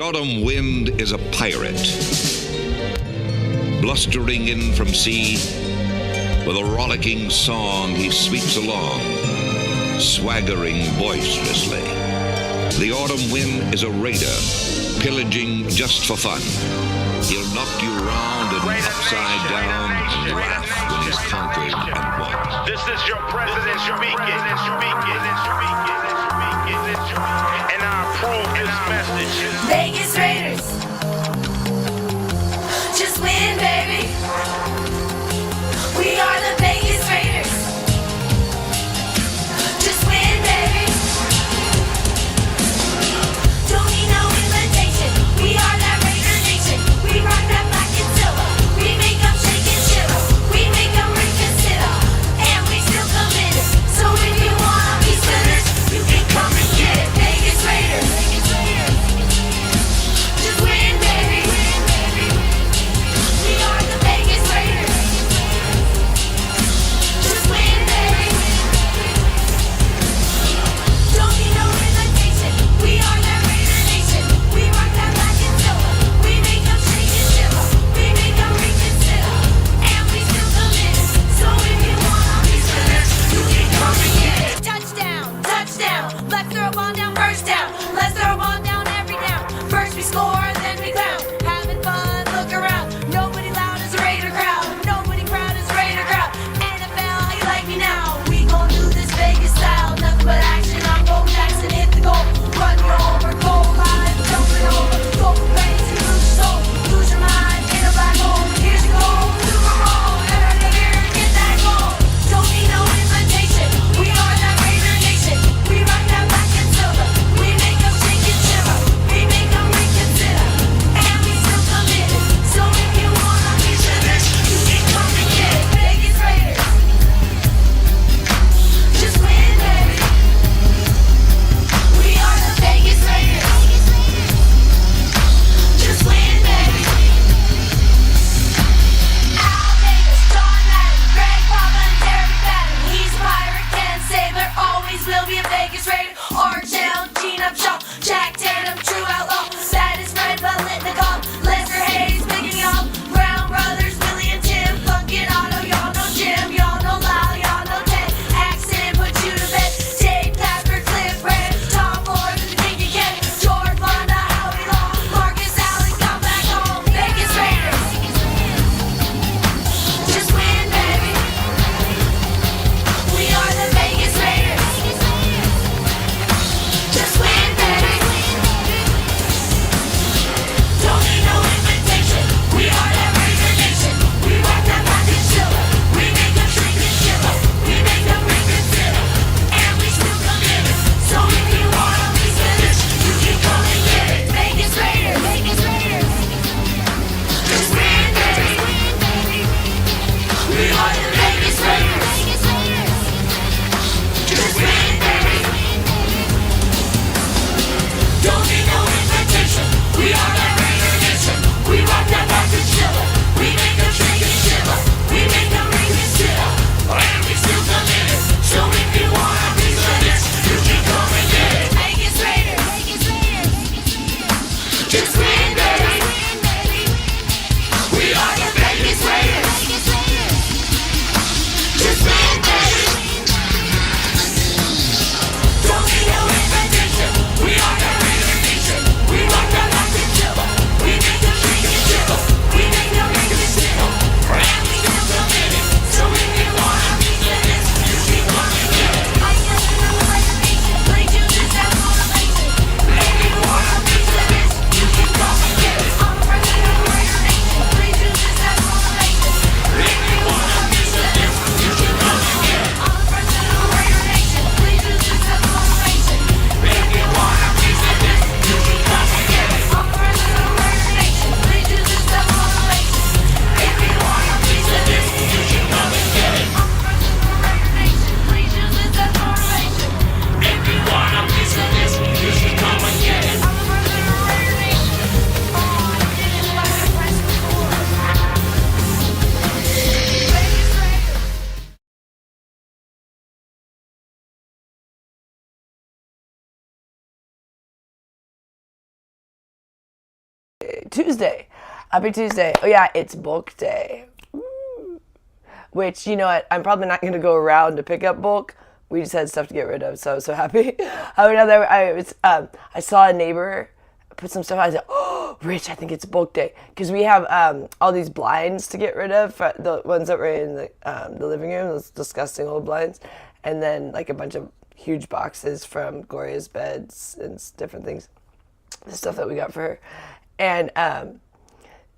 Autumn wind is a pirate, blustering in from sea. With a rollicking song he sweeps along, swaggering boisterously. The autumn wind is a raider, pillaging just for fun. He'll knock you round and upside down and laugh when he's conquered and won. This is your president speaking. And I approve this message. Vegas Raiders, just win, baby. We are the Vegas Raiders, just win, baby. Don't need no invitation. We are that Raider Nation. We rock that black and silver. We make them shake and shiver. We make them reconsider. And we still committed. So if you wanna be sinners, you can come and get it. Vegas Raiders, just win, baby. We are the Vegas Raiders, just win, baby. Don't need no invitation. We are that Raider Nation. We rock that black and silver. We make them shake and shiver. We make them reconsider. And we still committed. So if you wanna be sinners, you can come and get it. Touchdown, touchdown. Let's throw a ball down, first down. Let's throw a ball down every down. First we score, then we ground. Having fun, look around. Nobody loud as a Raider crowd. Nobody proud as a Raider crowd. NFL, you like me now? We gon' do this Vegas style. Nothing but action. I'm Bo Jackson, hit the goal. Run you over, goal line, jumping over. Go crazy, lose your soul, lose your mind in a black hole. Here's your goal, Super Bowl. Everybody here, get that goal. Don't need no invitation. We are that Raider Nation. We rock that black and silver. We make them shake and shiver. We make them reconsider. And we still committed. So if you wanna be sinners, you can come and get it. Vegas Raiders, just win, baby. We are the Vegas Raiders, just win, baby. Al Davis, John Madden, Greg Papa, and Terry Patton. He's a pirate, Ken Stabler, always will be a Vegas Raider. Archell, Gene Upshaw, Jack Tatum, true outlaw. That is Fred Biletnikoff, Lester Hayes, Big and Young, Brown Brothers, Willie and Tim, Funkin' Otto, y'all know Jim, y'all know Lyle, y'all know Ted. Accent put you to bed. Dave Casper, Cliff Red, Tom Ford, and Dinky Ken, George Fonda, Howie Long, Marcus Allen, come back home. Vegas Raiders, just win, baby. We are the Vegas Raiders, just win, baby. Don't need no invitation. We are that Raider Nation. We rock that black and silver. We make them shake and shiver. We make them reconsider. And we still committed. So if you wanna be sinners, you can come and get it. Vegas Raiders, just win, baby. We are the Vegas Raiders, just win, baby. Don't need no invitation. We are that Raider Nation. We rock that black and silver. We make them shake and shiver. We make them reconsider. And we still committed. So if you wanna be sinners, you can come and get it. Vegas Raiders, just win, baby. We are the Vegas Raiders, just win, baby. Don't need no invitation. We are the Raider Nation. We rock that black and silver. We make them shake and shiver. We make them reconsider. And we still committed. So if you wanna be sinners, you can come and get it. I guess you know Raider Nation. Play to this out motivation. If you wanna be sinners, you can come Tuesday. Happy Tuesday. Oh yeah, it's bulk day. Which, you know what, I'm probably not going to go around to pick up bulk. We just had stuff to get rid of, so I was so happy. I saw a neighbor put some stuff out. I said, oh, Rich, I think it's bulk day. Because we have all these blinds to get rid of, the ones that were in the living room, those disgusting old blinds. And then like a bunch of huge boxes from Gloria's beds and different things. The stuff that we got for her. And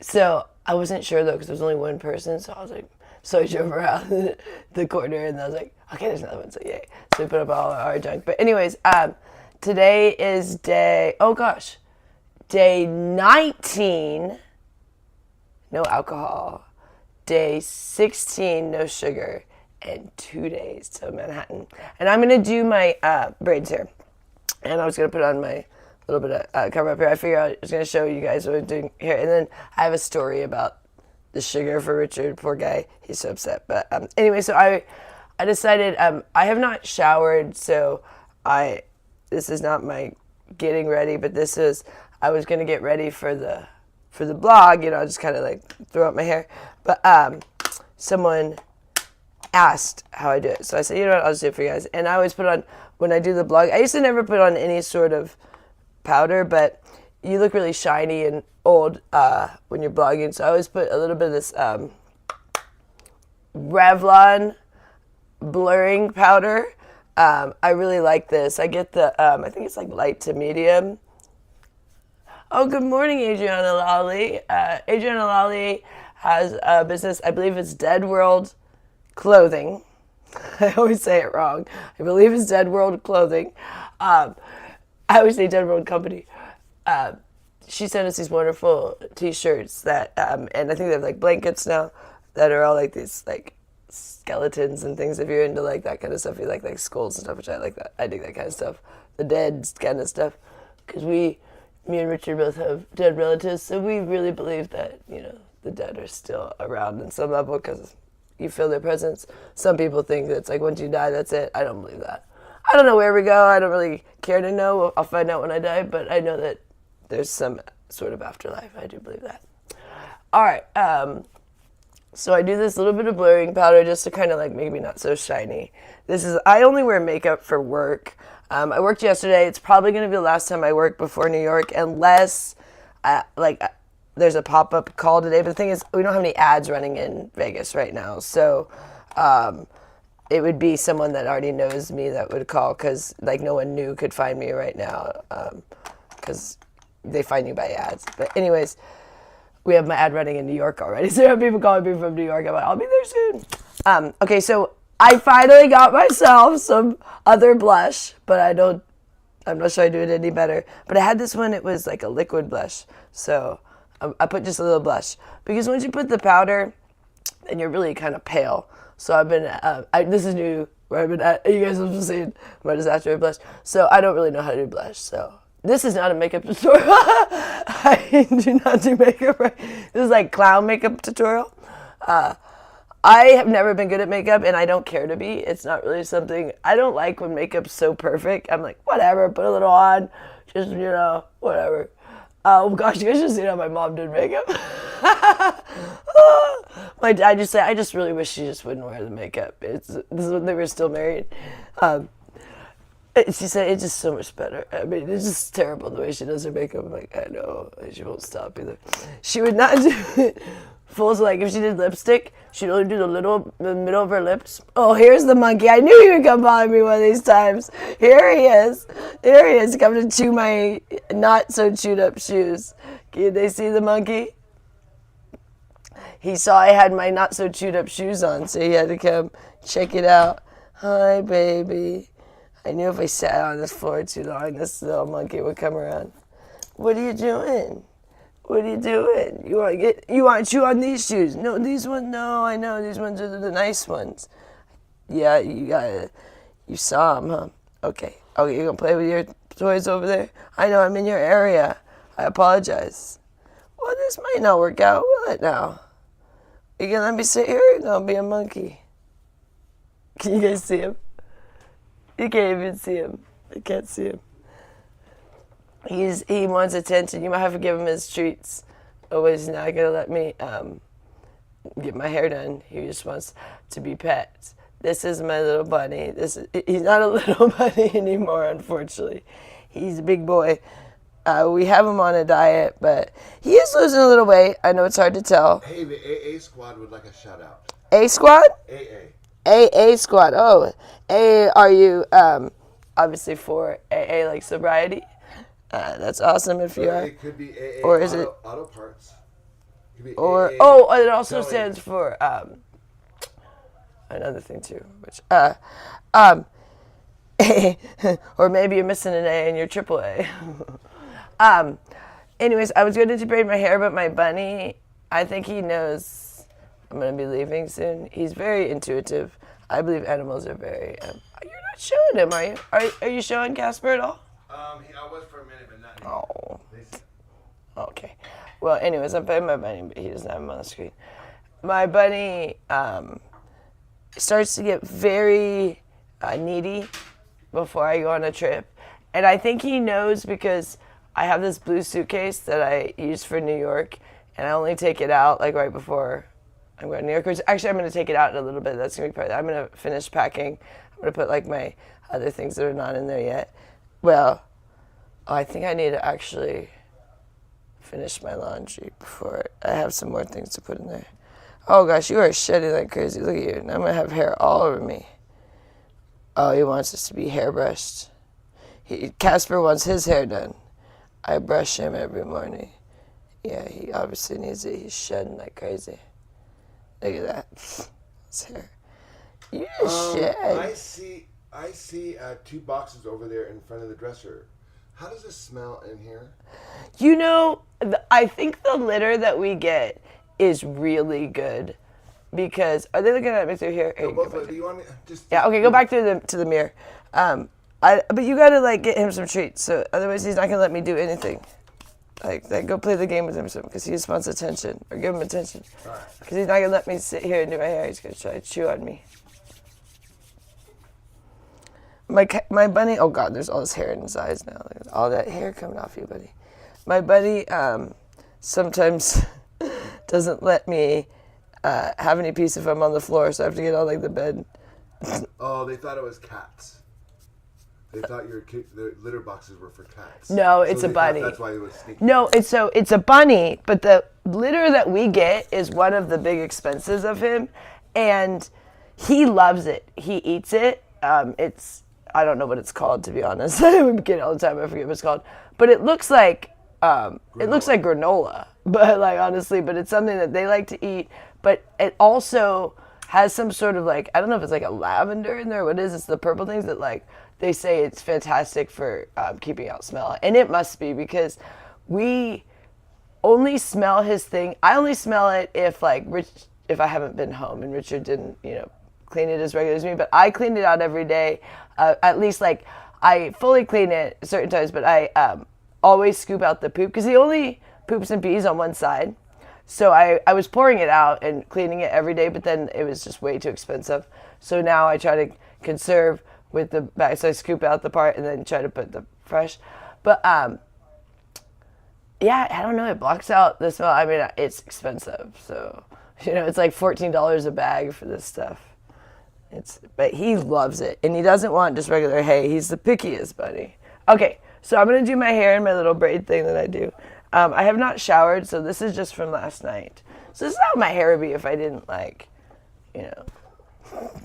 so I wasn't sure though, because there was only one person, so I was like, so I drove around the corner and I was like, okay, there's another one, so yay. So we put up all our junk. But anyways, today is day 19, no alcohol. Day 16, no sugar. And 2 days to Manhattan. And I'm going to do my braids here. And I was going to put on my little bit of cover up here. I figured I was going to show you guys what I'm doing here. And then I have a story about the sugar for Richard, poor guy. He's so upset. But anyway, so I decided I have not showered, so this is not my getting ready, but I was gonna get ready for the blog, you know, just kind of like throw out my hair. But someone asked how I do it, so I said, you know what, I'll just do it for you guys. And I always put on, when I do the blog, I used to never put on any sort of powder, but you look really shiny and old when you're blogging, so I always put a little bit of this Revlon blurring powder. I really like this. I get the, I think it's like light to medium. Oh, good morning, Adriana Lally. Adriana Lally has a business, I believe it's Dead World Clothing. I always say it wrong. I believe it's Dead World Clothing. I always say Dead World Company. She sent us these wonderful t-shirts that, and I think they have like blankets now that are all like these like skeletons and things. If you're into like that kind of stuff, you like skulls and stuff, which I like that. I dig that kind of stuff. The dead kind of stuff. Because me and Richard both have dead relatives, so we really believe that, you know, the dead are still around in some level because you feel their presence. Some people think that it's like once you die, that's it. I don't believe that. I don't know where we go. I don't really care to know. I'll find out when I die, but I know that there's some sort of afterlife. I do believe that. All right. So I do this little bit of blurring powder just to kind of like make me not so shiny. I only wear makeup for work. I worked yesterday. It's probably going to be the last time I work before New York, unless there's a pop-up call today. But the thing is, we don't have any ads running in Vegas right now. So it would be someone that already knows me that would call, because like no one new could find me right now, because they find you by ads. But anyways, we have my ad running in New York already. So I have people calling me from New York. I'm like, I'll be there soon. Okay, so I finally got myself some other blush, but I'm not sure I do it any better. But I had this one, it was like a liquid blush. So I put just a little blush. Because once you put the powder, then you're really kind of pale. So I've been, this is new, where I've been at, you guys have seen my disaster blush. So I don't really know how to do blush, so. This is not a makeup tutorial. I do not do makeup right. This is like clown makeup tutorial. I have never been good at makeup, and I don't care to be. It's not really something, I don't like when makeup's so perfect. I'm like, whatever, put a little on, just, you know, whatever. Oh gosh, you guys should see how my mom did makeup. My dad just said, I just really wish she just wouldn't wear the makeup. This is when they were still married. She said, it's just so much better. I mean, it's just terrible the way she does her makeup. I'm like, I know. She won't stop either. She would not do it full. So like, if she did lipstick, she'd only do the middle of her lips. Oh, here's the monkey. I knew he would come by me one of these times. Here he is. Here he is, coming to chew my not so chewed up shoes. Can they see the monkey? He saw I had my not so chewed up shoes on, so he had to come check it out. Hi, baby. I knew if I sat on this floor too long, this little monkey would come around. What are you doing? What are you doing? You want to chew on these shoes? No, these ones, no, I know, these ones are the nice ones. Yeah, you saw them, huh? Okay, you're going to play with your toys over there? I know, I'm in your area. I apologize. Well, this might not work out, will it now? You going to let me sit here? You're going to be a monkey. Can you guys see him? You can't even see him. I can't see him. He wants attention. You might have to give him his treats. Oh, he's not gonna let me get my hair done. He just wants to be pet. This is my little bunny. He's not a little bunny anymore, unfortunately. He's a big boy. We have him on a diet, but he is losing a little weight. I know it's hard to tell. Hey, the AA squad would like a shout out. A squad? AA. AA squad. Oh, AA. Are you obviously for AA like sobriety? That's awesome if you are. It could be AA Or is it- auto parts. It could be Or AA it also Towing. stands for another thing too, which or maybe you're missing an A and you're AAA. Anyways, I was going to braid my hair, but my bunny, I think he knows I'm going to be leaving soon. He's very intuitive. I believe animals are very. You're not showing him, are you? Are you showing Casper at all? I was for a minute, but not anymore. Oh. Okay. Well, anyways, I'm playing my bunny, but he doesn't have him on the screen. My bunny starts to get very needy before I go on a trip. And I think he knows because I have this blue suitcase that I use for New York, and I only take it out like right before I'm going to New York. Which actually, I'm going to take it out in a little bit. That's going to be part of it. I'm going to finish packing. I'm going to put like my other things that are not in there yet. Well, I think I need to actually finish my laundry before I have some more things to put in there. Oh gosh, you are shedding like crazy. Look at you. Now I'm going to have hair all over me. Oh, he wants us to be hairbrushed. Casper wants his hair done. I brush him every morning. Yeah, he obviously needs it. He's shedding like crazy. Look at that. His hair. You just shed. I see 2 boxes over there in front of the dresser. How does it smell in here? You know, I think the litter that we get is really good because are they looking at me through here? Here, No, go both back of you want me? Just Yeah, okay, go back to the mirror. But you gotta like get him some treats, so otherwise he's not gonna let me do anything. Like go play the game with him because he just wants attention, or give him attention. Because he's not gonna let me sit here and do my hair. He's gonna try to chew on me. My bunny. Oh God, there's all this hair in his eyes now. All that hair coming off you, buddy. My bunny sometimes doesn't let me have any peace if I'm on the floor, so I have to get on like the bed. Oh, they thought it was cats. They thought the litter boxes were for cats. No, it's a bunny. That's why it was sneaky. No, it's a bunny, but the litter that we get is one of the big expenses of him, and he loves it. He eats it. I don't know what it's called, to be honest. We get it all the time. I forget what it's called, but it looks like granola. But like honestly, but it's something that they like to eat. But it also has some sort of like, I don't know if it's like a lavender in there. What is it? It's the purple things that like they say it's fantastic for keeping out smell, and it must be because we only smell his thing. I only smell it if I haven't been home and Richard didn't clean it as regular as me. But I clean it out every day. At least like I fully clean it certain times, but I always scoop out the poop because he only poops and pees on one side. So I was pouring it out and cleaning it every day, but then it was just way too expensive. So now I try to conserve with the bag. So I scoop out the part and then try to put the fresh. But yeah, I don't know. It blocks out the smell. I mean, it's expensive. So, it's like $14 a bag for this stuff. But he loves it. And he doesn't want just regular hay. He's the pickiest bunny. Okay, so I'm going to do my hair in my little braid thing that I do. I have not showered, so this is just from last night. So this is how my hair would be if I didn't,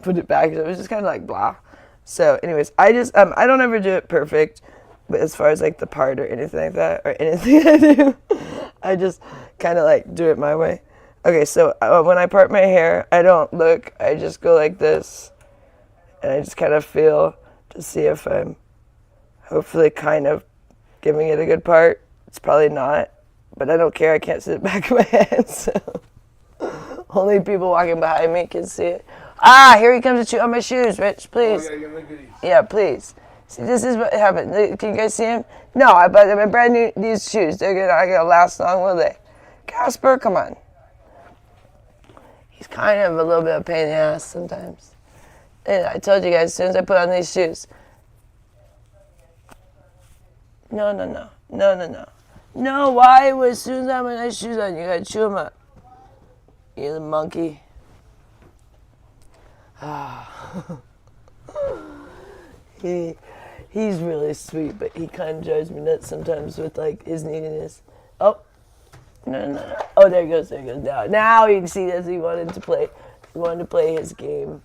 put it back. It was just kind of like blah. So anyways, I don't ever do it perfect, but as far as like the part or anything like that, or anything I do, I just kind of like do it my way. Okay, so when I part my hair, I don't look. I just go like this, and I just kind of feel to see if I'm hopefully kind of giving it a good part. It's probably not, but I don't care. I can't see the back of my head, so only people walking behind me can see it. Here he comes to chew on my shoes, Rich, please. Oh, yeah, you're goodies. Yeah, please. See, this is what happened. Can you guys see him? No, I bought them brand new, these shoes. They're gonna last long, will they? Casper, come on. He's kind of a little bit of a pain in the ass sometimes. And I told you guys, as soon as I put on these shoes. No. No. No, why? As soon as I have my nice shoes on, you gotta chew them up. You the monkey. He's really sweet, but he kind of drives me nuts sometimes with like his neediness. Oh, no. Oh, there he goes. Now you can see as he wanted to play. He wanted to play his game.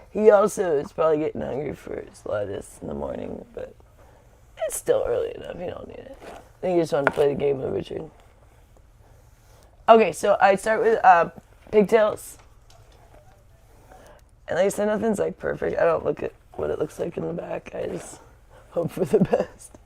He also is probably getting hungry for his lettuce in the morning, but it's still early enough. You don't need it. I think he just wanted to play the game with Richard. Okay, so I start with pigtails. And like I said, nothing's like perfect. I don't look at what it looks like in the back. I just hope for the best.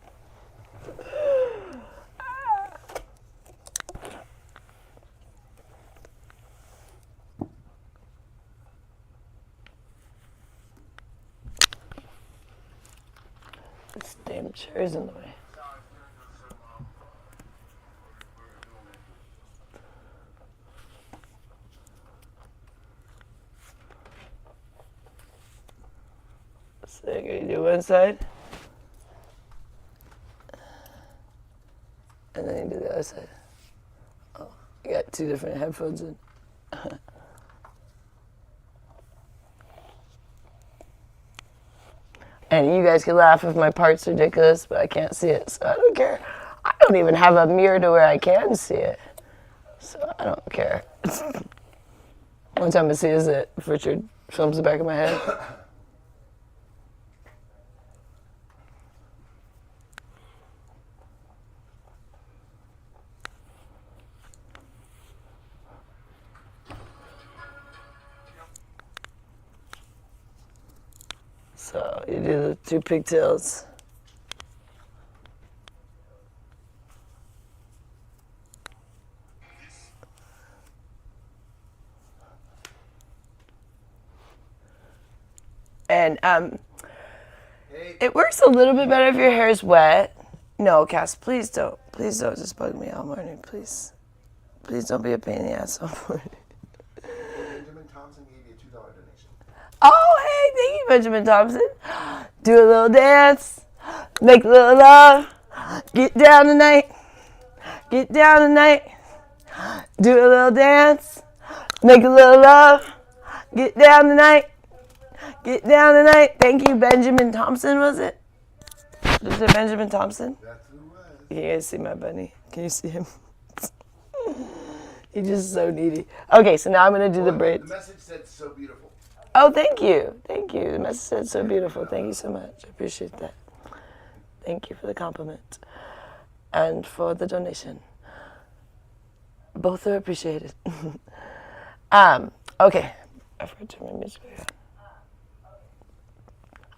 This damn chair's in the way. So you're gonna do one side, and then you do the other side. Oh, you got two different headphones in. And you guys can laugh if my part's ridiculous, but I can't see it, so I don't care. I don't even have a mirror to where I can see it, so I don't care. One time I see is that if Richard films the back of my head. So you do the two pigtails. And it works a little bit better if your hair is wet. No, Cass, please don't. Please don't just bug me all morning, please. Please don't be a pain in the ass all morning. Benjamin Thompson gave you a $2 donation. Oh, hey, thank you, Benjamin Thompson. Do a little dance, make a little love, get down tonight, get down tonight. Do a little dance, make a little love, get down tonight, get down tonight. Thank you, Benjamin Thompson, was it? Was it Benjamin Thompson? That's who it was. Can you guys see my bunny? Can you see him? He's just so needy. Okay, so now I'm going to do the braids. The message said so beautiful. Oh, thank you. Thank you. The message said so beautiful. Thank you so much. I appreciate that. Thank you for the compliment and for the donation. Both are appreciated. Okay. I forgot to turn my music on.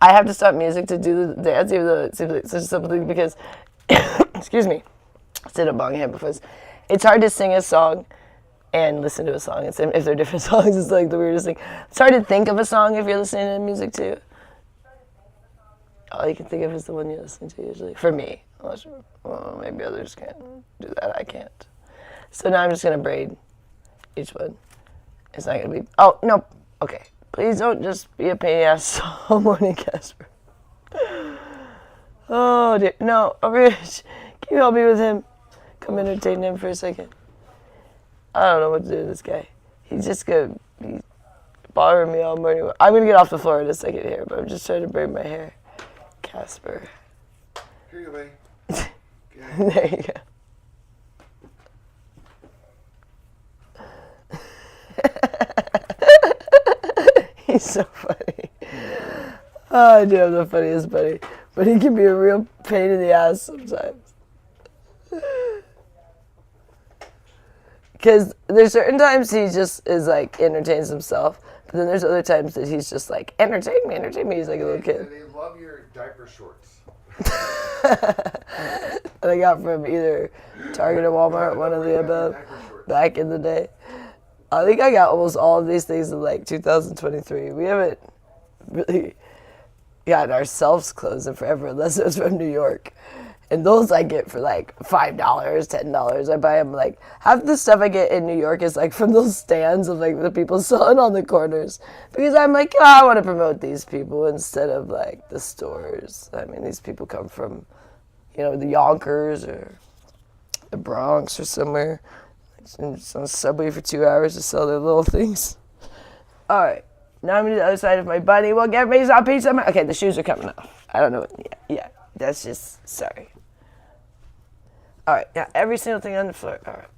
I have to stop music to do the dance, even though it seems like such a simple thing because, excuse me, I sit up bong here because it's hard to sing a song and listen to a song. If they're different songs, it's like the weirdest thing. It's hard to think of a song if you're listening to music too. All you can think of is the one you listen to usually. For me. Unless, well, maybe others can't do that. I can't. So now I'm just going to braid each one. It's not going to be... Oh, no. Okay. Please don't just be a pain in the ass all morning, Casper. Oh, dear. No. Oh, Rich. Can you help me with him? Come entertain him for a second. I don't know what to do with this guy. He's just going to be bothering me all morning. I'm going to get off the floor in a second here, but I'm just trying to braid my hair. Casper. Here you go, buddy. There you go. He's so funny. Oh, I do have the funniest buddy. But he can be a real pain in the ass sometimes. Because there's certain times he just is like, entertains himself. But then there's other times that he's just like, entertain me. He's like a little kid. They love your diaper shorts. That I got from either Target or Walmart, one of the above, back in the day. I think I got almost all of these things in like 2023. We haven't really gotten ourselves clothes in forever unless it was from New York. And those I get for like $5, $10. I buy them like, half the stuff I get in New York is like from those stands of like the people selling on the corners. Because I'm like, oh, I want to promote these people instead of like the stores. I mean, these people come from, the Yonkers or the Bronx or somewhere. On the subway for 2 hours to sell their little things. All right, now I'm going to the other side of my bunny. Well, get me some pizza. Okay, the shoes are coming off. I don't know. Yeah, that's just, sorry. All right, now every single thing on the floor. All right.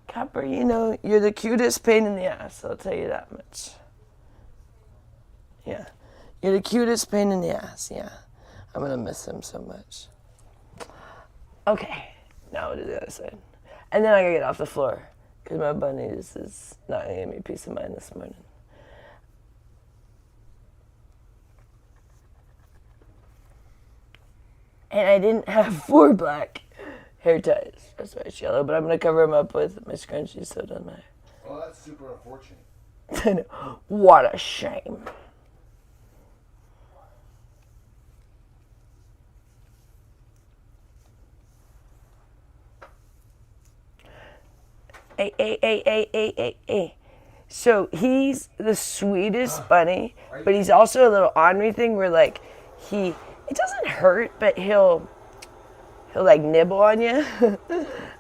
Copper, you're the cutest pain in the ass. I'll tell you that much. Yeah, you're the cutest pain in the ass. Yeah, I'm going to miss him so much. Okay, now we'll do the other side. And then I gotta get off the floor because my bunny is not gonna give me peace of mind this morning. And I didn't have 4 black hair ties. That's why it's yellow, but I'm gonna cover them up with my scrunchies so it doesn't matter. Well, that's super unfortunate. I know. What a shame. Hey. So he's the sweetest bunny, but he's also a little ornery thing where like it doesn't hurt, but he'll like nibble on you.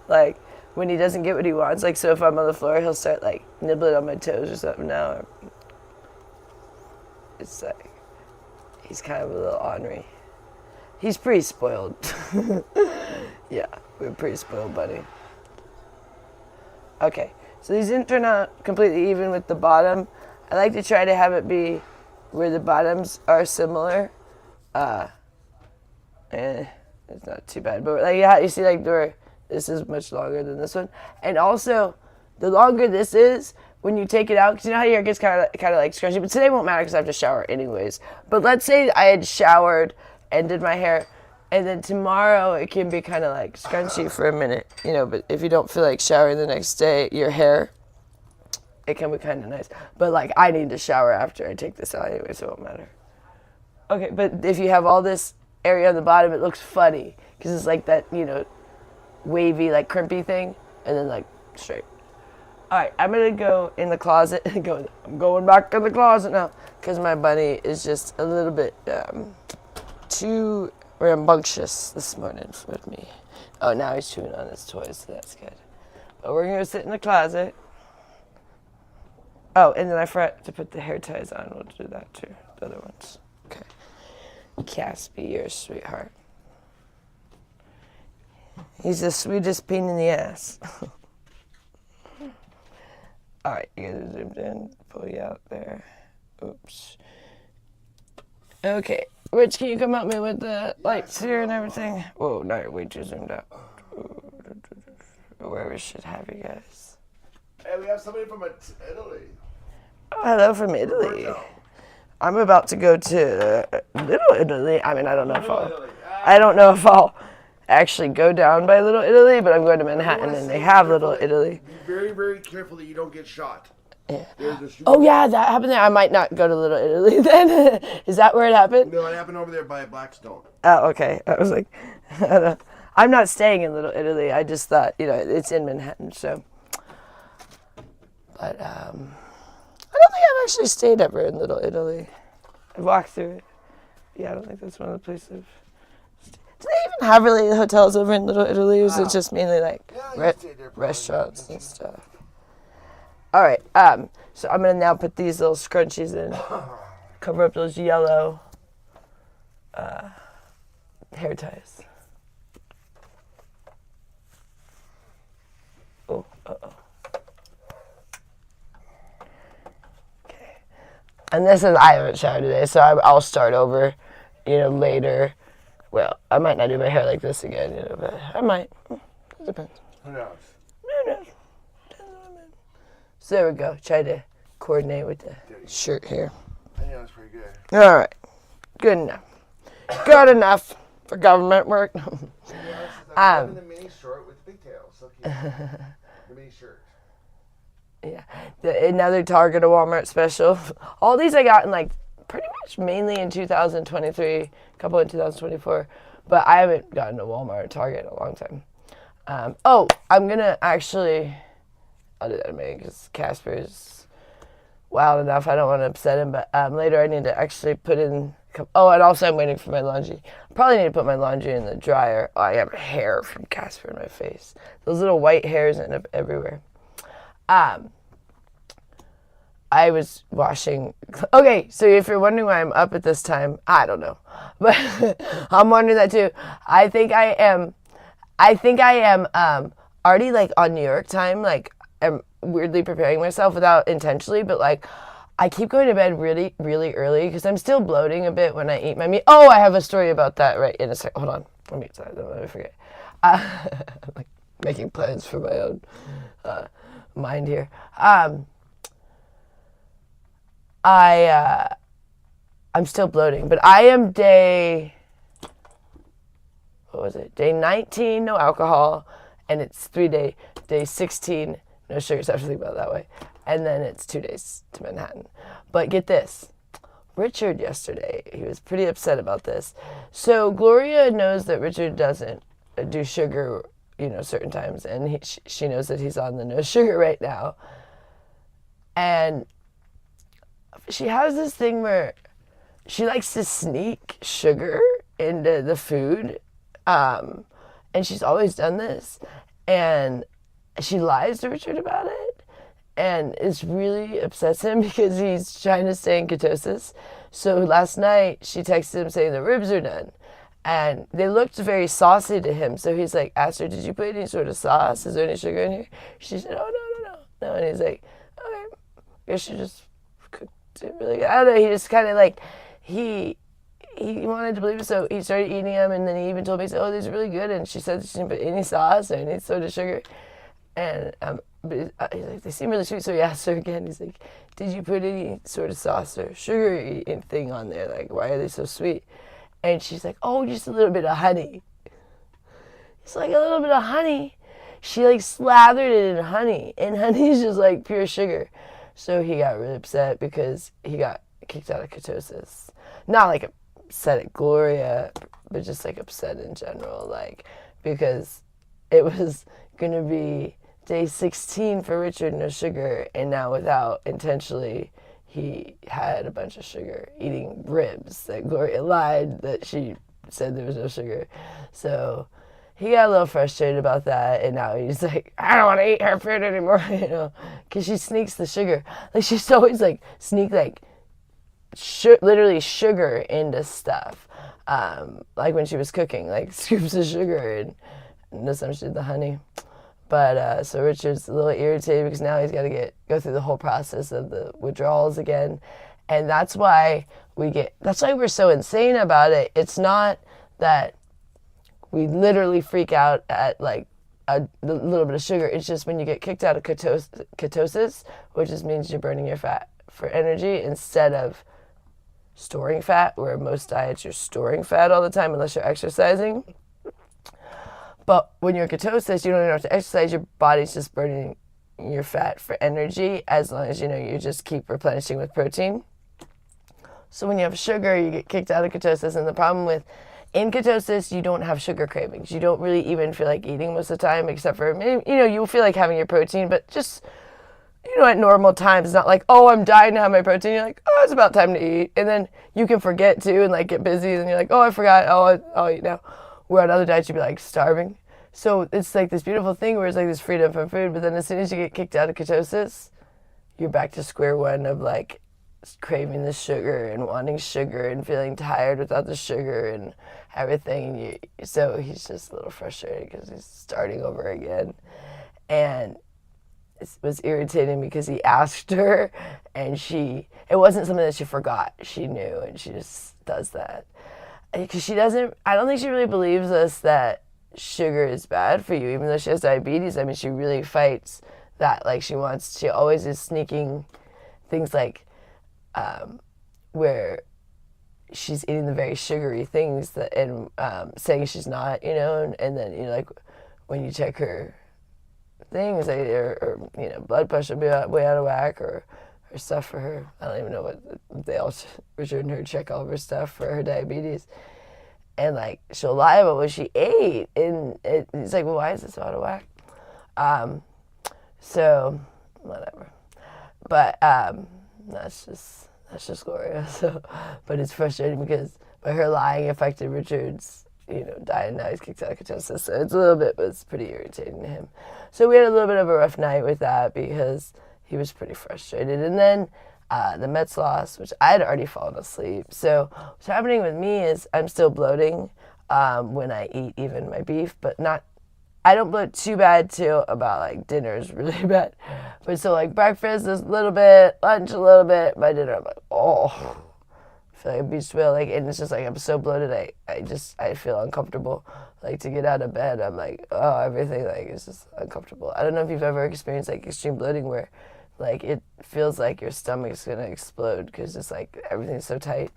Like when he doesn't get what he wants. Like so if I'm on the floor, he'll start like nibbling on my toes or something now. It's like he's kind of a little ornery. He's pretty spoiled. Yeah, we're pretty spoiled bunny. Okay, so these didn't turn out completely even with the bottom. I like to try to have it be where the bottoms are similar. It's not too bad, but like you see like this is much longer than this one. And also, the longer this is, when you take it out, because you know how your hair gets kind of like scrunchy, but today won't matter because I have to shower anyways. But let's say I had showered and did my hair, and then tomorrow it can be kind of like scrunchy for a minute, but if you don't feel like showering the next day, your hair, it can be kind of nice. But like I need to shower after I take this out anyway, so it won't matter. Okay, but if you have all this area on the bottom, it looks funny because it's like that, wavy, like crimpy thing, and then like straight. All right, I'm gonna go in the closet. I'm going back in the closet now because my bunny is just a little bit too rambunctious this morning with me. Oh, now he's chewing on his toys, so that's good. But we're gonna go sit in the closet. Oh, and then I forgot to put the hair ties on. We'll do that too, the other ones. Okay. Caspy, you're a sweetheart. He's the sweetest pain in the ass. All right, you guys are zoomed in. Pull you out there. Oops. Okay, Rich, can you come help me with the lights here and everything? Whoa, no, you're way too zoomed out. Where we should have you guys. Hey, we have somebody from Italy. Oh, hello from Italy. Roberto. I'm about to go to Little Italy. I mean, I don't know if I'll actually go down by Little Italy, but I'm going to Manhattan and they have Little Italy. Be very, very careful that you don't get shot. Yeah. Oh yeah, that happened there. I might not go to Little Italy then. Is that where it happened? No, it happened over there by Blackstone. Oh, okay. I was like, I'm not staying in Little Italy. I just thought, it's in Manhattan, so. But I don't think I've actually stayed ever in Little Italy. I've walked through it. Yeah, I don't think that's one of the places. Do they even have really hotels over in Little Italy, or is it just mainly like restaurants and stuff? All right, so I'm gonna now put these little scrunchies in, cover up those yellow hair ties. Oh, uh-oh. Okay. And this is, I haven't showered today, so I'll start over, later. Well, I might not do my hair like this again, but I might. It depends. Who knows? Who knows? So there we go. Try to coordinate with the shirt here. I think that's pretty good. All right. Good enough. Good enough for government work. I'm in the mini short with pigtails. So cute. The mini shirt. Yeah. Another Target or Walmart special. All these I got in pretty much mainly in 2023, a couple in 2024, but I haven't gotten a Walmart or Target in a long time. I'm gonna actually, I'll do that in a minute because Casper's wild enough. I don't want to upset him, but later I need to actually put in a Oh, and also I'm waiting for my laundry. Probably need to put my laundry in the dryer. Oh, I have hair from Casper in my face. Those little white hairs end up everywhere. I was washing. Okay, so if you're wondering why I'm up at this time, I don't know, but I'm wondering that too. I think I am already like on New York time. Like I'm weirdly preparing myself without intentionally, but like I keep going to bed really, really early because I'm still bloating a bit when I eat my meat. Oh, I have a story about that right in a second. Hold on, let me forget. I'm like making plans for my own mind here. I'm still bloating, but I am day 19, no alcohol, and it's day 16, no sugar, so I have to think about it that way. And then it's 2 days to Manhattan. But get this, Richard yesterday, he was pretty upset about this. So Gloria knows that Richard doesn't do sugar, certain times, and she knows that he's on the no sugar right now. And she has this thing where she likes to sneak sugar into the food, and she's always done this, and she lies to Richard about it, and it really upsets him because he's trying to stay in ketosis. So last night she texted him saying the ribs are done, and they looked very saucy to him. So he's like, asked her, did you put any sort of sauce? Is there any sugar in here? She said, oh, no. And he's like, okay, I guess you just cooked it really good. I don't know, he just kind of like, he wanted to believe it, so he started eating them, and then he even told me, he said, oh, these are really good, and she said she didn't put any sauce or any sort of sugar, and he's like, they seem really sweet, so he asked her again, he's like, did you put any sort of sauce or sugar thing on there, like, why are they so sweet? And she's like, oh, just a little bit of honey. It's like, a little bit of honey? She like slathered it in honey, and honey is just like pure sugar. So he got really upset because he got kicked out of ketosis. Not like upset at Gloria, but just like upset in general, like, because it was gonna be day 16 for Richard, no sugar, and now without intentionally, he had a bunch of sugar, eating ribs that Gloria lied that she said there was no sugar. So he got a little frustrated about that, and now he's like, I don't want to eat her food anymore, because she sneaks the sugar. Like, she's always like sneak like literally sugar into stuff. Like when she was cooking, like scoops of sugar, and this time she did the honey. But so Richard's a little irritated because now he's got to go through the whole process of the withdrawals again, and that's why we're so insane about it. It's not that we literally freak out at like a little bit of sugar. It's just when you get kicked out of ketosis, which just means you're burning your fat for energy instead of storing fat, where most diets you're storing fat all the time unless you're exercising. But when you're in ketosis, you don't even have to exercise. Your body's just burning your fat for energy as long as you just keep replenishing with protein. So when you have sugar, you get kicked out of ketosis, and the problem in ketosis, you don't have sugar cravings. You don't really even feel like eating most of the time, except for, you'll feel like having your protein, but just, at normal times, it's not like, oh, I'm dying to have my protein. You're like, oh, it's about time to eat. And then you can forget too and like get busy, and you're like, oh, I forgot. Oh, I'll eat now. Where on other diets, you'd be like starving. So it's like this beautiful thing where it's like this freedom from food, but then as soon as you get kicked out of ketosis, you're back to square one of like craving the sugar and wanting sugar and feeling tired without the sugar and everything. So he's just a little frustrated because he's starting over again. And it was irritating because he asked her, and it wasn't something that she forgot. She knew, and she just does that. Because I don't think she really believes us that sugar is bad for you, even though she has diabetes. I mean, she really fights that. Like, she always is sneaking things like, where she's eating the very sugary things and saying she's not, and then, like, when you check her things, or blood pressure will be way out of whack, or stuff for her. I don't even know what Richard and her check all of her stuff for her diabetes. And like, she'll lie about what she ate, and it's like, well, why is this so out of whack? So whatever. But that's That's just Gloria. So, but it's frustrating because by her lying affected Richard's, diet, and now he's kicked out of ketosis. So it's a little bit, but it's pretty irritating to him. So we had a little bit of a rough night with that because he was pretty frustrated. And then the Mets lost, which I had already fallen asleep. So what's happening with me is I'm still bloating when I eat even my beef, but not. I don't bloat too bad till about like dinner is really bad. But so like breakfast is a little bit, lunch a little bit, by dinner I'm like, oh. I feel like a beach whale, and it's just like I'm so bloated. I feel uncomfortable. Like to get out of bed, I'm like, oh, everything it's just uncomfortable. I don't know if you've ever experienced like extreme bloating where, like it feels like your stomach's gonna explode because it's like everything's so tight,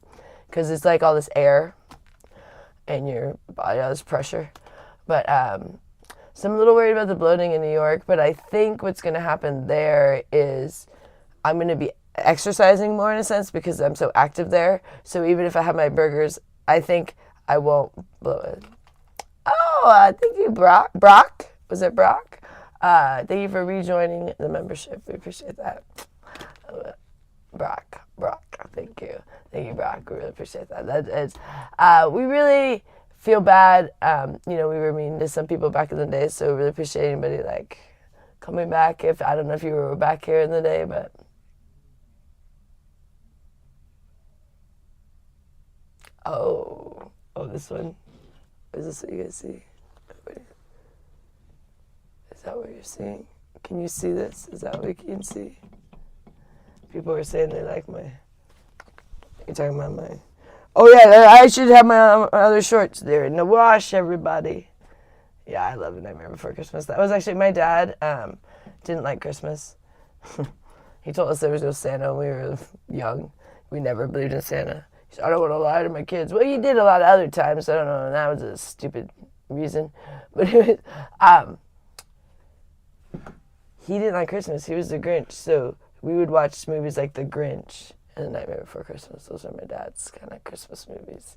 because it's like all this air, and your body all this pressure. But so I'm a little worried about the bloating in New York. But I think what's gonna happen there is I'm gonna be exercising more in a sense because I'm so active there. So even if I have my burgers, I think I won't blow it. Oh, thank you, Brock. Brock? Was it Brock? Thank you for rejoining the membership. We appreciate that. Brock. Thank you. Thank you, Brock. We really appreciate that. That is, we really feel bad. We were mean to some people back in the day, so we really appreciate anybody like coming back. I don't know if you were back here in the day, but. Oh, this one. Is this what you guys see? Is that what you're seeing? Can you see this? Is that what you can see? People are saying they like my... You're talking about my... Oh, yeah, I should have my other shorts there in the wash, everybody. Yeah, I love The Nightmare Before Christmas. That was actually... My dad didn't like Christmas. He told us there was no Santa when we were young. We never believed in Santa. He said, I don't want to lie to my kids. Well, you did a lot of other times. I don't know. And that was a stupid reason. But it was, he didn't like Christmas. He was the Grinch. So we would watch movies like The Grinch and The Nightmare Before Christmas. Those are my dad's kind of Christmas movies.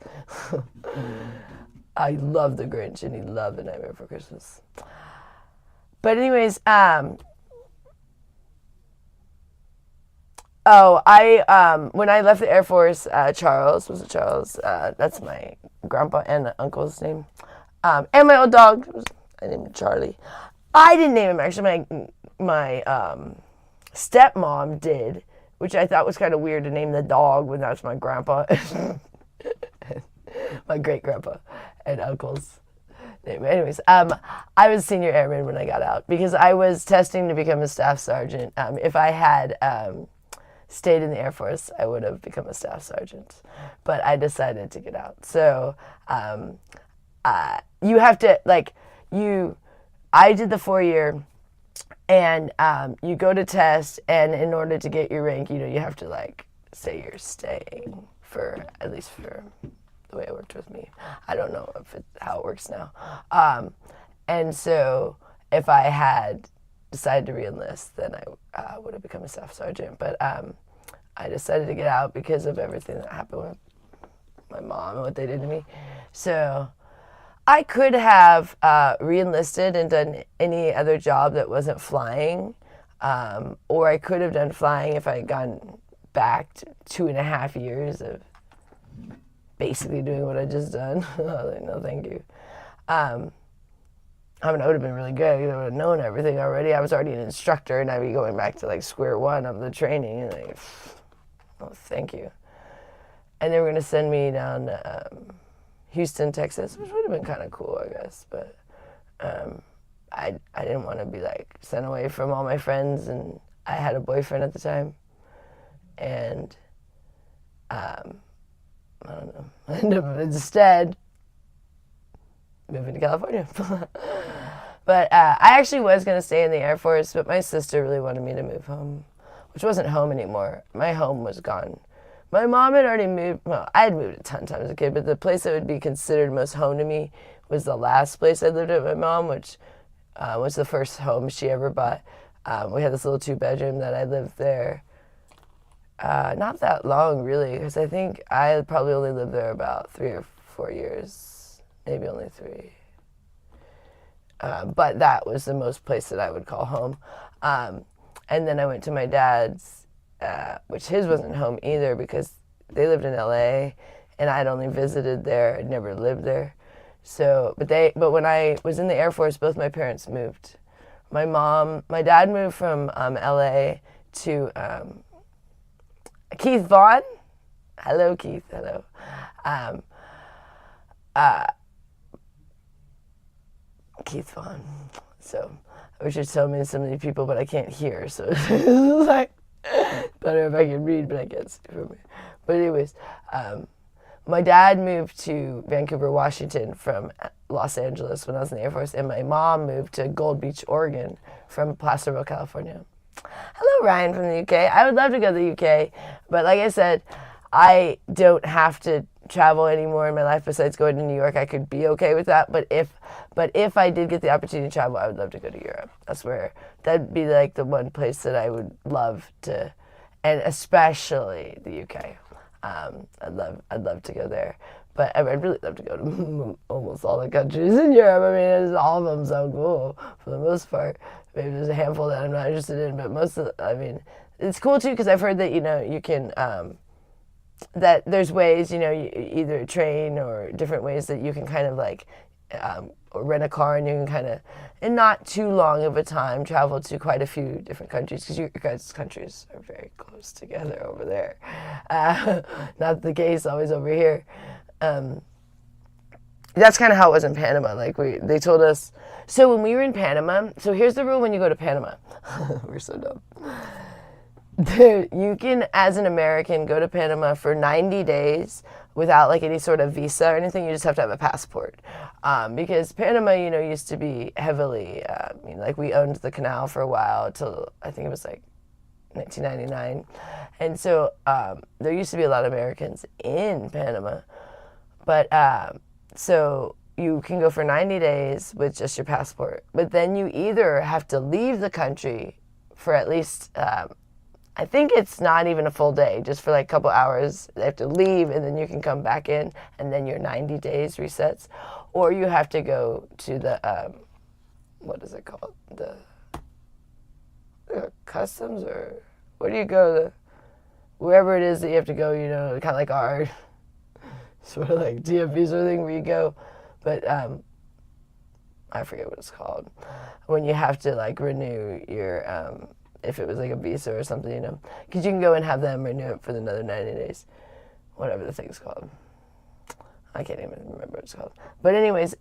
I love The Grinch, and he loved The Nightmare Before Christmas. But anyways, when I left the Air Force, Charles, that's my grandpa and uncle's name, and my old dog, I named him Charlie. I didn't name him, actually, my stepmom did, which I thought was kind of weird to name the dog when that's my grandpa, my great-grandpa and uncle's name. Anyways, I was senior airman when I got out, because I was testing to become a staff sergeant. If I had... stayed in the Air Force, I would have become a staff sergeant. But I decided to get out. So you have to, I did the 4-year, and you go to test, and in order to get your rank, you have to, say you're staying for, at least for the way it worked with me. I don't know how it works now. And so if I had decided to re-enlist, then I would have become a staff sergeant. But I decided to get out because of everything that happened with my mom and what they did to me. So I could have re-enlisted and done any other job that wasn't flying, or I could have done flying if I had gone back to 2.5 years of basically doing what I just done. No, thank you. I would have been really good. I would have known everything already. I was already an instructor, and I'd be going back to square one of the training. And oh, thank you. And they were going to send me down to Houston, Texas, which would have been kind of cool, I guess. But I didn't want to be sent away from all my friends, and I had a boyfriend at the time. And I don't know. I ended up instead moving to California. But I actually was going to stay in the Air Force, but my sister really wanted me to move home, which wasn't home anymore. My home was gone. My mom had already moved. Well, I had moved a ton of times as a kid, but the place that would be considered most home to me was the last place I lived with my mom, which was the first home she ever bought. We had this little 2-bedroom that I lived there. Not that long, really, because I think I probably only lived there about 3 or 4 years, maybe only 3. But that was the most place that I would call home. And then I went to my dad's, which his wasn't home either because they lived in LA and I'd only visited there. I'd never lived there. So, but when I was in the Air Force, both my parents moved. My dad moved from LA to Keith Vaughn. Hello, Keith. Hello. Keith Vaughn. So I wish you'd tell me so many people, but I can't hear. So it's like better if I can read, but I can't see from me. But anyways, my dad moved to Vancouver, Washington from Los Angeles when I was in the Air Force, and my mom moved to Gold Beach, Oregon from Placerville, California. Hello, Ryan from the UK. I would love to go to the UK, but like I said, I don't have to travel anymore in my life besides going to New York. I could be okay with that, but if I did get the opportunity to travel, I would love to go to Europe. That'd be like the one place that I would love to, and especially the UK. I'd love to go there, but I'd really love to go to almost all the countries in Europe. I mean, all of them sound cool for the most part. Maybe there's a handful that I'm not interested in, but it's cool too because I've heard that you can that there's ways you either train or different ways that you can kind of like or rent a car and you can kind of in not too long of a time travel to quite a few different countries because your guys' countries are very close together over there. Not the case always over here. That's kind of how it was in Panama. Like they told us. So when we were in Panama, so here's the rule when you go to Panama. We're so dumb. You can, as an American, go to Panama for 90 days without like any sort of visa or anything. You just have to have a passport. Because Panama, used to be heavily, like we owned the canal for a while till I think it was like 1999. And so there used to be a lot of Americans in Panama. But so you can go for 90 days with just your passport. But then you either have to leave the country for at least, I think it's not even a full day, just for like a couple hours. They have to leave and then you can come back in and then your 90 days resets. Or you have to go to the, what is it called? The customs or where do you go? Wherever it is that you have to go, kind of like our sort of like DMV sort of thing where you go. But I forget what it's called. When you have to like renew your, if it was like a visa or something, because you can go and have them renew it for another 90 days, whatever the thing's called. I can't even remember what it's called. But anyways,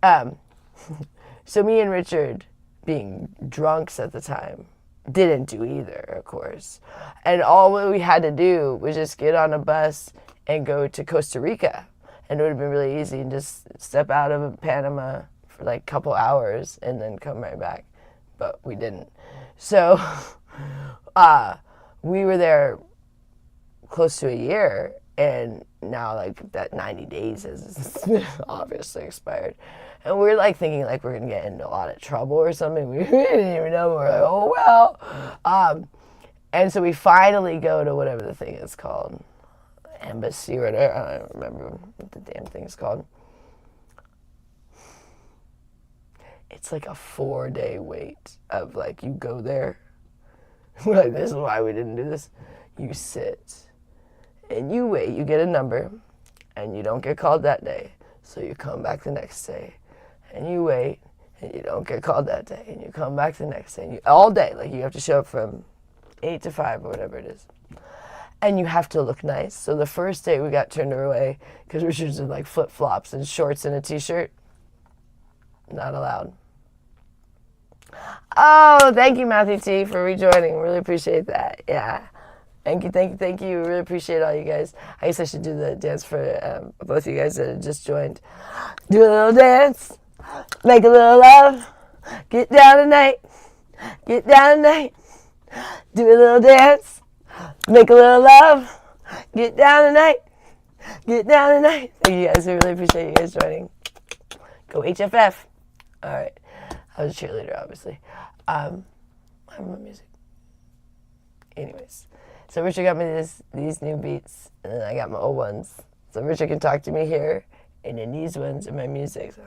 so me and Richard, being drunks at the time, didn't do either, of course. And all we had to do was just get on a bus and go to Costa Rica. And it would have been really easy and just step out of Panama for like a couple hours and then come right back. But we didn't. So we were there close to a year, and now like that 90 days has obviously expired. And we're like thinking like we're gonna get into a lot of trouble or something. We didn't even know. We're like, oh well. And so we finally go to whatever the thing is called, embassy or whatever. I don't remember what the damn thing is called. It's like a 4-day wait of like you go there. We're like, this is why we didn't do this. You sit and you wait. You get a number and you don't get called that day. So you come back the next day and you wait and you don't get called that day. And you come back the next day and all day. Like you have to show up from 8 to 5 or whatever it is. And you have to look nice. So the first day we got turned away because Richard's in like flip-flops and shorts and a t-shirt. Not allowed. Oh, thank you, Matthew T, for rejoining. Really appreciate that. Yeah. Thank you. Really appreciate all you guys. I guess I should do the dance for both of you guys that have just joined. Do a little dance. Make a little love. Get down tonight. Get down tonight. Do a little dance. Make a little love. Get down tonight. Get down tonight. Thank you guys. I really appreciate you guys joining. Go HFF. All right. I was a cheerleader, obviously. I have my music. Anyways, so Richard got me these new beats, and then I got my old ones. So Richard can talk to me here, and then these ones are my music. So.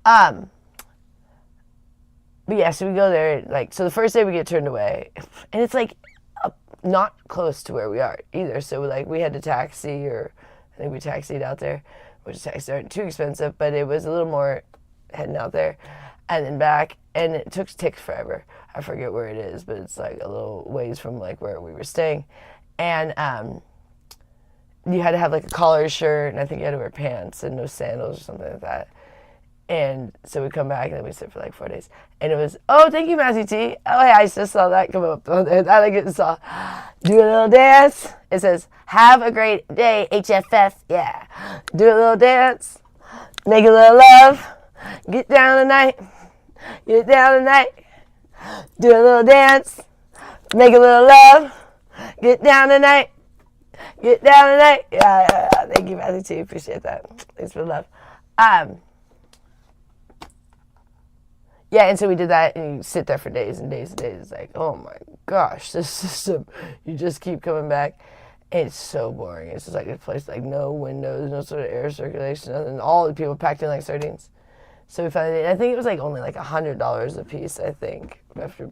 But yeah, so we go there, so the first day we get turned away, and it's like not close to where we are either. So like we had to taxi, or I think we taxied out there, which taxis aren't too expensive, but it was a little more heading out there and then back, and it takes forever. I forget where it is, but it's like a little ways from like where we were staying. And you had to have like a collared shirt, and I think you had to wear pants and no sandals or something like that. And so we come back and then we sit for like 4 days. And it was, oh, thank you, Matthew T. Oh, yeah, I just saw that come up. That I just saw. Do a little dance. It says, have a great day, HFF. Yeah. Do a little dance. Make a little love. Get down tonight. Get down tonight. Do a little dance. Make a little love. Get down tonight. Get down tonight. Yeah. Thank you, Matthew T. Appreciate that. Thanks for the love. Yeah, and so we did that, and you sit there for days and days and days. It's like, oh my gosh, this system, you just keep coming back. It's so boring. It's just like a place like no windows, no sort of air circulation, nothing. All the people packed in like sardines. So we finally, I think it was like only like $100 a piece, I think, after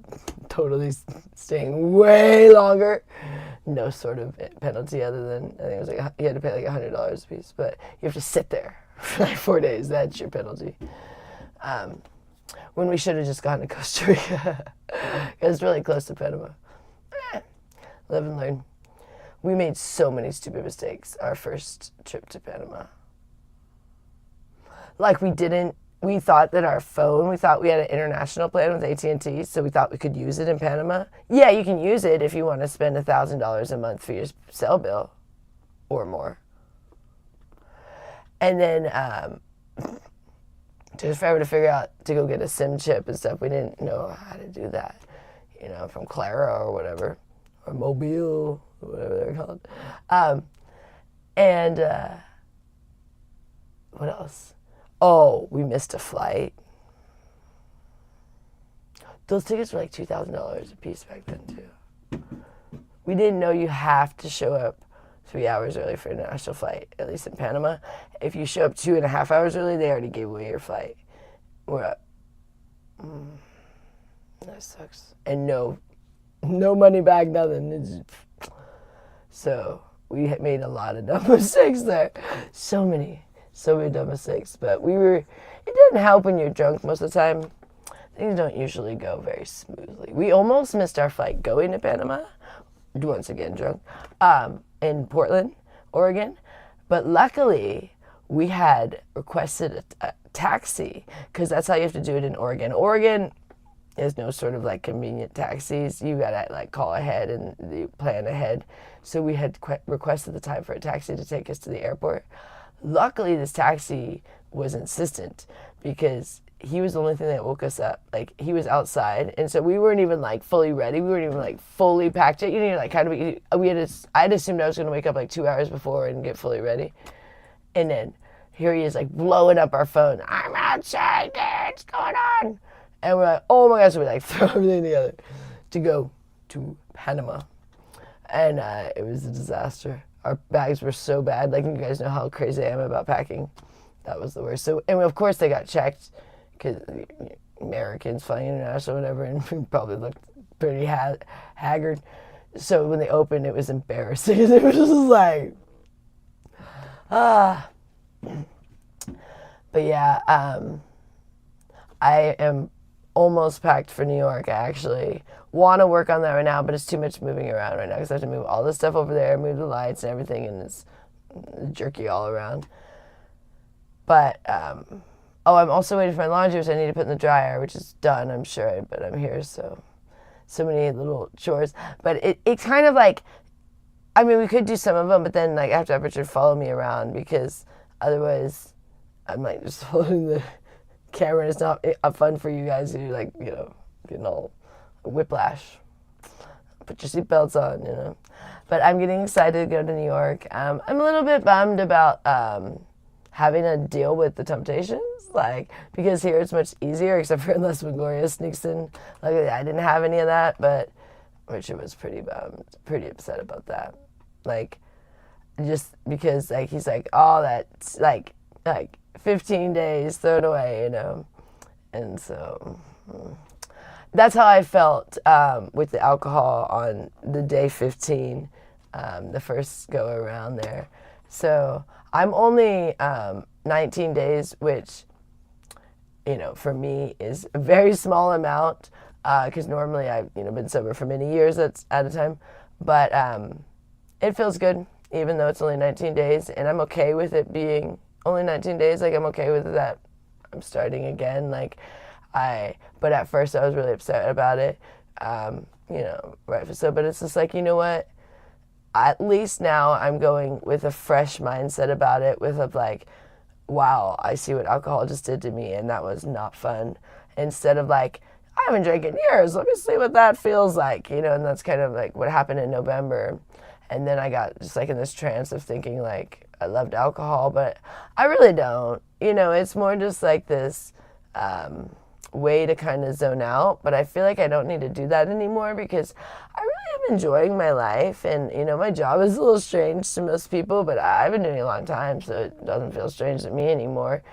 totally staying way longer. No sort of penalty other than, I think it was like, you had to pay like $100 a piece, but you have to sit there for like 4 days. That's your penalty. When we should have just gone to Costa Rica. It's really close to Panama. Live and learn. We made so many stupid mistakes our first trip to Panama. Like we thought that our phone, we thought we had an international plan with AT&T, so we thought we could use it in Panama. Yeah, you can use it if you want to spend $1,000 a month for your cell bill or more. And then, took us forever to figure out to go get a SIM chip and stuff. We didn't know how to do that, from Clara or whatever, or Mobile, or whatever they're called. What else? Oh, we missed a flight. Those tickets were like $2,000 a piece back then too. We didn't know you have to show up 3 hours early for an international flight, at least in Panama. If you show up 2.5 hours early, they already gave away your flight. We're up. That sucks. And no money back, nothing. So we had made a lot of dumb mistakes there. So many dumb mistakes. But it doesn't help when you're drunk most of the time. Things don't usually go very smoothly. We almost missed our flight going to Panama, once again drunk, in Portland, Oregon. But luckily, we had requested a taxi, because that's how you have to do it in Oregon. Oregon is no sort of like convenient taxis. You gotta like call ahead and you plan ahead. So we had requested the time for a taxi to take us to the airport. Luckily, this taxi was insistent, because he was the only thing that woke us up. Like, he was outside, and so we weren't even like fully ready. We weren't even like fully packed yet. I'd assumed I was gonna wake up like 2 hours before and get fully ready, and then here he is like blowing up our phone. I'm outside, what's going on? And we're like, oh my gosh, so we like throw everything together to go to Panama. And it was a disaster. Our bags were so bad. Like, you guys know how crazy I am about packing. That was the worst. So, and of course they got checked, because Americans flying international, whatever, and we probably looked pretty haggard. So when they opened, it was embarrassing. It was just like, But yeah, I am almost packed for New York. I actually want to work on that right now, but it's too much moving around right now, because I have to move all this stuff over there, move the lights and everything, and it's jerky all around. But, I'm also waiting for my laundry, which I need to put in the dryer, which is done, I'm sure, but I'm here, so many little chores. But it's kind of like, I mean, we could do some of them, but then like I have to have Richard follow me around, because otherwise I'm like just holding the camera, and it's not fun for you guys who like, getting all whiplash. Put your seatbelts on, But I'm getting excited to go to New York. I'm a little bit bummed about having to deal with the temptations, because here it's much easier, except for unless when Gloria sneaks in. Luckily, I didn't have any of that, but Richard was pretty bummed, pretty upset about that. Just because, he's like, oh, that's, 15 days, throw it away, And so, that's how I felt with the alcohol on the day 15, the first go around there. So I'm only 19 days, which, for me is a very small amount, because normally I've been sober for many years at a time. But it feels good, even though it's only 19 days, and I'm okay with it being only 19 days. Like, I'm okay with that. I'm starting again. But at first I was really upset about it, right? So, but it's just like, you know what? At least now I'm going with a fresh mindset about it, wow, I see what alcohol just did to me, and that was not fun. Instead of I haven't drank in years, let me see what that feels like, and that's kind of what happened in November. And then I got just in this trance of thinking I loved alcohol, but I really don't. It's more just this way to kind of zone out, but I feel like I don't need to do that anymore because I really am enjoying my life, and my job is a little strange to most people, but I've been doing it a long time, so it doesn't feel strange to me anymore.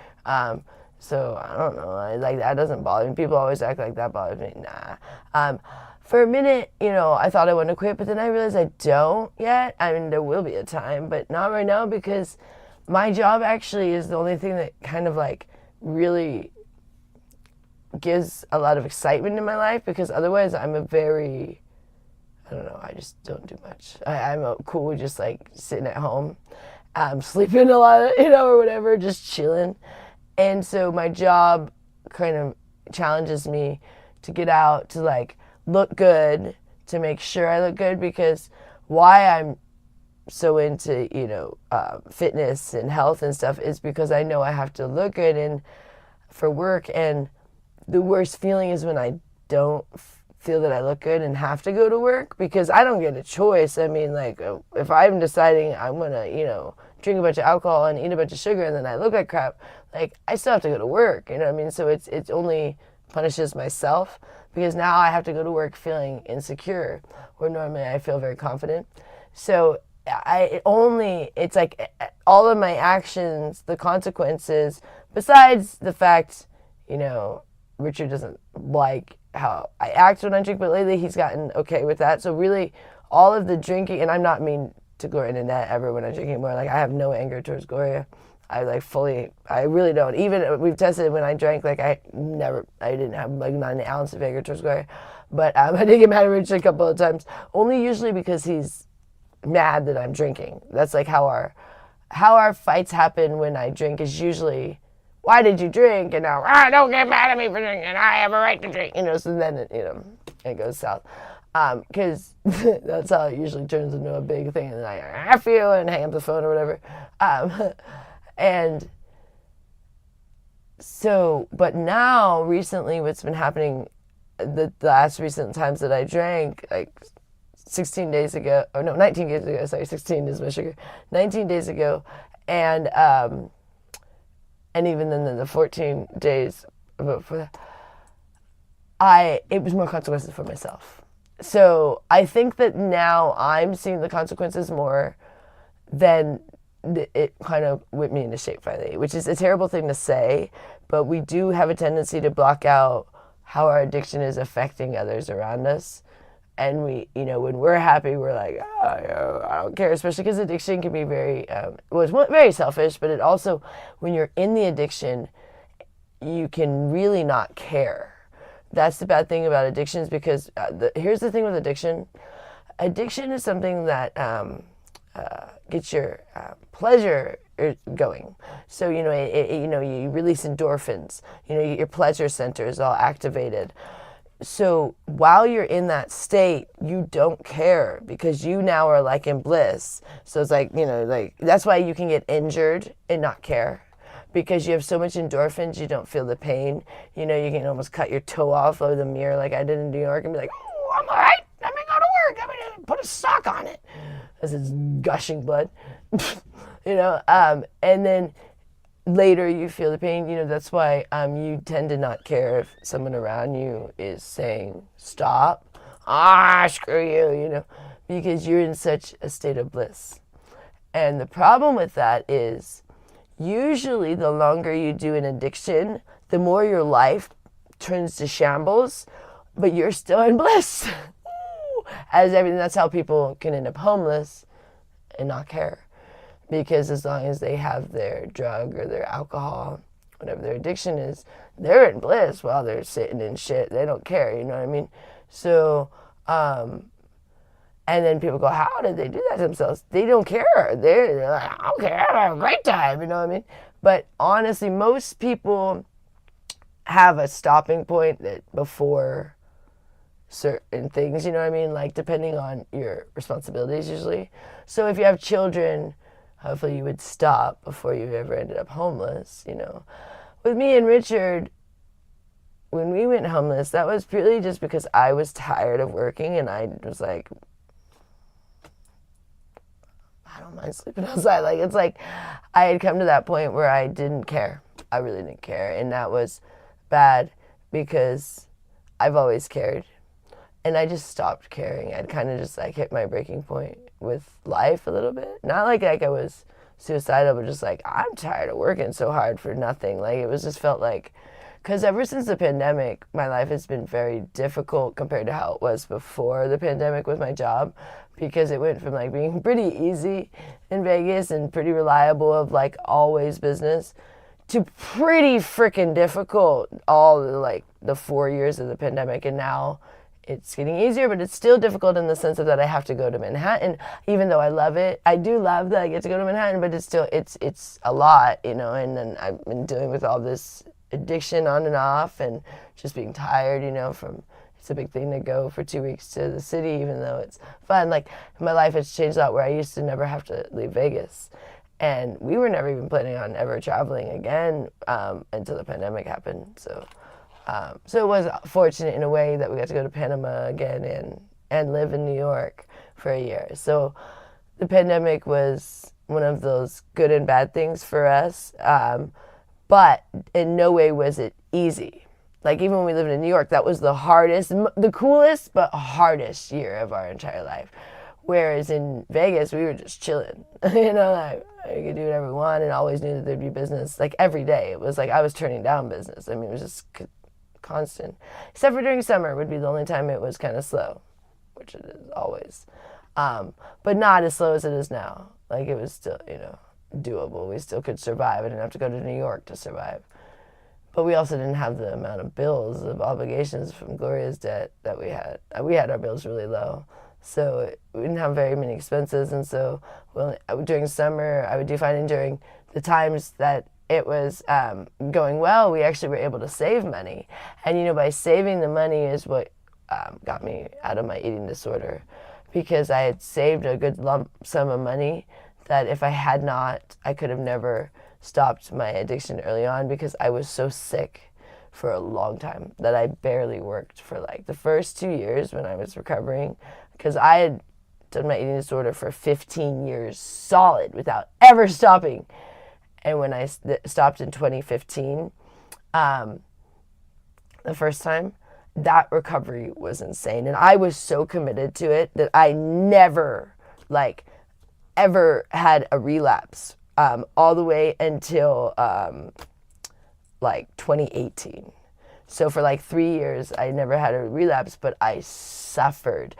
So I don't know, that doesn't bother me. People always act like that bothers me. Nah. For a minute, I thought I wanted to quit, but then I realized I don't yet. I mean, there will be a time, but not right now, because my job actually is the only thing that kind of really gives a lot of excitement in my life, because otherwise I'm I don't know, I just don't do much. I'm cool with just sitting at home, sleeping a lot, or whatever, just chilling. And so my job kind of challenges me to get out, to look good, to make sure I look good, because why I'm so into, fitness and health and stuff is because I know I have to look good and for work. And the worst feeling is when I don't feel that I look good and have to go to work, because I don't get a choice. I mean, if I'm deciding I'm going to, drink a bunch of alcohol and eat a bunch of sugar and then I look like crap, I still have to go to work, you know what I mean? So it's only punishes myself, because now I have to go to work feeling insecure, where normally I feel very confident. So it's all of my actions, the consequences, besides the fact, Richard doesn't like how I act when I drink, but lately he's gotten okay with that. So really, all of the drinking, and I'm not mean to Gloria and Annette ever when I drink anymore. I have no anger towards Gloria. I really don't. Even we've tested when I drank, I didn't have not an ounce of anger towards Gloria. But I did get mad at Richard a couple of times, only usually because he's mad that I'm drinking. That's how our fights happen when I drink, is usually, why did you drink? And now, don't get mad at me for drinking. I have a right to drink. So then it goes south. Because that's how it usually turns into a big thing. And I F you and hang up the phone or whatever. And so, but now recently what's been happening, the last recent times that I drank, 19 days ago, sorry, 16 is my sugar, 19 days ago, and even then the 14 days before that, it was more consequences for myself. So I think that now I'm seeing the consequences more than it kind of whipped me into shape finally, which is a terrible thing to say, but we do have a tendency to block out how our addiction is affecting others around us. And we, when we're happy, we're I don't care, especially because addiction can be very, it's very selfish, but it also, when you're in the addiction, you can really not care. That's the bad thing about addictions, because here's the thing with addiction. Addiction is something that gets your pleasure going. So, you release endorphins, your pleasure center is all activated. So while you're in that state, you don't care, because you now are in bliss. So it's that's why you can get injured and not care, because you have so much endorphins, you don't feel the pain. You can almost cut your toe off of the mirror like I did in New York and be oh, I'm all right. Let me go to work. Let me put a sock on it as it's gushing blood. And then later you feel the pain. That's why you tend to not care if someone around you is saying, stop, screw you, because you're in such a state of bliss. And the problem with that is, usually the longer you do an addiction, the more your life turns to shambles, but you're still in bliss. As everything, that's how people can end up homeless and not care. Because as long as they have their drug or their alcohol, whatever their addiction is, they're in bliss while they're sitting in shit. They don't care, you know what I mean? So, and then people go, how did they do that to themselves? They don't care. They're like, I don't care, I have a great time, you know what I mean? But honestly, most people have a stopping point that before certain things, you know what I mean? Like depending on your responsibilities usually. So if you have children, hopefully you would stop before you ever ended up homeless, you know. With me and Richard, when we went homeless, that was purely just because I was tired of working and I was like, I don't mind sleeping outside. Like, it's like I had come to that point where I didn't care. I really didn't care. And that was bad because I've always cared. And I just stopped caring. I'd kind of just like hit my breaking point with life a little bit. Not like I was suicidal, but just like, I'm tired of working so hard for nothing. Like it was just felt like, because ever since the pandemic, my life has been very difficult compared to how it was before the pandemic with my job, because it went from like being pretty easy in Vegas and pretty reliable of like always business to pretty freaking difficult all the 4 years of the pandemic. And now it's getting easier, but it's still difficult in the sense of that I have to go to Manhattan, even though I love it. I do love that I get to go to Manhattan, but it's still, it's a lot, you know, and then I've been dealing with all this addiction on and off and just being tired, you know, it's a big thing to go for 2 weeks to the city, even though it's fun. Like my life has changed a lot where I used to never have to leave Vegas. And we were never even planning on ever traveling again until the pandemic happened. So it was fortunate in a way that we got to go to Panama again and live in New York for a year. So the pandemic was one of those good and bad things for us, but in no way was it easy. Like even when we lived in New York, that was the hardest, the coolest, but hardest year of our entire life. Whereas in Vegas, we were just chilling. You know, like we could do whatever we wanted and always knew that there'd be business. Like every day, it was like I was turning down business. I mean, it was just constant. Except for during summer would be the only time it was kind of slow, which it is always. But not as slow as it is now. Like it was still, you know, doable. We still could survive. I didn't have to go to New York to survive. But we also didn't have the amount of bills, of obligations from Gloria's debt that we had. We had our bills really low. So we didn't have very many expenses. And so during summer, I would do fine. And during the times that it was going well, we actually were able to save money. And, you know, by saving the money is what got me out of my eating disorder. Because I had saved a good lump sum of money that if I had not, I could have never stopped my addiction early on, because I was so sick for a long time that I barely worked for like the first 2 years when I was recovering, because I had done my eating disorder for 15 years solid without ever stopping. And when I stopped in 2015, the first time, that recovery was insane. And I was so committed to it that I never ever had a relapse all the way until 2018. So for 3 years, I never had a relapse, but I suffered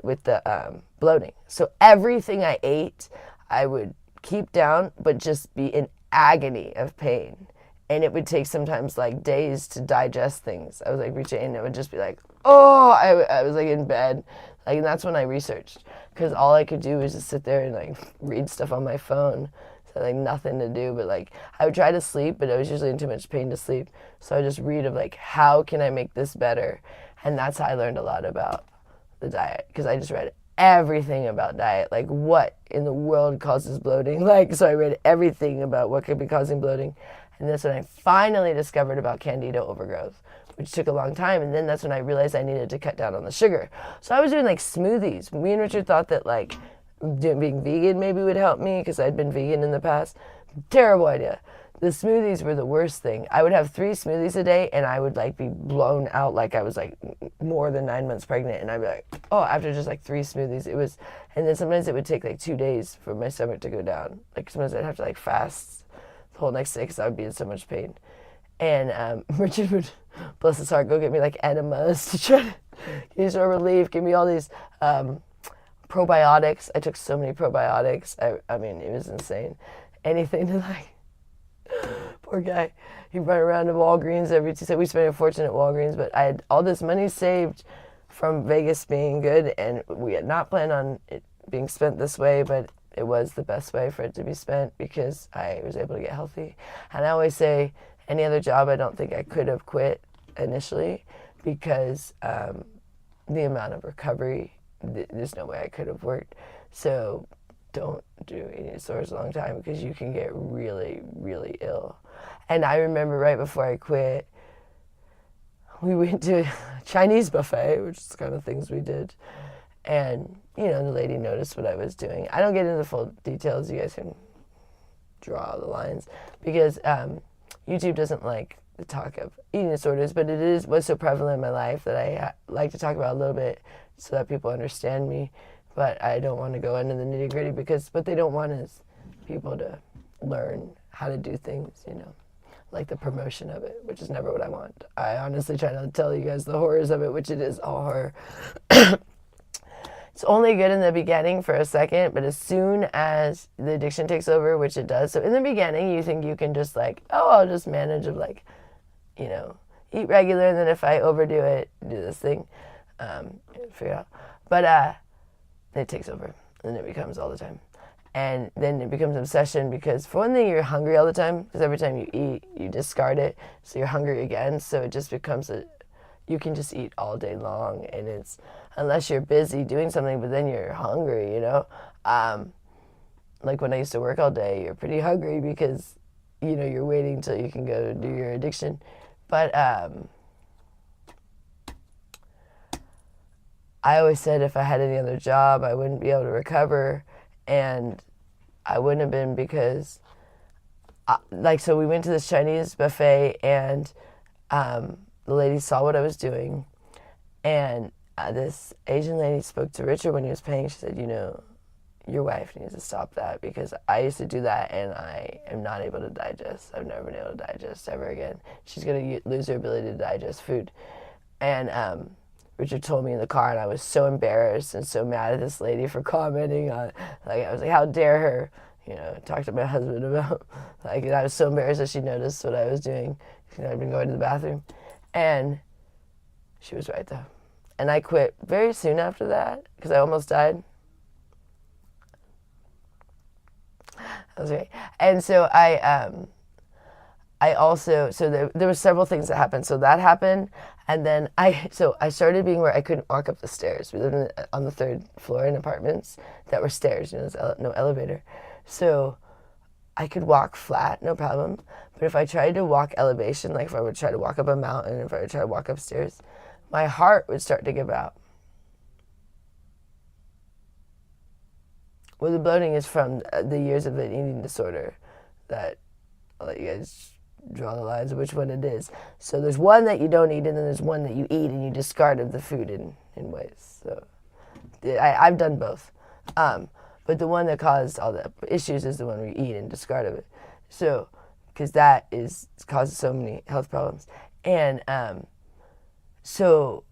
with the bloating. So everything I ate, I would keep down, but just be in agony of pain. And it would take sometimes days to digest things. I was reaching, and it would just be I was in bed. And that's when I researched, because all I could do was just sit there and read stuff on my phone. So nothing to do, but I would try to sleep, but I was usually in too much pain to sleep. So I just read of how can I make this better? And that's how I learned a lot about the diet, because I just read everything about diet, what in the world causes bloating. So I read everything about what could be causing bloating. And that's when I finally discovered about candida overgrowth, which took a long time. And then that's when I realized I needed to cut down on the sugar. So I was doing smoothies. Me and Richard thought that being vegan maybe would help me, because I'd been vegan in the past. Terrible idea. The smoothies were the worst thing. I would have 3 smoothies a day, and I would be blown out like I was more than 9 months pregnant. And I'd be after just 3 smoothies, it was, and then sometimes it would take 2 days for my stomach to go down. Sometimes I'd have to fast the whole next day because I would be in so much pain. And Richard would bless his heart, go get me like enemas to try to give me some relief, give me all these probiotics. I took so many probiotics. I mean, it was insane. Anything to like, poor guy. He'd run around to Walgreens every Tuesday. We spent a fortune at Walgreens, but I had all this money saved from Vegas being good, and we had not planned on it being spent this way, but it was the best way for it to be spent because I was able to get healthy. And I always say, any other job I don't think I could have quit initially because the amount of recovery, there's no way I could have worked. So don't do eating disorders a long time because you can get really, really ill. And I remember right before I quit, we went to a Chinese buffet, which is the kind of things we did. And, you know, the lady noticed what I was doing. I don't get into the full details. You guys can draw the lines because YouTube doesn't like the talk of eating disorders, but it was so prevalent in my life that I like to talk about a little bit so that people understand me. But I don't want to go into the nitty gritty because what they don't want is people to learn how to do things, you know, like the promotion of it, which is never what I want. I honestly try not to tell you guys the horrors of it, which it is all horror. It's only good in the beginning for a second, but as soon as the addiction takes over, which it does, so in the beginning you think you can just like, oh, I'll just manage of like, you know, eat regular, and then if I overdo it, do this thing, figure it out. But it takes over, and it becomes all the time. And then it becomes an obsession because for one thing, you're hungry all the time because every time you eat, you discard it, so you're hungry again, so it just becomes you can just eat all day long, and it's, unless you're busy doing something, but then you're hungry, you know? Like when I used to work all day, you're pretty hungry because, you know, you're waiting till you can go do your addiction. But I always said if I had any other job, I wouldn't be able to recover, and I wouldn't have been because, so we went to this Chinese buffet, and the lady saw what I was doing, and this Asian lady spoke to Richard when he was paying. She said, you know, your wife needs to stop that because I used to do that and I am not able to digest. I've never been able to digest ever again. She's going to lose her ability to digest food. And Richard told me in the car, and I was so embarrassed and so mad at this lady for commenting on, like, I was like, how dare her, you know, talk to my husband about, like, I was so embarrassed that she noticed what I was doing. You know, I'd been going to the bathroom. And she was right, though. And I quit very soon after that because I almost died. That was great. And so I also, so there were several things that happened. So that happened, and then I started being where I couldn't walk up the stairs. We lived on the 3rd floor in apartments that were stairs, you know, there's no elevator. So I could walk flat, no problem. But if I tried to walk elevation, like if I would try to walk up a mountain, if I would try to walk upstairs, my heart would start to give out. Well, the bloating is from the years of an eating disorder that I'll let you guys draw the lines of which one it is. So there's one that you don't eat, and then there's one that you eat and you discard of the food in ways. So I've done both. But the one that caused all the issues is the one we eat and discard of it. So, because that causes so many health problems. And so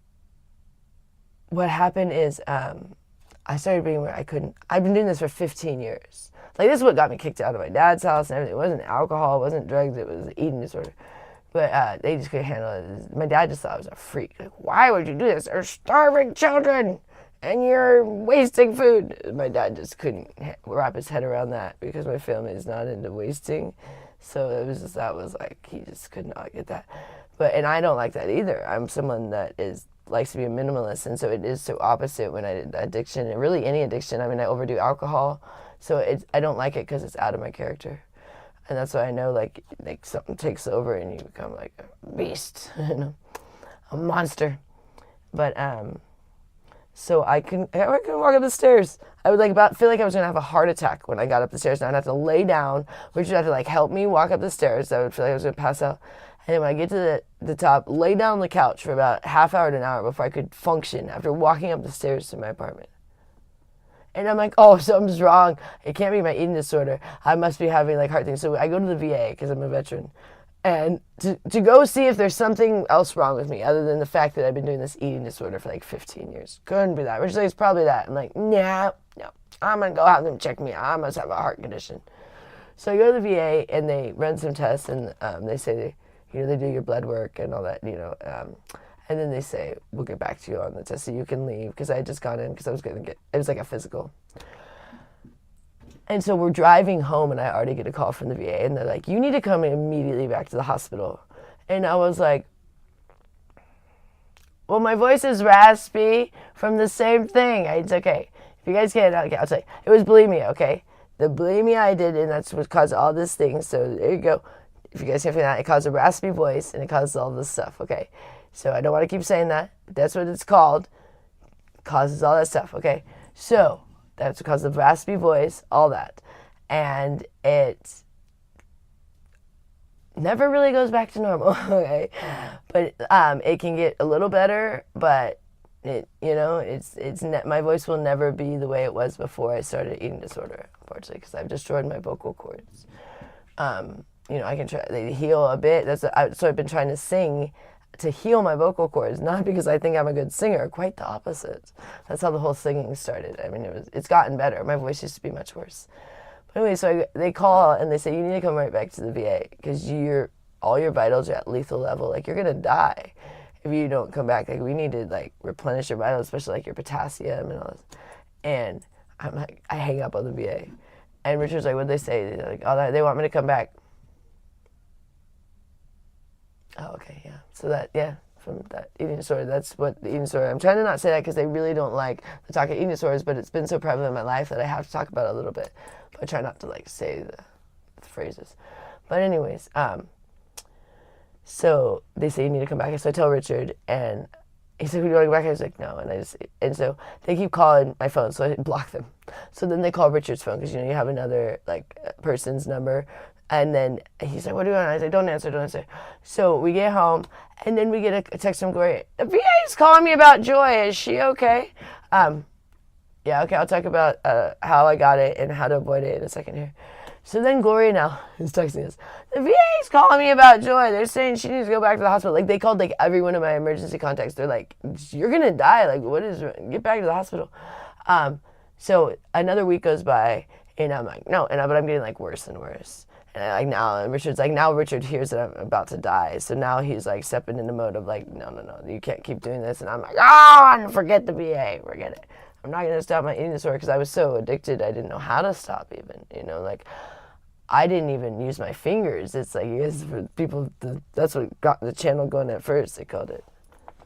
what happened is I started being where I couldn't. I've been doing this for 15 years. Like, this is what got me kicked out of my dad's house and everything. It wasn't alcohol, it wasn't drugs, it was an eating disorder. But they just couldn't handle it. My dad just thought I was a freak. Like, why would you do this? There's starving children and you're wasting food. My dad just couldn't wrap his head around that because my family is not into wasting. So it was just, that was like, he just could not get that. And I don't like that either. I'm someone that likes to be a minimalist, and so it is so opposite when I did addiction, and really any addiction. I mean, I overdo alcohol, so I don't like it because it's out of my character. And that's why I know, like something takes over and you become like a beast, you know, a monster. But so I couldn't walk up the stairs. I would feel like I was gonna have a heart attack when I got up the stairs. And I'd have to lay down, which would have to like help me walk up the stairs. I would feel like I was gonna pass out. And then when I get to the top, lay down on the couch for about half hour to an hour before I could function after walking up the stairs to my apartment. And I'm like, oh, something's wrong. It can't be my eating disorder. I must be having like heart things. So I go to the VA because I'm a veteran. and to go see if there's something else wrong with me other than the fact that I've been doing this eating disorder for like 15 years. Couldn't be that. Richard's like, it's probably that. I'm like, no, I'm going to go have them check me out. I must have a heart condition. So I go to the VA and they run some tests and they say, they do your blood work and all that, and then they say, we'll get back to you on the test so you can leave, because I had just gone in because I was going to it was like a physical. And so we're driving home and I already get a call from the VA and they're like, you need to come immediately back to the hospital. And I was like, well, my voice is raspy from the same thing. It's okay. If you guys can't, okay, I'll tell you. It was bulimia, okay? The bulimia I did, and that's what caused all this thing. So there you go. If you guys can't figure that out, it caused a raspy voice and it causes all this stuff, okay? So I don't want to keep saying that, but that's what it's called. It causes all that stuff, okay? So that's what causes the raspy voice, all that. And it never really goes back to normal, okay? But it can get a little better, but my voice will never be the way it was before I started eating disorder, unfortunately, because I've destroyed my vocal cords. I can try, they heal a bit. So I've been trying to sing to heal my vocal cords, not because I think I'm a good singer, quite the opposite. That's how the whole singing started. I mean, it's gotten better. My voice used to be much worse. But anyway, so they call and they say, you need to come right back to the VA because all your vitals are at lethal level. Like, you're going to die if you don't come back. Like, we need to, like, replenish your vitals, especially, like, your potassium and all this. And I'm like, I hang up on the VA. And Richard's like, what'd they say? They're like, oh, they want me to come back. Oh, okay, yeah. So from that eating disorder, that's what the eating disorder. I'm trying to not say that because they really don't like to talk about eating disorders, but it's been so prevalent in my life that I have to talk about it a little bit. But I try not to, like, say the phrases. But anyways, so they say you need to come back. So I tell Richard, and he's like, "We want to go back?" I was like, "No," and so they keep calling my phone, so I block them. So then they call Richard's phone because you have another person's number. And then he's like, what do you want? I was like, don't answer. So we get home, and then we get a text from Gloria. The VA is calling me about Joy. Is she okay? Yeah, okay, I'll talk about how I got it and how to avoid it in a second here. So then Gloria now is texting us. The VA is calling me about Joy. They're saying she needs to go back to the hospital. Like, they called, every one of my emergency contacts. They're like, you're going to die. Like, get back to the hospital. So another week goes by, and I'm like, no. But I'm getting, worse and worse. And Richard's like, now Richard hears that I'm about to die. So now he's stepping into mode of no, you can't keep doing this. And I'm like, forget the VA, forget it. I'm not going to stop my eating disorder because I was so addicted. I didn't know how to stop even, I didn't even use my fingers. It's for people, that's what got the channel going at first. They called it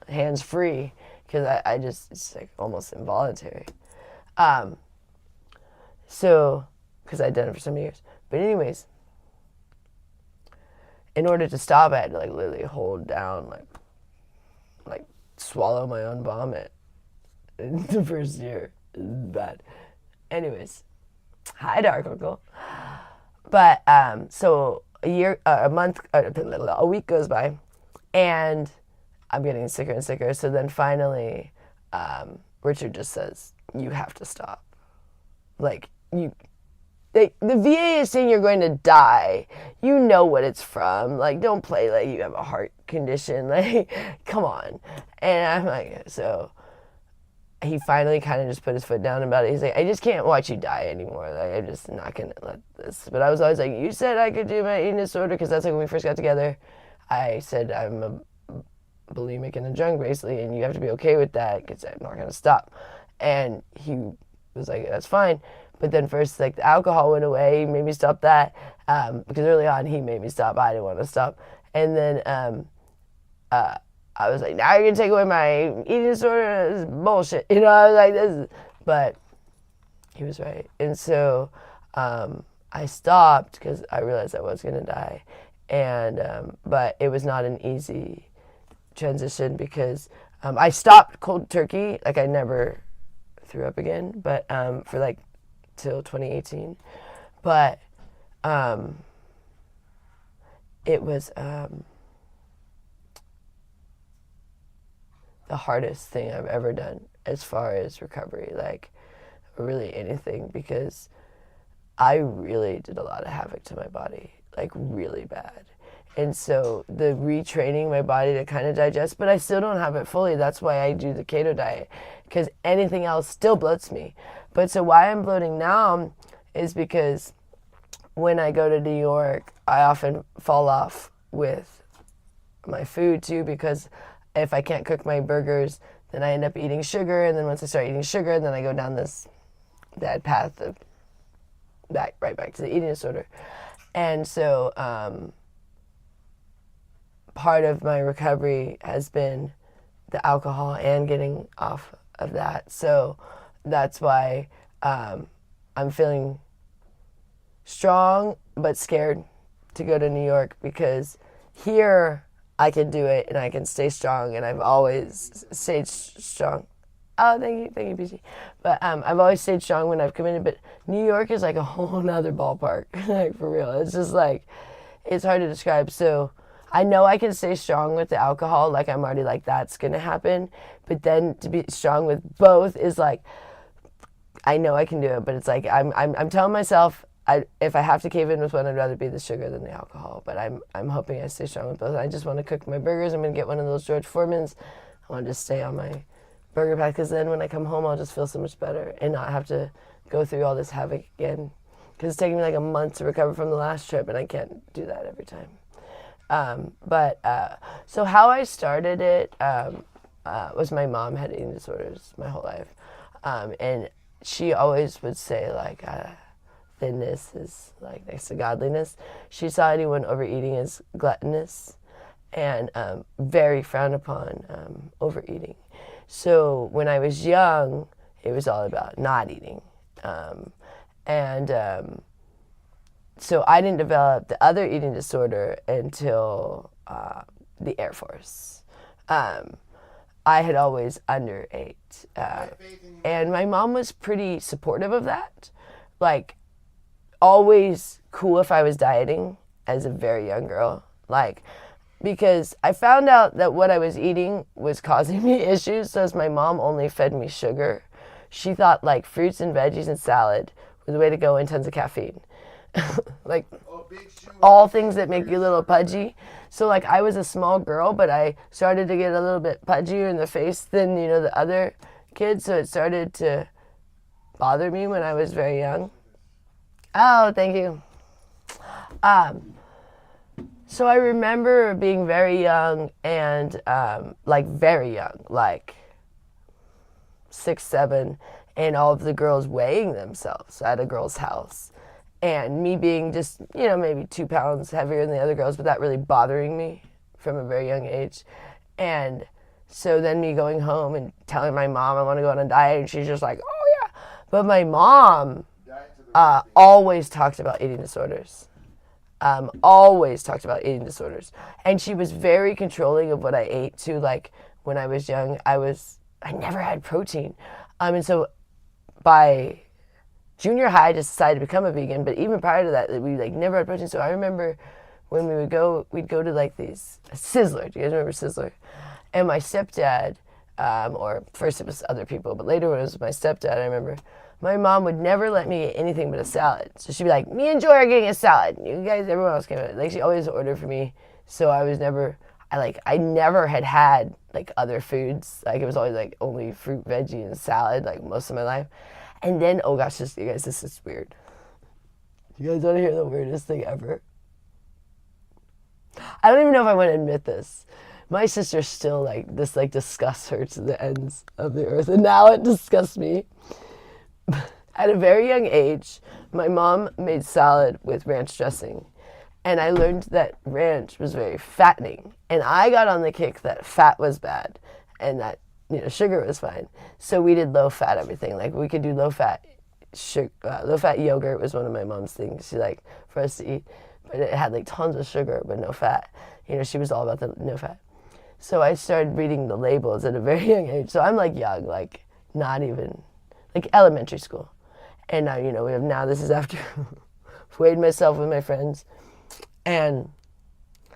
hands free because it's almost involuntary. So, because I'd done it for so many years. But anyways, in order to stop, I had to literally hold down, swallow my own vomit in the first year. It was bad. Anyways, hi, Dark Uncle. But so a week goes by, and I'm getting sicker and sicker. So then finally, Richard just says, "You have to stop. The VA is saying you're going to die. You know what it's from. Don't play like you have a heart condition. Come on." And I'm like, so he finally kind of just put his foot down about it. He's like, I just can't watch you die anymore. I'm just not going to let this. But I was always like, you said I could do my eating disorder, because that's when we first got together. I said I'm a bulimic and a drunk, basically, and you have to be okay with that because I'm not going to stop. And he was like, that's fine. But then first, the alcohol went away. He made me stop that because early on he made me stop. I didn't want to stop. And then I was like, now you're going to take away my eating disorder? This is bullshit. I was like, this is... But he was right. And so I stopped because I realized I was going to die. And but it was not an easy transition because I stopped cold turkey. I never threw up again, but for till 2018. But it was the hardest thing I've ever done as far as recovery, really anything, because I really did a lot of havoc to my body, really bad. And so the retraining my body to kind of digest, but I still don't have it fully. That's why I do the keto diet, because anything else still bloats me. But so why I'm bloating now is because when I go to New York, I often fall off with my food too, because if I can't cook my burgers, then I end up eating sugar, and then once I start eating sugar, then I go down this bad path of right back to the eating disorder. And so part of my recovery has been the alcohol and getting off of that. So that's why I'm feeling strong but scared to go to New York, because here I can do it and I can stay strong, and I've always stayed strong. Oh, thank you, PG. But I've always stayed strong when I've committed, but New York is like a whole nother ballpark, like for real. It's just like, it's hard to describe. So I know I can stay strong with the alcohol, like I'm already like, that's gonna happen. But then to be strong with both is like, I know I can do it, but it's like, I'm telling myself, if I have to cave in with one, I'd rather be the sugar than the alcohol. But I'm hoping I stay strong with both. I just want to cook my burgers. I'm gonna get one of those George Foreman's. I want to just stay on my burger pack, because then when I come home, I'll just feel so much better and not have to go through all this havoc again. Because it's taking me like a month to recover from the last trip, and I can't do that every time. So how I started it was my mom had eating disorders my whole life, and she always would say like, thinness is like next to godliness. She saw anyone overeating as gluttonous, and very frowned upon overeating. So when I was young, it was all about not eating. So I didn't develop the other eating disorder until the Air Force. I had always underate. And my mom was pretty supportive of that. Like, always cool if I was dieting as a very young girl. Like, because I found out that what I was eating was causing me issues. So as my mom only fed me sugar, she thought like fruits and veggies and salad were the way to go, and tons of caffeine. Like all things that make you a little pudgy. So like I was a small girl, but I started to get a little bit pudgier in the face than, you know, the other kids. So it started to bother me when I was very young. Oh, thank you. So I remember being very young and like very young, like 6, 7, and all of the girls weighing themselves at a girl's house. And me being just, you know, maybe 2 pounds heavier than the other girls, but that really bothering me from a very young age. And so then me going home and telling my mom I want to go on a diet, and she's just like, oh yeah. But my mom always talked about eating disorders. Always talked about eating disorders. And she was very controlling of what I ate too. Like when I was young, I never had protein. And so by junior high, I just decided to become a vegan. But even prior to that, we like never had protein. So I remember when we'd go to like these Sizzler. Do you guys remember Sizzler? And my stepdad, or first it was other people, but later when it was my stepdad, I remember my mom would never let me get anything but a salad. So she'd be like, me and Joy are getting a salad. You guys, everyone else came out. Like she always ordered for me. So I never had like other foods. Like it was always like only fruit, veggie, and salad like most of my life. And then, oh gosh, you guys, this is weird. You guys want to hear the weirdest thing ever? I don't even know if I want to admit this. My sister still like disgusts her to the ends of the earth, and now it disgusts me. At a very young age, my mom made salad with ranch dressing, and I learned that ranch was very fattening, and I got on the kick that fat was bad and that, you know, sugar was fine. So we did low fat everything. Like we could do low fat yogurt was one of my mom's things. She like for us to eat, but it had like tons of sugar but no fat. You know, she was all about the no fat. So I started reading the labels at a very young age. So I'm like young, like not even like elementary school. And now, you know, this is after weighed myself with my friends. And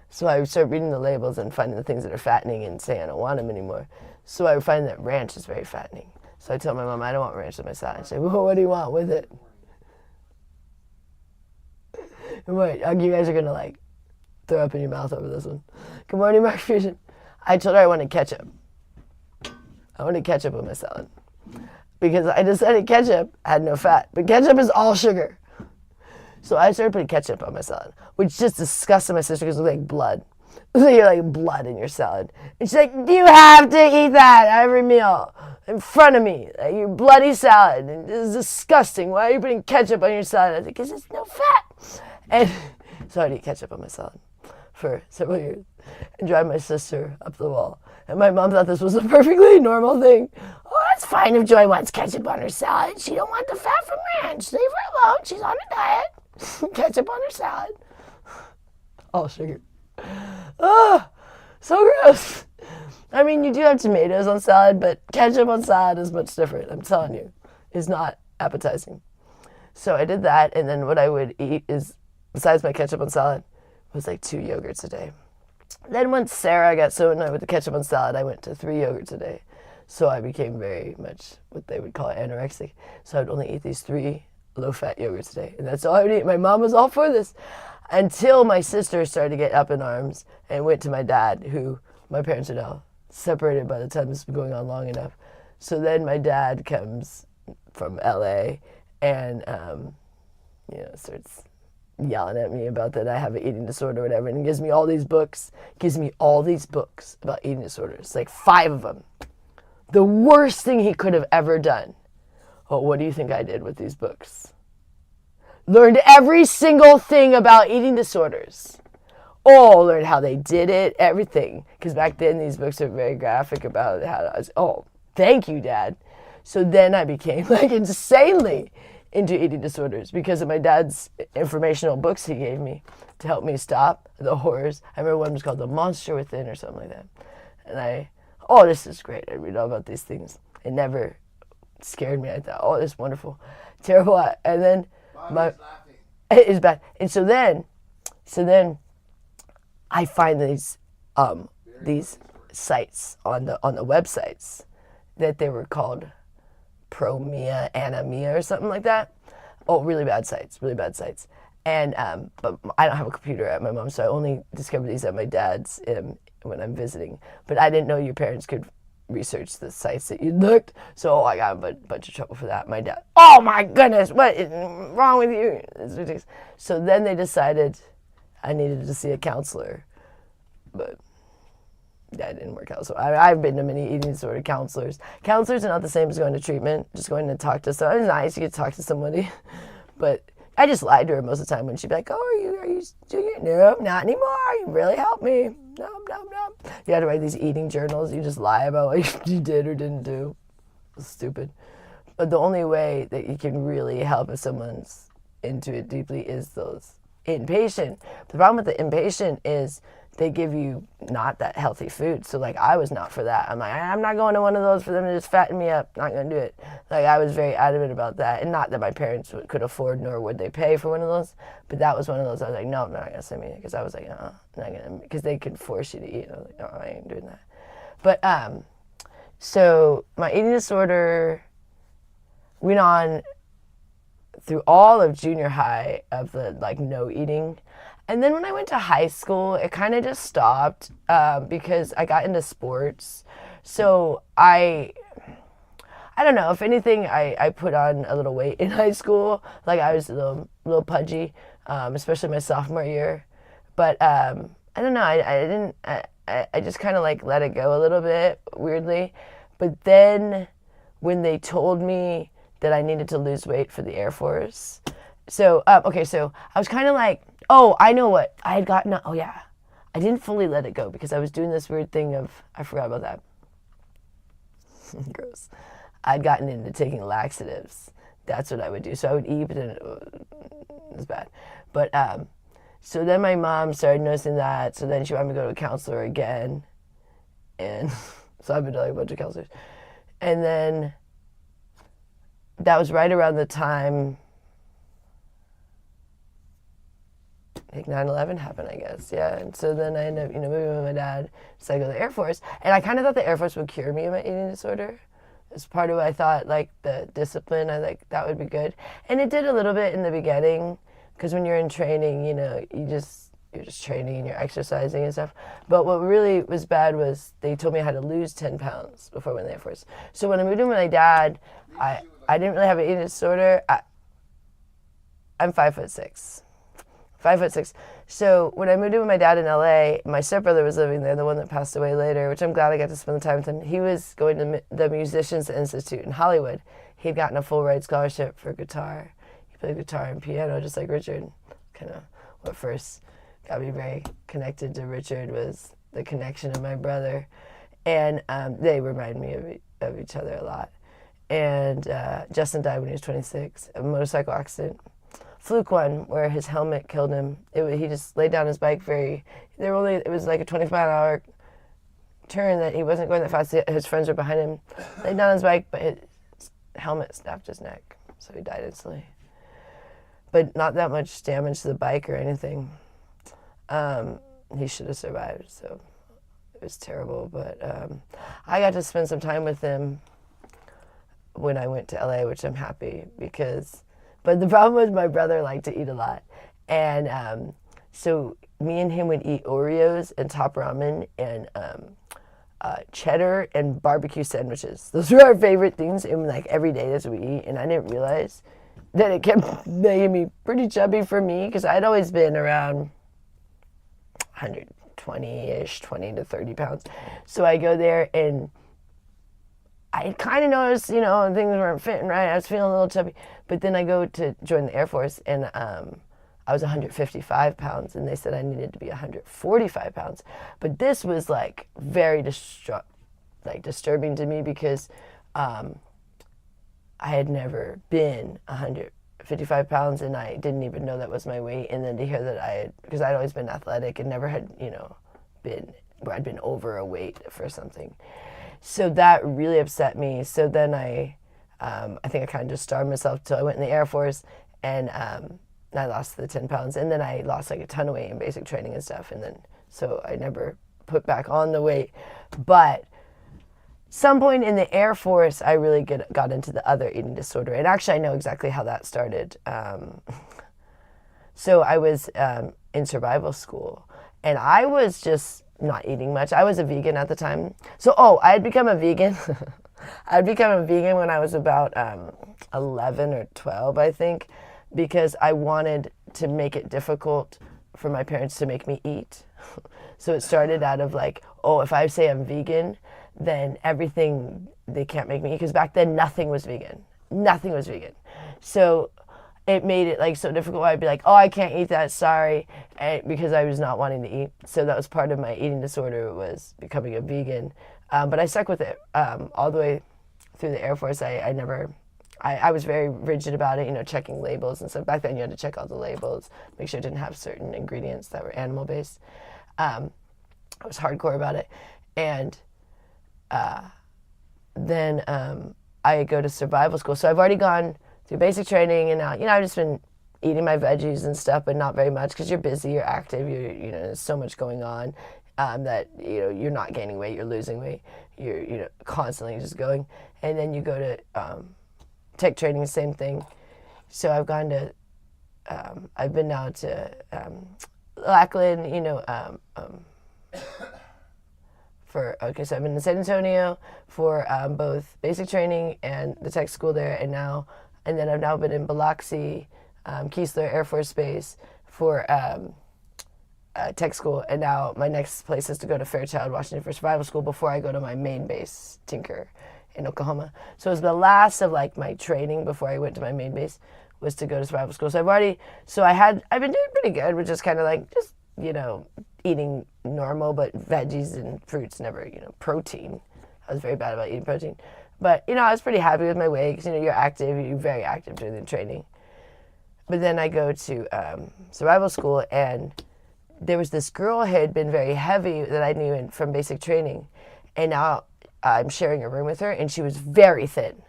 so I started reading the labels and finding the things that are fattening and saying I don't want them anymore. So I find that ranch is very fattening. So I tell my mom, I don't want ranch with my salad. She's like, well, what do you want with it? And what, you guys are going to like throw up in your mouth over this one. Good morning, Mark Fusion. I told her I wanted ketchup. I wanted ketchup on my salad. Because I decided ketchup had no fat. But ketchup is all sugar. So I started putting ketchup on my salad, which just disgusted my sister because it looked like blood. It looked like blood in your salad. And she's like, you have to eat that every meal in front of me. Like your bloody salad. And this is disgusting. Why are you putting ketchup on your salad? I was like, because it's no fat. And so I'd eat ketchup on my salad for several years and drive my sister up the wall. And my mom thought this was a perfectly normal thing. Oh, it's fine if Joy wants ketchup on her salad. She don't want the fat from ranch. Leave her alone. She's on a diet. Ketchup on her salad. All sugar. Oh, so gross. I mean, you do have tomatoes on salad, but ketchup on salad is much different. I'm telling you. It's not appetizing. So I did that, and then what I would eat is, besides my ketchup on salad, was like 2 yogurts a day. Then once Sarah got so annoyed with the ketchup on salad, I went to 3 yogurts a day. So I became very much what they would call anorexic. So I'd only eat these 3 low-fat yogurts a day. And that's all I would eat. My mom was all for this. Until my sister started to get up in arms and went to my dad, who my parents are now separated by the time this has been going on long enough. So then my dad comes from LA and, starts yelling at me about that I have an eating disorder or whatever, and he gives me all these books about eating disorders, like 5 of them. The worst thing he could have ever done. Oh, what do you think I did with these books? Learned every single thing about eating disorders. Oh, learned how they did it, everything. Because back then these books are very graphic about how to, thank you, Dad. So then I became like insanely into eating disorders because of my dad's informational books he gave me to help me stop the horrors. I remember one was called The Monster Within or something like that. And this is great. I read all about these things. It never scared me. I thought, this is wonderful. Terrible. And then it is bad. And so then I find these sites on the websites that they were called Promia, Anamia, or something like that. Oh, really bad sites. And but I don't have a computer at my mom's, so I only discovered these at my dad's when I'm visiting. But I didn't know your parents could research the sites that you looked, so I got a bunch of trouble for that. My dad, oh my goodness, what is wrong with you? It's ridiculous. So then they decided I needed to see a counselor, but that didn't work out. So I've been to many eating disorder counselors. Counselors are not the same as going to treatment. Just going to talk to someone. It's nice you get to talk to somebody, but I just lied to her most of the time when she'd be like, "Oh, are you doing it? No, not anymore. You really helped me. No. You had to write these eating journals. You just lie about what you did or didn't do. It's stupid. But the only way that you can really help if someone's into it deeply is those inpatient. The problem with the inpatient is they give you not that healthy food. So like I was not for that. I'm like, I'm not going to one of those for them to just fatten me up. Not going to do it. Like I was very adamant about that. And not that my parents could afford nor would they pay for one of those. But that was one of those I was like, no, I'm not going to send me. Because I was like, not going to. Because they could force you to eat. I was like, no, I ain't doing that. But so my eating disorder went on through all of junior high of the like no eating. And then when I went to high school, it kind of just stopped because I got into sports. So I don't know. If anything, I put on a little weight in high school. Like I was a little pudgy, especially my sophomore year. But I don't know. I just kind of like let it go a little bit weirdly. But then when they told me that I needed to lose weight for the Air Force. So I was kind of like, oh, I know what I had gotten. Oh yeah, I didn't fully let it go because I was doing this weird thing of, I forgot about that. Gross. I'd gotten into taking laxatives. That's what I would do. So I would eat, but then it was bad. But so then my mom started noticing that. So then she wanted me to go to a counselor again. And so I've been to like a bunch of counselors. And then that was right around the time I think 9/11 happened, I guess. Yeah. And so then I ended up, moving with my dad. So I go to the Air Force. And I kind of thought the Air Force would cure me of my eating disorder. It's part of what I thought, like the discipline, I think that would be good. And it did a little bit in the beginning, because when you're in training, you just you're just training and you're exercising and stuff. But what really was bad was they told me I had to lose 10 pounds before I went to the Air Force. So when I moved in with my dad, I didn't really have an eating disorder. I'm 5'6". 5'6". So when I moved in with my dad in LA, my stepbrother was living there, the one that passed away later, which I'm glad I got to spend the time with him. He was going to the Musicians Institute in Hollywood. He'd gotten a full ride scholarship for guitar. He played guitar and piano just like Richard. Kind of what first got me very connected to Richard was the connection of my brother. And they remind me of each other a lot. And Justin died when he was 26, a motorcycle accident. Fluke one where his helmet killed him. He just laid down his bike it was like a 25-mile-an-hour turn that he wasn't going that fast. His friends were behind him. Laid down his bike, but his helmet snapped his neck, so he died instantly. But not that much damage to the bike or anything. He should have survived, so it was terrible. But I got to spend some time with him when I went to LA, which I'm happy because. But the problem was my brother liked to eat a lot, and so me and him would eat Oreos and top ramen and cheddar and barbecue sandwiches. Those were our favorite things, and like every day that's what we eat. And I didn't realize that it kept making me pretty chubby for me because I'd always been around 120-ish, 20 to 30 pounds. So I go there and I kind of noticed, things weren't fitting right. I was feeling a little chubby. But then I go to join the Air Force and I was 155 pounds and they said I needed to be 145 pounds. But this was like very disturbing to me because I had never been 155 pounds and I didn't even know that was my weight. And then to hear that because I'd always been athletic and never had, I'd been overweight for something. So that really upset me. So then I think I kind of just starved myself till I went in the Air Force and I lost the 10 pounds. And then I lost like a ton of weight in basic training and stuff. And then, so I never put back on the weight. But some point in the Air Force, I really got into the other eating disorder. And actually, I know exactly how that started. So I was in survival school and I was just not eating much. I was a vegan at the time. So, I had become a vegan. I'd become a vegan when I was about 11 or 12, I think, because I wanted to make it difficult for my parents to make me eat. So it started out of like, if I say I'm vegan, then everything they can't make me eat. Because back then, nothing was vegan. Nothing was vegan. So it made it like so difficult. I'd be like, I can't eat that, sorry, because I was not wanting to eat. So that was part of my eating disorder, was becoming a vegan. But I stuck with it all the way through the Air Force. I was very rigid about it, checking labels and stuff. Back then you had to check all the labels, make sure it didn't have certain ingredients that were animal-based. I was hardcore about it. And then I go to survival school. So I've already gone through basic training and now, I've just been eating my veggies and stuff, but not very much because you're busy, you're active, there's so much going on. That you're not gaining weight, you're losing weight, you're constantly just going, and then you go to tech training, same thing. So I've gone to, I've been now to Lackland, so I've been in San Antonio for both basic training and the tech school there, and then I've now been in Biloxi, Keesler Air Force Base for tech school, and now my next place is to go to Fairchild, Washington for survival school before I go to my main base, Tinker, in Oklahoma. So it was the last of like my training before I went to my main base was to go to survival school. So I've been doing pretty good, which is kind of like just, eating normal, but veggies and fruits, never, protein. I was very bad about eating protein. But, I was pretty happy with my weight because, you're active, you're very active during the training. But then I go to survival school, and there was this girl who had been very heavy that I knew from basic training. And now I'm sharing a room with her, and she was very thin.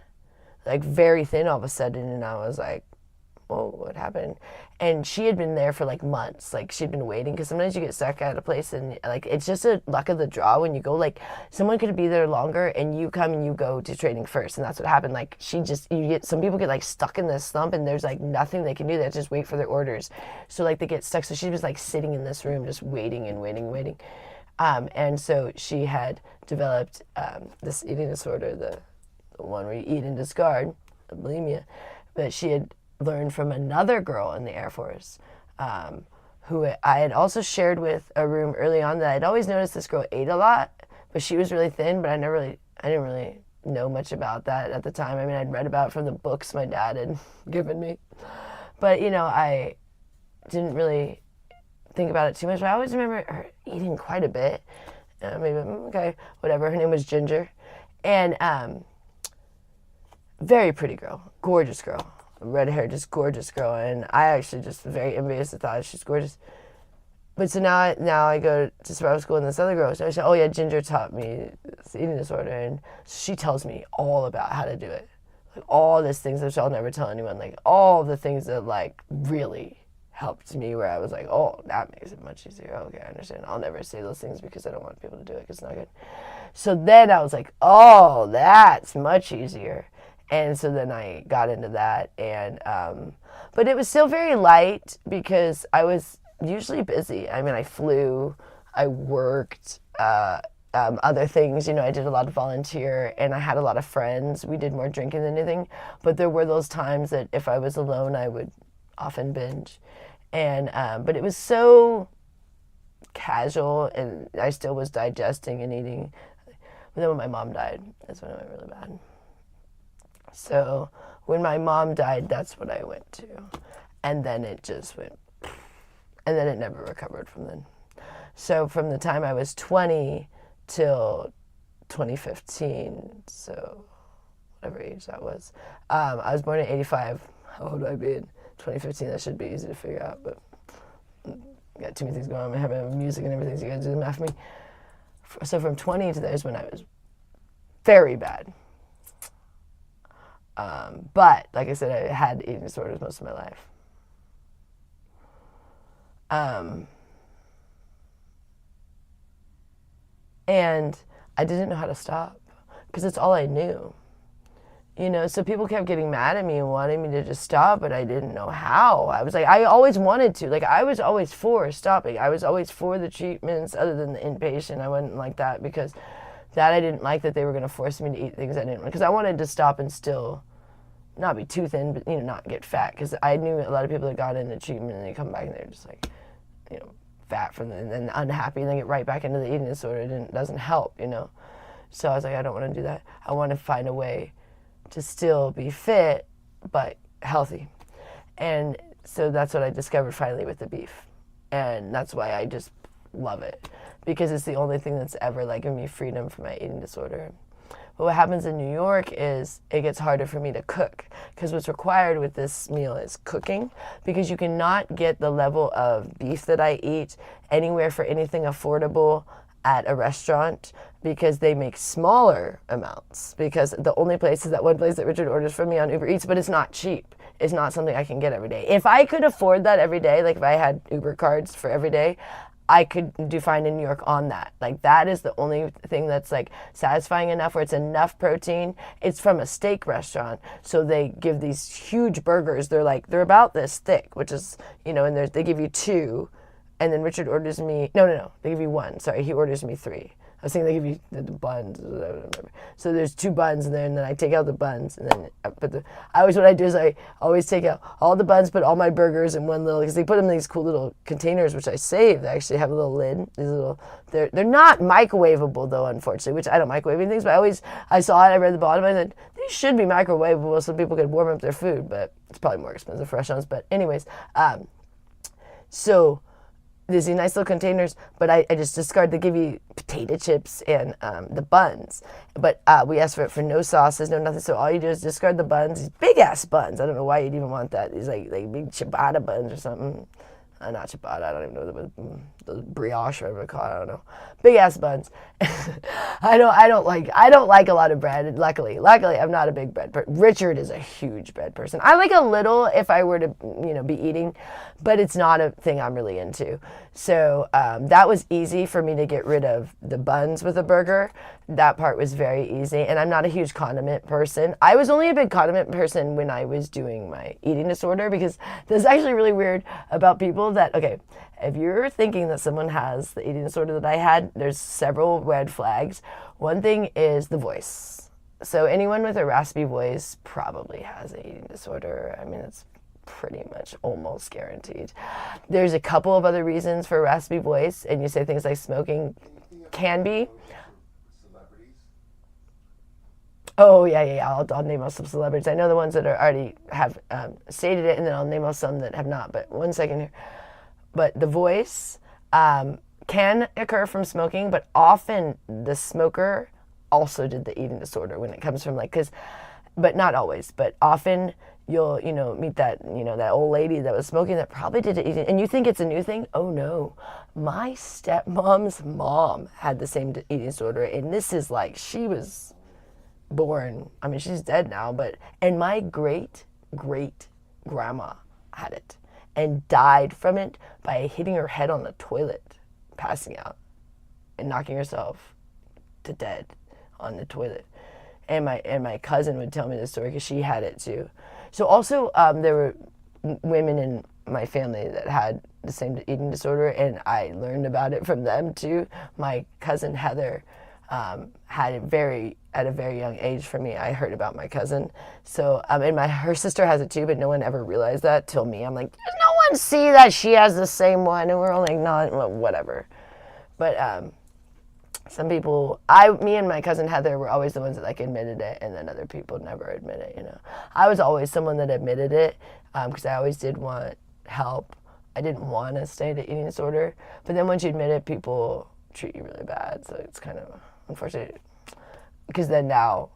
Like, very thin all of a sudden. And I was like, oh, what happened? And she had been there for like months. Like she'd been waiting, because sometimes you get stuck at a place and like it's just a luck of the draw when you go. Like someone could be there longer and you come and you go to training first, and that's what happened. Like some people get like stuck in this slump and there's like nothing they can do. They have to just wait for their orders. So like they get stuck. So she was like sitting in this room just waiting and waiting. And so she had developed this eating disorder, the one where you eat and discard, bulimia, but she had learned from another girl in the Air Force, who I had also shared with a room early on, that I'd always noticed this girl ate a lot, but she was really thin, but I didn't really know much about that at the time. I mean, I'd read about it from the books my dad had given me, but I didn't really think about it too much. But I always remember her eating quite a bit. Maybe, okay, whatever. Her name was Ginger, and very pretty girl, gorgeous girl, red hair, just gorgeous girl. And I actually just very envious. I thought she's gorgeous. But so now I go to survival school, and this other girl, so I said, oh yeah, Ginger taught me this eating disorder, and she tells me all about how to do it, like all these things that I'll never tell anyone, like all the things that like really helped me, where I was like, oh, that makes it much easier. Okay, I understand. I'll never say those things because I don't want people to do it because it's not good. So then I was like, oh, that's much easier. And so then I got into that, and but it was still very light because I was usually busy. I mean, I flew, I worked, other things, I did a lot of volunteer, and I had a lot of friends. We did more drinking than anything, but there were those times that if I was alone, I would often binge. And but it was so casual, and I still was digesting and eating. But then when my mom died, that's when it went really bad. So when my mom died, that's what I went to. And then it just went, and then it never recovered from then. So from the time I was 20 till 2015, so whatever age that was, I was born in 85. How old would I be in 2015? That should be easy to figure out, but got too many things going on. I have music and everything, so you gotta do the math for me. So from 20 to there's when I was very bad. But like I said, I had eating disorders most of my life. And I didn't know how to stop because it's all I knew. So people kept getting mad at me and wanting me to just stop, but I didn't know how. I was like, I always wanted to. Like, I was always for stopping. I was always for the treatments other than the inpatient. I wasn't like that because that I didn't like that they were going to force me to eat things I didn't want. Because I wanted to stop and still not be too thin, but, not get fat. Because I knew a lot of people that got into treatment and they come back and they're just like, fat from and then unhappy and they get right back into the eating disorder. It doesn't help, So I was like, I don't want to do that. I want to find a way to still be fit, but healthy. And so that's what I discovered finally with the beef. And that's why I just love it, because it's the only thing that's ever given me freedom from my eating disorder. But what happens in New York is it gets harder for me to cook, because what's required with this meal is cooking, because you cannot get the level of beef that I eat anywhere for anything affordable at a restaurant, because they make smaller amounts, because the only place is that one place that Richard orders from me on Uber Eats, but it's not cheap. It's not something I can get every day. If I could afford that every day, like if I had Uber cards for every day, I could do fine in New York on that. That is the only thing that's satisfying enough, where it's enough protein. It's from a steak restaurant, so they give these huge burgers. They're about this thick, which is, and they give you two. And then Richard orders me, no, they give you one. Sorry, he orders me three. I was thinking they give you the buns. So there's two buns in there, and then I take out the buns, and then what I do is I always take out all the buns, put all my burgers in one little, because they put them in these cool little containers, which I saved. They actually have a little lid. They're not microwavable though, unfortunately, which I don't microwave anything, but I saw it, I read the bottom, I said, these should be microwavable so people could warm up their food, but it's probably more expensive for restaurants. But anyways, so there's these nice little containers, but I just discard. They give you potato chips and the buns, but we asked for it for no sauces, no nothing. So all you do is discard the buns, these big ass buns. I don't know why you'd even want that. These like big ciabatta buns or something. Not ciabatta. I don't even know the brioche, whatever they call it, I don't know. Big ass buns. I don't like a lot of bread. Luckily, I'm not a big bread person. Richard is a huge bread person. I like a little if I were to, be eating, but it's not a thing I'm really into. So that was easy for me to get rid of the buns with a burger. That part was very easy, and I'm not a huge condiment person. I was only a big condiment person when I was doing my eating disorder, because this is actually really weird about people that, okay, if you're thinking that someone has the eating disorder that I had, there's several red flags. One thing is the voice. So anyone with a raspy voice probably has an eating disorder. I mean, it's pretty much almost guaranteed. There's a couple of other reasons for a raspy voice, and you say things like smoking can be. Oh, yeah. I'll name off some celebrities. I know the ones that are already have stated it, and then I'll name off some that have not. But one second here. But the voice can occur from smoking, but often the smoker also did the eating disorder when it comes from but not always, but often you'll, meet that, that old lady that was smoking that probably did it eating, and you think it's a new thing. Oh no, my stepmom's mom had the same eating disorder, and this is she was born, I mean, she's dead now, and my great grandma had it and died from it by hitting her head on the toilet, passing out, and knocking herself to dead on the toilet. And my cousin would tell me this story because she had it too. So also there were women in my family that had the same eating disorder, and I learned about it from them too. My cousin Heather had it at a very young age from me. I heard about my cousin. So, and her sister has it too, but no one ever realized that till me. I'm like, does no one see that she has the same one? And we're all like, no, well, whatever. But some people, me and my cousin Heather were always the ones that admitted it, and then other people never admit it, I was always someone that admitted it, because I always did want help. I didn't want to stay to eating disorder, but then once you admit it, people treat you really bad, so it's kind of unfortunate. Because then now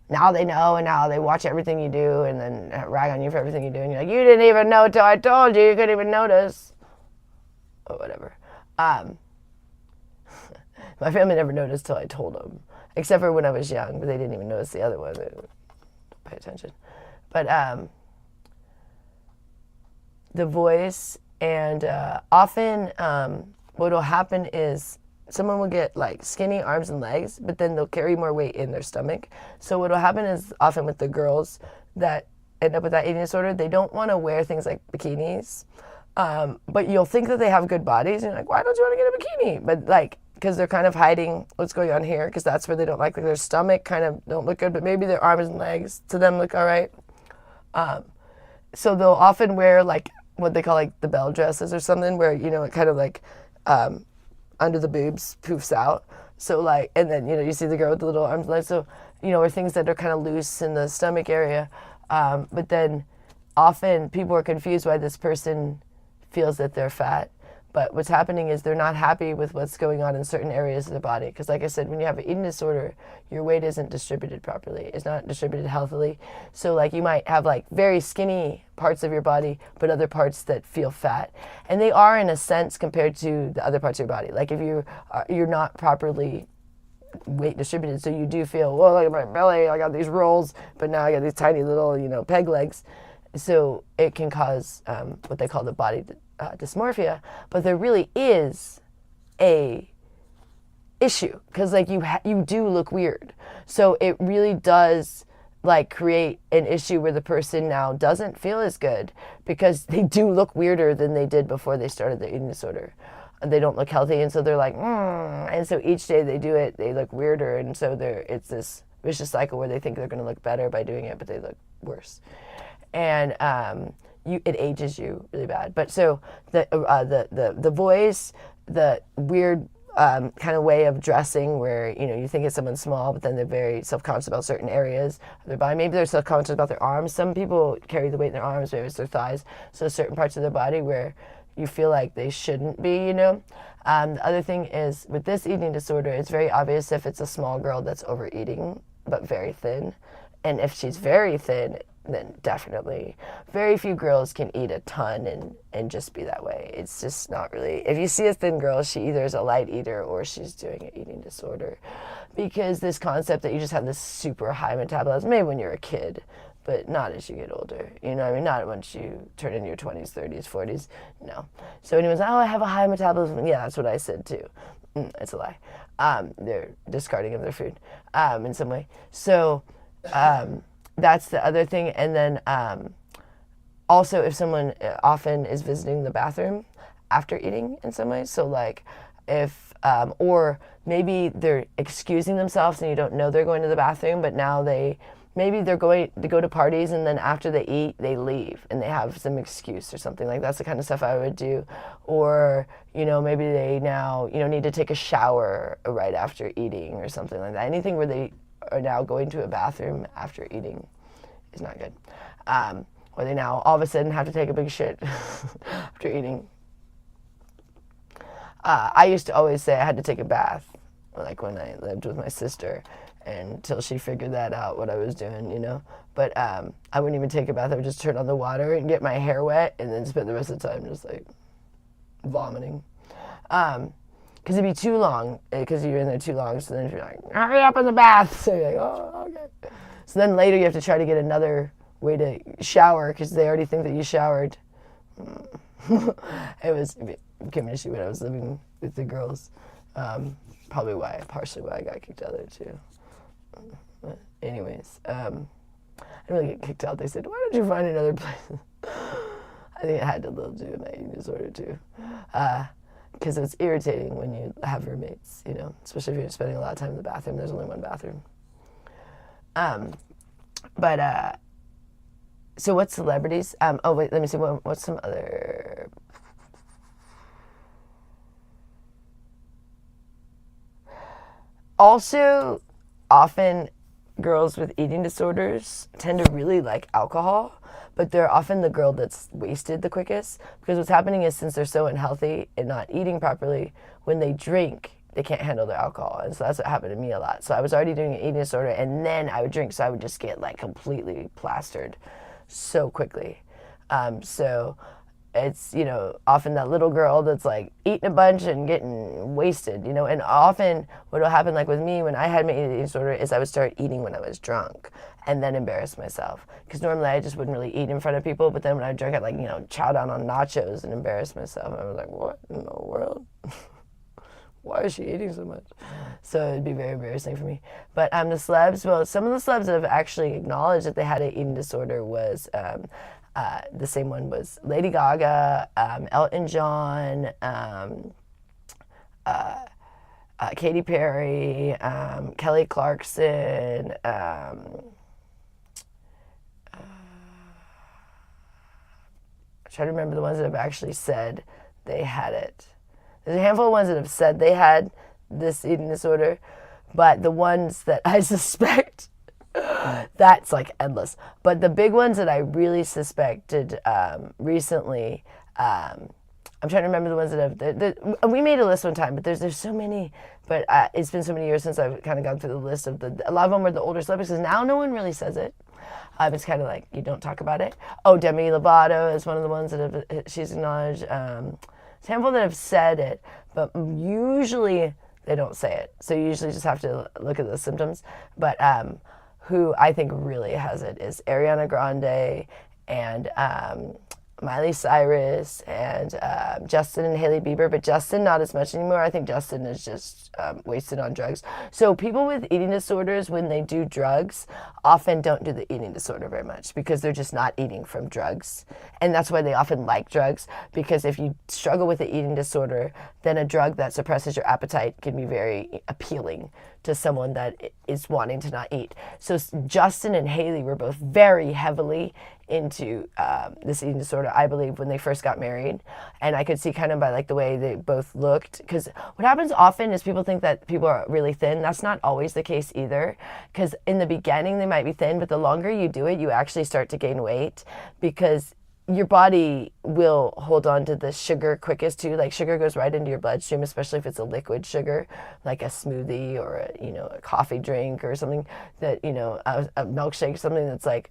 they know, and now they watch everything you do and then rag on you for everything you do. And you're like, you didn't even know till I told you. You couldn't even notice. Or whatever. My family never noticed till I told them. Except for when I was young, but they didn't even notice the other one. They don't pay attention. But the voice, and often what will happen is someone will get skinny arms and legs, but then they'll carry more weight in their stomach. So what will happen is often with the girls that end up with that eating disorder, they don't want to wear things like bikinis. But you'll think that they have good bodies, and you're like, why don't you want to get a bikini? But because they're kind of hiding what's going on here, because that's where they don't like their stomach kind of don't look good, but maybe their arms and legs to them look all right. So they'll often wear what they call the bell dresses or something, where it kind of under the boobs poofs out. So and then you see the girl with the little arms and legs. So or things that are kind of loose in the stomach area. But then often people are confused why this person feels that they're fat. But what's happening is they're not happy with what's going on in certain areas of the body. Because like I said, when you have an eating disorder, your weight isn't distributed properly. It's not distributed healthily. So you might have very skinny parts of your body, but other parts that feel fat. And they are in a sense compared to the other parts of your body. If you're not properly weight distributed, so you do feel, well, look at my belly, I got these rolls, but now I got these tiny little, peg legs. So it can cause what they call the body dysmorphia, but there really is a issue because you do look weird. So it really does create an issue where the person now doesn't feel as good because they do look weirder than they did before they started their eating disorder. They don't look healthy, and so they're and so each day they do it, they look weirder, and so it's this vicious cycle where they think they're going to look better by doing it, but they look worse. And it ages you really bad. But so the voice, the weird kind of way of dressing where you think it's someone small, but then they're very self-conscious about certain areas of their body. Maybe they're self-conscious about their arms. Some people carry the weight in their arms, maybe it's their thighs. So certain parts of their body where you feel like they shouldn't be. The other thing is with this eating disorder, it's very obvious if it's a small girl that's overeating but very thin. And if she's very thin, then definitely. Very few girls can eat a ton and just be that way. It's just not really. If you see a thin girl, she either is a light eater or she's doing an eating disorder. Because this concept that you just have this super high metabolism, maybe when you're a kid, but not as you get older. You know what I mean? Not once you turn into your 20s, 30s, 40s. No. So anyone's like, oh, I have a high metabolism. Yeah, that's what I said too. It's a lie. They're discarding of their food in some way. So that's the other thing. And then also if someone often is visiting the bathroom after eating in some way. So like if, or maybe they're excusing themselves and you don't know they're going to the bathroom, but now maybe they're going to go to parties and then after they eat, they leave and they have some excuse or something. Like that's the kind of stuff I would do. Or, you know, maybe they now, you know, need to take a shower right after eating or something like that. Anything where they are now going to a bathroom after eating is not good. Or they now all of a sudden have to take a big shit after eating. I used to always say I had to take a bath, like when I lived with my sister, until she figured that out, what I was doing, you know. But I wouldn't even take a bath. I would just turn on the water and get my hair wet and then spend the rest of the time just like vomiting. Because it'd be too long, because you're in there too long, so then you're like, hurry up in the bath. So you're like, oh, okay. So then later you have to try to get another way to shower because they already think that you showered. It became an issue when I was living with the girls. Partially why I got kicked out there too. But anyways, I didn't really get kicked out. They said, why don't you find another place? I think it had a little to do with my eating disorder too. Because it's irritating when you have roommates, you know, especially if you're spending a lot of time in the bathroom. There's only one bathroom. So what celebrities? Oh wait, let me see. What's some other? Also, often girls with eating disorders tend to really like alcohol, but they're often the girl that's wasted the quickest. Because what's happening is since they're so unhealthy and not eating properly, when they drink, they can't handle their alcohol. And so that's what happened to me a lot. So I was already doing an eating disorder and then I would drink. So I would just get like completely plastered so quickly. So it's, you know, often that little girl that's like eating a bunch and getting wasted, you know. And often what will happen, like with me when I had my eating disorder, is I would start eating when I was drunk and then embarrass myself. Because normally I just wouldn't really eat in front of people, but then when I was drunk, I'd like, you know, chow down on nachos and embarrass myself. And I was like, what in the world? Why is she eating so much? So it'd be very embarrassing for me. But the celebs, well, some of the celebs that have actually acknowledged that they had an eating disorder was, the same one was Lady Gaga, Elton John, Katy Perry, Kelly Clarkson, I'm trying to remember the ones that have actually said they had it. There's a handful of ones that have said they had this eating disorder, but the ones that I suspect, that's like endless. But the big ones that I really suspected recently, I'm trying to remember the ones that have, we made a list one time, but there's so many, but it's been so many years since I've kind of gone through the list of a lot of them were the older celebrities, because now no one really says it. It's kind of like, you don't talk about it. Oh, Demi Lovato is one of the ones that have, she's acknowledged. There's a handful that have said it, but usually they don't say it. So you usually just have to look at the symptoms. But who I think really has it is Ariana Grande and Miley Cyrus and Justin and Hailey Bieber, but Justin not as much anymore. I think Justin is just wasted on drugs. So people with eating disorders, when they do drugs, often don't do the eating disorder very much because they're just not eating from drugs. And that's why they often like drugs, because if you struggle with the eating disorder, then a drug that suppresses your appetite can be very appealing to someone that is wanting to not eat. So Justin and Hailey were both very heavily into this eating disorder, I believe, when they first got married. And I could see kind of by like the way they both looked, because what happens often is people think that people are really thin. That's not always the case either, because in the beginning they might be thin, but the longer you do it, you actually start to gain weight, because your body will hold on to the sugar quickest too. Like sugar goes right into your bloodstream, especially if it's a liquid sugar, like a smoothie or a coffee drink or something that, a milkshake, something that's like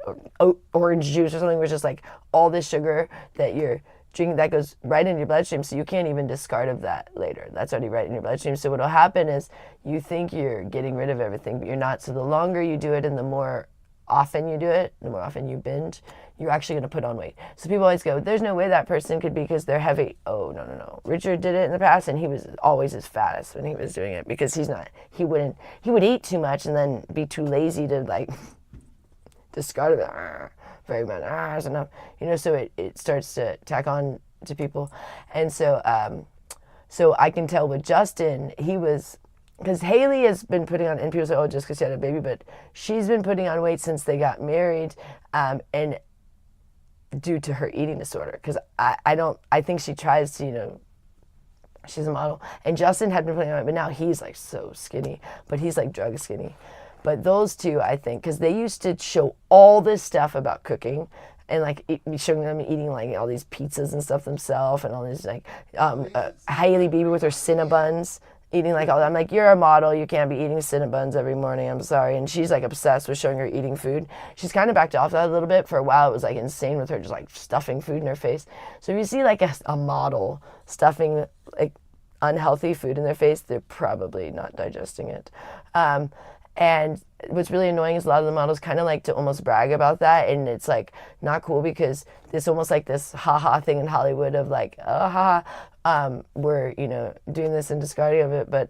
orange juice or something, which is like all this sugar that you're drinking that goes right into your bloodstream. So you can't even discard of that later. That's already right in your bloodstream. So what'll happen is you think you're getting rid of everything, but you're not. So the longer you do it and the more often you do it, the more often you binge, you're actually going to put on weight. So people always go, there's no way that person could be because they're heavy. Oh, no. Richard did it in the past and he was always his fattest when he was doing it because he would eat too much and then be too lazy to like discard it. Very much, that's enough. So it starts to tack on to people. And so I can tell with Justin, he was, because Haley has been putting on, and people say, oh, just because she had a baby, but she's been putting on weight since they got married, and due to her eating disorder. Because I think she tries to, she's a model, and Justin had been putting on weight, but now he's like so skinny, but he's like drug skinny. But those two, I think, because they used to show all this stuff about cooking, and like showing them eating like all these pizzas and stuff themselves, and all these like Hailey Bieber with her Cinnabons, eating like all that. I'm like, you're a model, you can't be eating Cinnabons every morning, I'm sorry. And she's like obsessed with showing her eating food. She's kind of backed off that a little bit. For a while it was like insane with her just like stuffing food in her face. So if you see like a model stuffing like unhealthy food in their face, they're probably not digesting it. And what's really annoying is a lot of the models kind of like to almost brag about that, and it's like not cool because it's almost like this haha thing in Hollywood of like, oh haha, we're doing this and discarding of it. But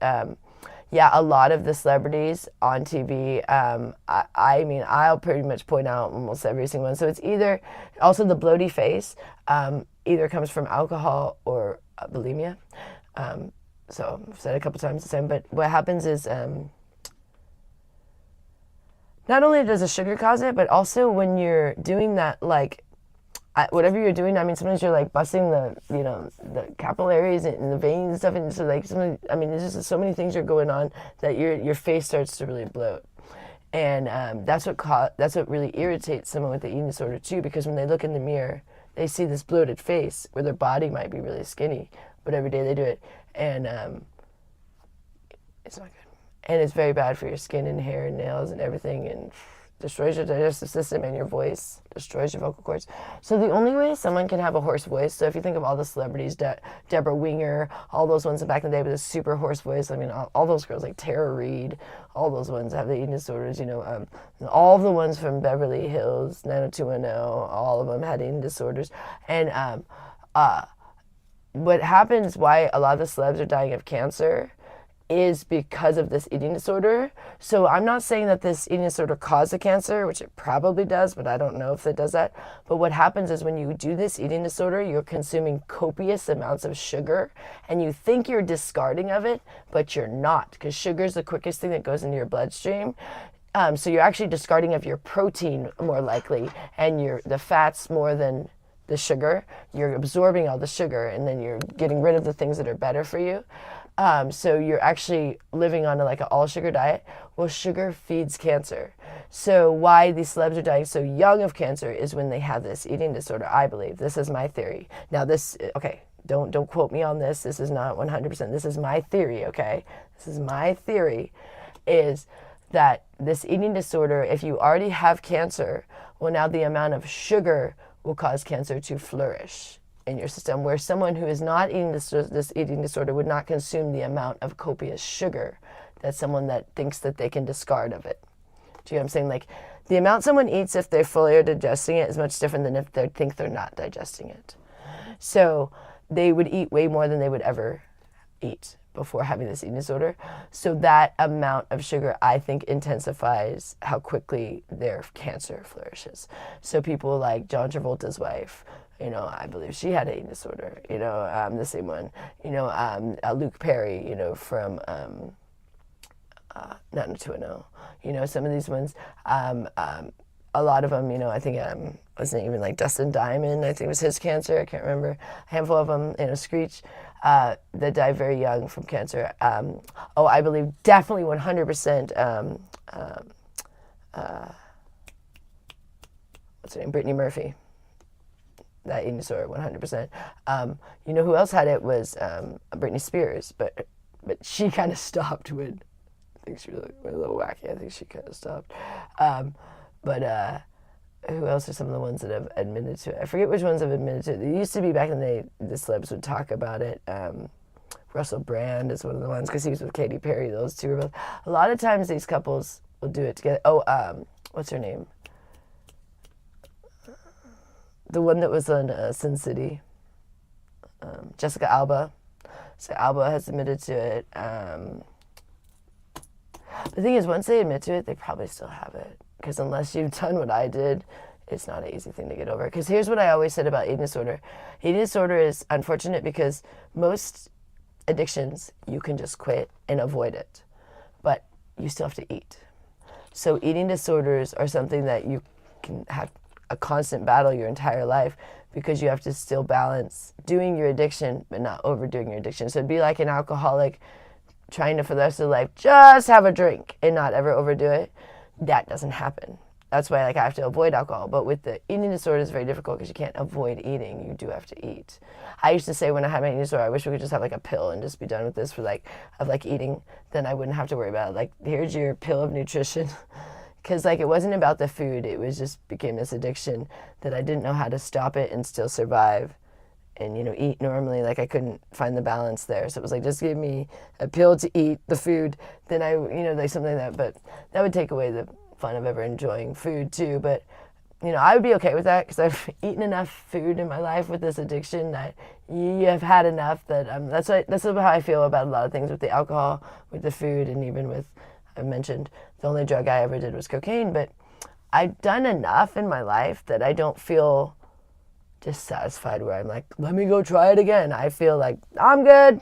yeah, a lot of the celebrities on TV, I mean, I'll pretty much point out almost every single one. So it's either also the bloaty face, either comes from alcohol or bulimia. So I've said it a couple times the same, but what happens is not only does the sugar cause it, but also when you're doing that, like whatever you're doing, I mean, sometimes you're like busting the capillaries and the veins and stuff, and so like there's just so many things are going on that your face starts to really bloat, and that's what really irritates someone with the eating disorder too, because when they look in the mirror, they see this bloated face where their body might be really skinny, but every day they do it, and it's not good. And it's very bad for your skin and hair and nails and everything, and destroys your digestive system and your voice, destroys your vocal cords. So the only way someone can have a hoarse voice, so if you think of all the celebrities, Deborah Winger, all those ones back in the day with a super hoarse voice, I mean, all those girls like Tara Reid, all those ones have the eating disorders, all of the ones from Beverly Hills, 90210, all of them had eating disorders. And what happens, why a lot of the celebs are dying of cancer, is because of this eating disorder. So I'm not saying that this eating disorder caused the cancer, which it probably does, but I don't know if it does that. But what happens is when you do this eating disorder, you're consuming copious amounts of sugar, and you think you're discarding of it, but you're not, because sugar is the quickest thing that goes into your bloodstream. So you're actually discarding of your protein more likely, and the fats more than the sugar. You're absorbing all the sugar, and then you're getting rid of the things that are better for you. So you're actually living on like an all sugar diet. Well, sugar feeds cancer. So why these celebs are dying so young of cancer is when they have this eating disorder, I believe. This is my theory. Now don't quote me on this. This is not 100%. This is my theory, okay? This is my theory, is that this eating disorder, if you already have cancer, well, now the amount of sugar will cause cancer to flourish in your system, where someone who is not eating this eating disorder would not consume the amount of copious sugar that someone that thinks that they can discard of it. Do you know what I'm saying? Like, the amount someone eats if they fully are digesting it is much different than if they think they're not digesting it. So they would eat way more than they would ever eat before having this eating disorder. So that amount of sugar, I think, intensifies how quickly their cancer flourishes. So people like John Travolta's wife, I believe she had an eating disorder, the same one, Luke Perry, from Not into a No, some of these ones, a lot of them, I think, wasn't even like Dustin Diamond, I think it was his cancer, I can't remember, a handful of them, Screech, that died very young from cancer. I believe definitely 100%, what's her name, Brittany Murphy. that eating disorder, 100%. You know who else had it was Britney Spears, but she kind of stopped when, I think she was a little wacky. I think she kind of stopped. But who else are some of the ones that have admitted to it? I forget which ones have admitted to it. It used to be back in the day, the celebs would talk about it. Russell Brand is one of the ones, because he was with Katy Perry. Those two were both. A lot of times these couples will do it together. What's her name? The one that was on Sin City. Jessica Alba. So Alba has admitted to it. The thing is, once they admit to it, they probably still have it. Because unless you've done what I did, it's not an easy thing to get over. Because here's what I always said about eating disorder. Eating disorder is unfortunate because most addictions, you can just quit and avoid it. But you still have to eat. So eating disorders are something that you can have a constant battle your entire life, because you have to still balance doing your addiction but not overdoing your addiction. So it'd be like an alcoholic trying to, for the rest of their life, just have a drink and not ever overdo it. That doesn't happen. That's why I have to avoid alcohol. But with the eating disorder, it's very difficult because you can't avoid eating. You do have to eat. I used to say when I had my eating disorder, I wish we could just have a pill and just be done with this for eating. Then I wouldn't have to worry about it. Here's your pill of nutrition. Because it wasn't about the food. It was just became this addiction that I didn't know how to stop it and still survive and, eat normally. I couldn't find the balance there. So it was just give me a pill to eat the food. Then something like that. But that would take away the fun of ever enjoying food too. But, I would be okay with that because I've eaten enough food in my life with this addiction that you have had enough that that's how I feel about a lot of things with the alcohol, with the food, and even with, I mentioned, the only drug I ever did was cocaine. But I've done enough in my life that I don't feel dissatisfied where I'm let me go try it again. I feel I'm good.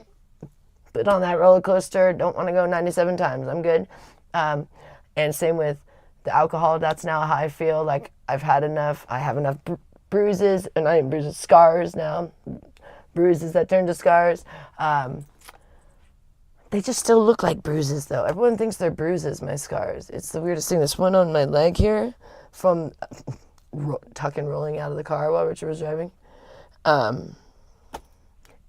Been on that roller coaster. Don't want to go 97 times. I'm good. And same with the alcohol. That's now how I feel. I've had enough. I have enough bruises, and not even bruises, scars now. Bruises that turn to scars. They just still look like bruises, though. Everyone thinks they're bruises, my scars. It's the weirdest thing. This one on my leg here from tuck and rolling out of the car while Richard was driving.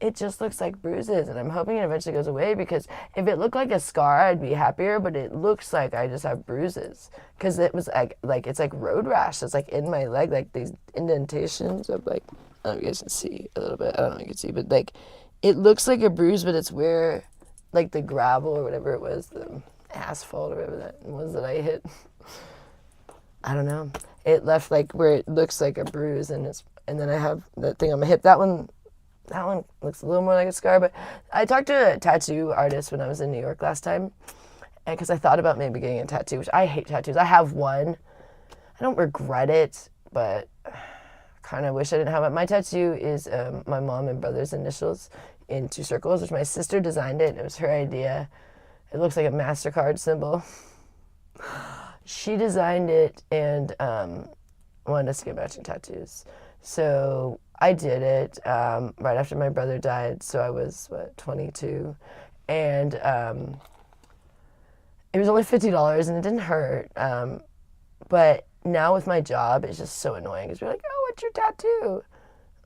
It just looks like bruises, and I'm hoping it eventually goes away, because if it looked like a scar, I'd be happier, but it looks like I just have bruises, because it was it's like road rash. It's in my leg, these indentations of I don't know if you guys can see a little bit. I don't know if you can see, but it looks like a bruise, but it's where the gravel or whatever it was, the asphalt or whatever that was that I hit. I don't know. It left where it looks like a bruise, and then I have that thing on my hip. That one looks a little more like a scar. But I talked to a tattoo artist when I was in New York last time, because I thought about maybe getting a tattoo, which I hate tattoos. I have one. I don't regret it, but kind of wish I didn't have it. My tattoo is my mom and brother's initials in 2 circles, which my sister designed it. It was her idea. It looks like a MasterCard symbol. She designed it and wanted us to get matching tattoos. So I did it right after my brother died. So I was, 22. And it was only $50 and it didn't hurt. But now with my job, it's just so annoying because we're oh, what's your tattoo?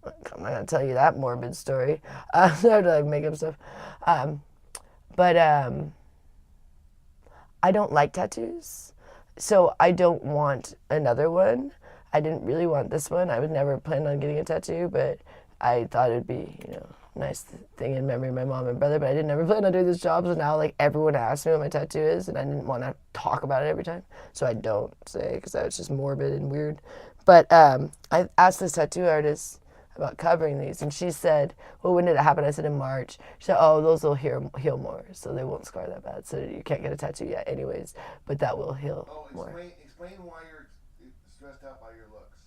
I'm not going to tell you that morbid story. So I have to make up stuff. But I don't like tattoos. So I don't want another one. I didn't really want this one. I would never plan on getting a tattoo, but I thought it'd be, nice thing in memory of my mom and brother, but I didn't ever plan on doing this job. So now everyone asks me what my tattoo is, and I didn't want to talk about it every time. So I don't say, because that was just morbid and weird. But I asked this tattoo artist about covering these, and she said, well, when did it happen? I said in March. She said, oh, those will heal more, so they won't scar that bad. So you can't get a tattoo yet anyways, but that will heal more. Explain why you're stressed out by your looks.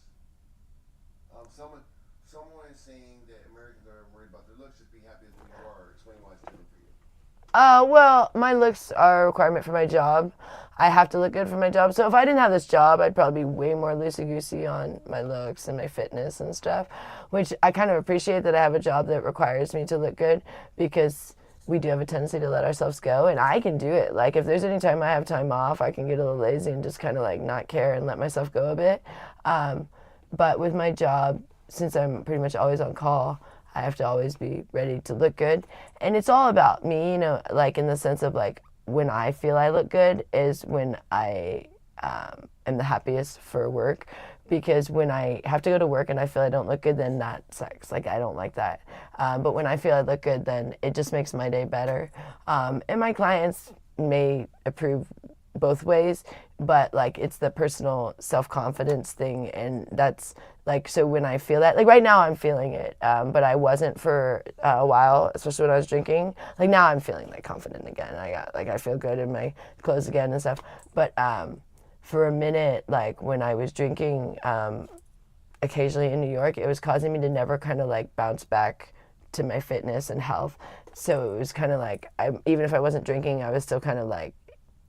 Someone is saying that Americans are worried about their looks. Just be happy as you are. Explain why it's different for you. Well, my looks are a requirement for my job. I have to look good for my job. So if I didn't have this job, I'd probably be way more loosey-goosey on my looks and my fitness and stuff, which I kind of appreciate that I have a job that requires me to look good, because we do have a tendency to let ourselves go, and I can do it. If there's any time I have time off, I can get a little lazy and just kind of not care and let myself go a bit. But with my job, since I'm pretty much always on call, I have to always be ready to look good. And it's all about me, like in the sense of like when I feel I look good is when I am the happiest for work. Because when I have to go to work and I feel I don't look good, then that sucks. Like, I don't like that. But when I feel I look good, then it just makes my day better. And my clients may approve both ways, but like it's the personal self-confidence thing. And that's like, so when I feel that, like right now I'm feeling it, but I wasn't for a while, especially when I was drinking. Like now I'm feeling like confident again. I feel good in my clothes again and stuff. But for a minute, like when I was drinking occasionally in New York, it was causing me to never kind of like bounce back to my fitness and health. So it was kind of like, even if I wasn't drinking, I was still kind of like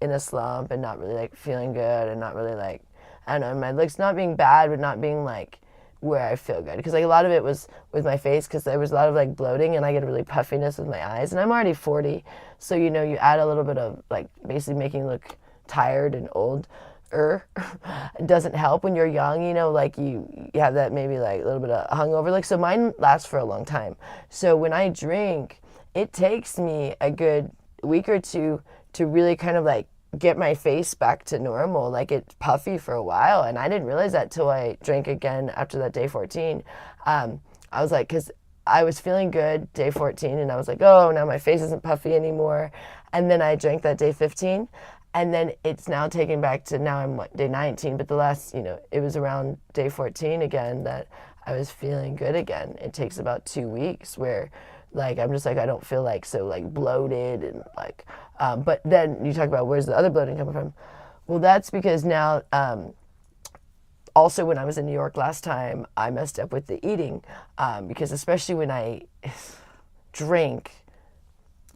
in a slump and not really like feeling good and not really like, I don't know, my looks not being bad, but not being like where I feel good. Because like a lot of it was with my face, because there was a lot of like bloating and I get a really puffiness with my eyes. And I'm already 40, so you add a little bit of like basically making you look tired and old. It doesn't help when you're young, like you have that maybe like a little bit of hungover. Like, so mine lasts for a long time. So when I drink, it takes me a good week or two to really kind of like get my face back to normal. Like it's puffy for a while. And I didn't realize that till I drank again after that day 14. I was like, cause I was feeling good day 14 and I was like, oh, now my face isn't puffy anymore. And then I drank that day 15. And then it's now taken back to now I'm day 19, but the last, it was around day 14 again that I was feeling good again. It takes about 2 weeks where like, I'm just like, I don't feel like so like bloated and like, but then you talk about where's the other bloating coming from? Well, that's because now, also when I was in New York last time, I messed up with the eating, because especially when I drink,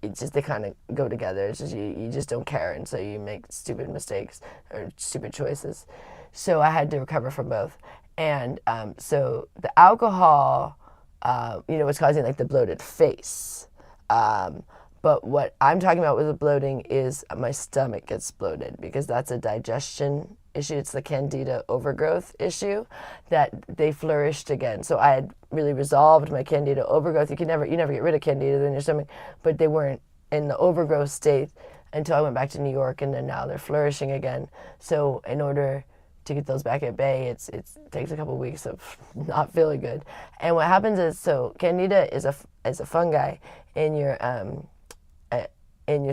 it's just they kind of go together. It's just you just don't care, and so you make stupid mistakes or stupid choices. So I had to recover from both, and so the alcohol, was causing like the bloated face. But what I'm talking about with the bloating is my stomach gets bloated because that's a digestion issue. It's the candida overgrowth issue that they flourished again. So I had really resolved my candida overgrowth. You never get rid of candida in your stomach, but they weren't in the overgrowth state until I went back to New York, and then now they're flourishing again. So in order to get those back at bay, it takes a couple of weeks of not feeling good. And what happens is, so candida is a fungi in your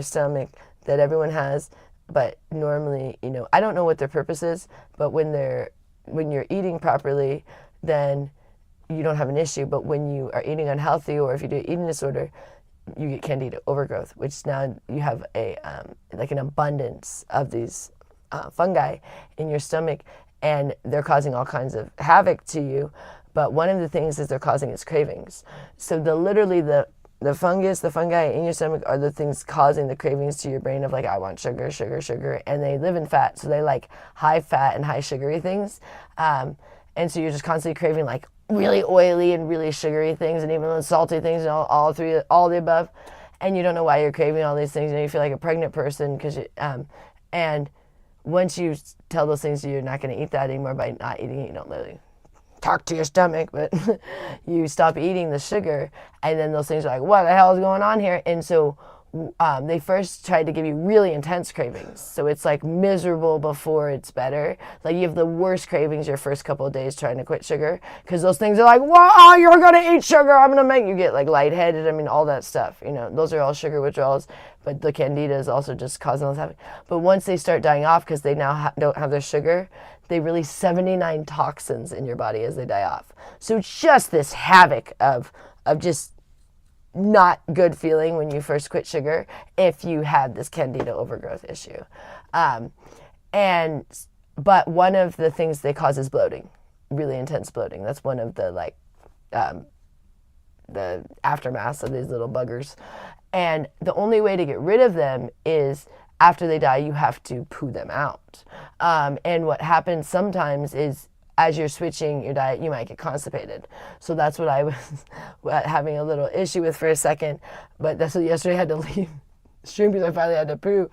stomach that everyone has. But normally, I don't know what their purpose is, but when you're eating properly, then you don't have an issue. But when you are eating unhealthy, or if you do eating disorder, you get candida overgrowth, which now you have like an abundance of these fungi in your stomach, and they're causing all kinds of havoc to you. But one of the things that they're causing is cravings. So the fungi in your stomach are the things causing the cravings to your brain of like, I want sugar, sugar, sugar. And they live in fat. So they like high fat and high sugary things. And so you're just constantly craving like really oily and really sugary things, and even those salty things, and all the above. And you don't know why you're craving all these things. You feel like a pregnant person because and once you tell those things you're not going to eat that anymore by not eating it, you don't literally talk to your stomach, but you stop eating the sugar, and then those things are like, what the hell is going on here? And so they first tried to give you really intense cravings. So it's like miserable before it's better. Like you have the worst cravings your first couple of days trying to quit sugar, because those things are like, wow, you're going to eat sugar. I'm going to make you get like lightheaded. I mean, all that stuff, those are all sugar withdrawals, but the candida is also just causing those havoc. But once they start dying off, because they now don't have their sugar, they release 79 toxins in your body as they die off. So it's just this havoc of just not good feeling when you first quit sugar if you had this candida overgrowth issue. But one of the things they cause is bloating, really intense bloating. That's one of the the aftermaths of these little buggers. And the only way to get rid of them is after they die, you have to poo them out. And what happens sometimes is, as you're switching your diet, you might get constipated. So that's what I was having a little issue with for a second. But that's what yesterday I had to leave stream because I finally had to poo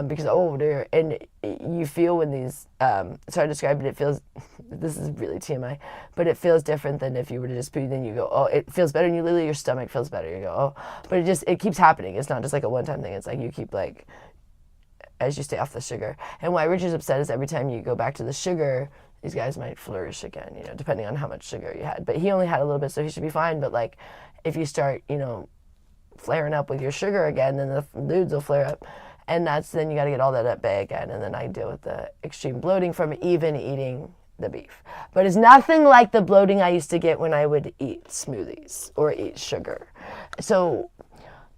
because dear. And you feel when these sorry to describe it, it feels, this is really TMI, but it feels different than if you were to just poo, then you go, oh, it feels better, and you literally, your stomach feels better, you go, oh, but it keeps happening. It's not just like a one-time thing. It's like you keep like, as you stay off the sugar. And why Richard's upset is every time you go back to the sugar, these guys might flourish again, you know, depending on how much sugar you had. But he only had a little bit, so he should be fine. But like, if you start, you know, flaring up with your sugar again, then the dudes will flare up. And then you got to get all that at bay again. And then I deal with the extreme bloating from even eating the beef. But it's nothing like the bloating I used to get when I would eat smoothies or eat sugar. So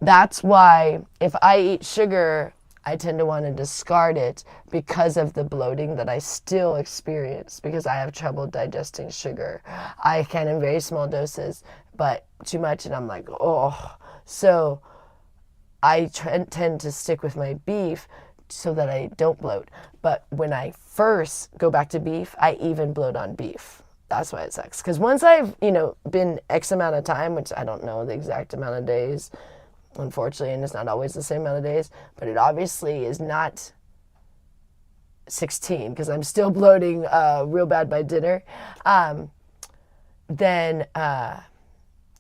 that's why if I eat sugar, I tend to want to discard it because of the bloating that I still experience, because I have trouble digesting sugar. I can in very small doses, but too much and I'm like, oh. So I tend to stick with my beef so that I don't bloat. But when I first go back to beef, I even bloat on beef. That's why it sucks. Because once I've, you know, been X amount of time, which I don't know the exact amount of days, unfortunately, and it's not always the same amount of days, but it obviously is not 16 because I'm still bloating real bad by dinner.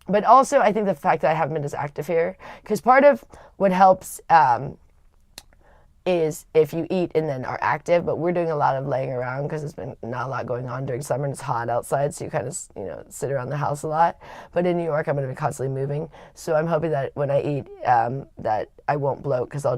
But also I think the fact that I haven't been as active here, because part of what helps is if you eat and then are active, but we're doing a lot of laying around because there's been not a lot going on during summer and it's hot outside, so you kind of, you know, sit around the house a lot. But in New York, I'm going to be constantly moving, so I'm hoping that when I eat, that I won't bloat, because I'll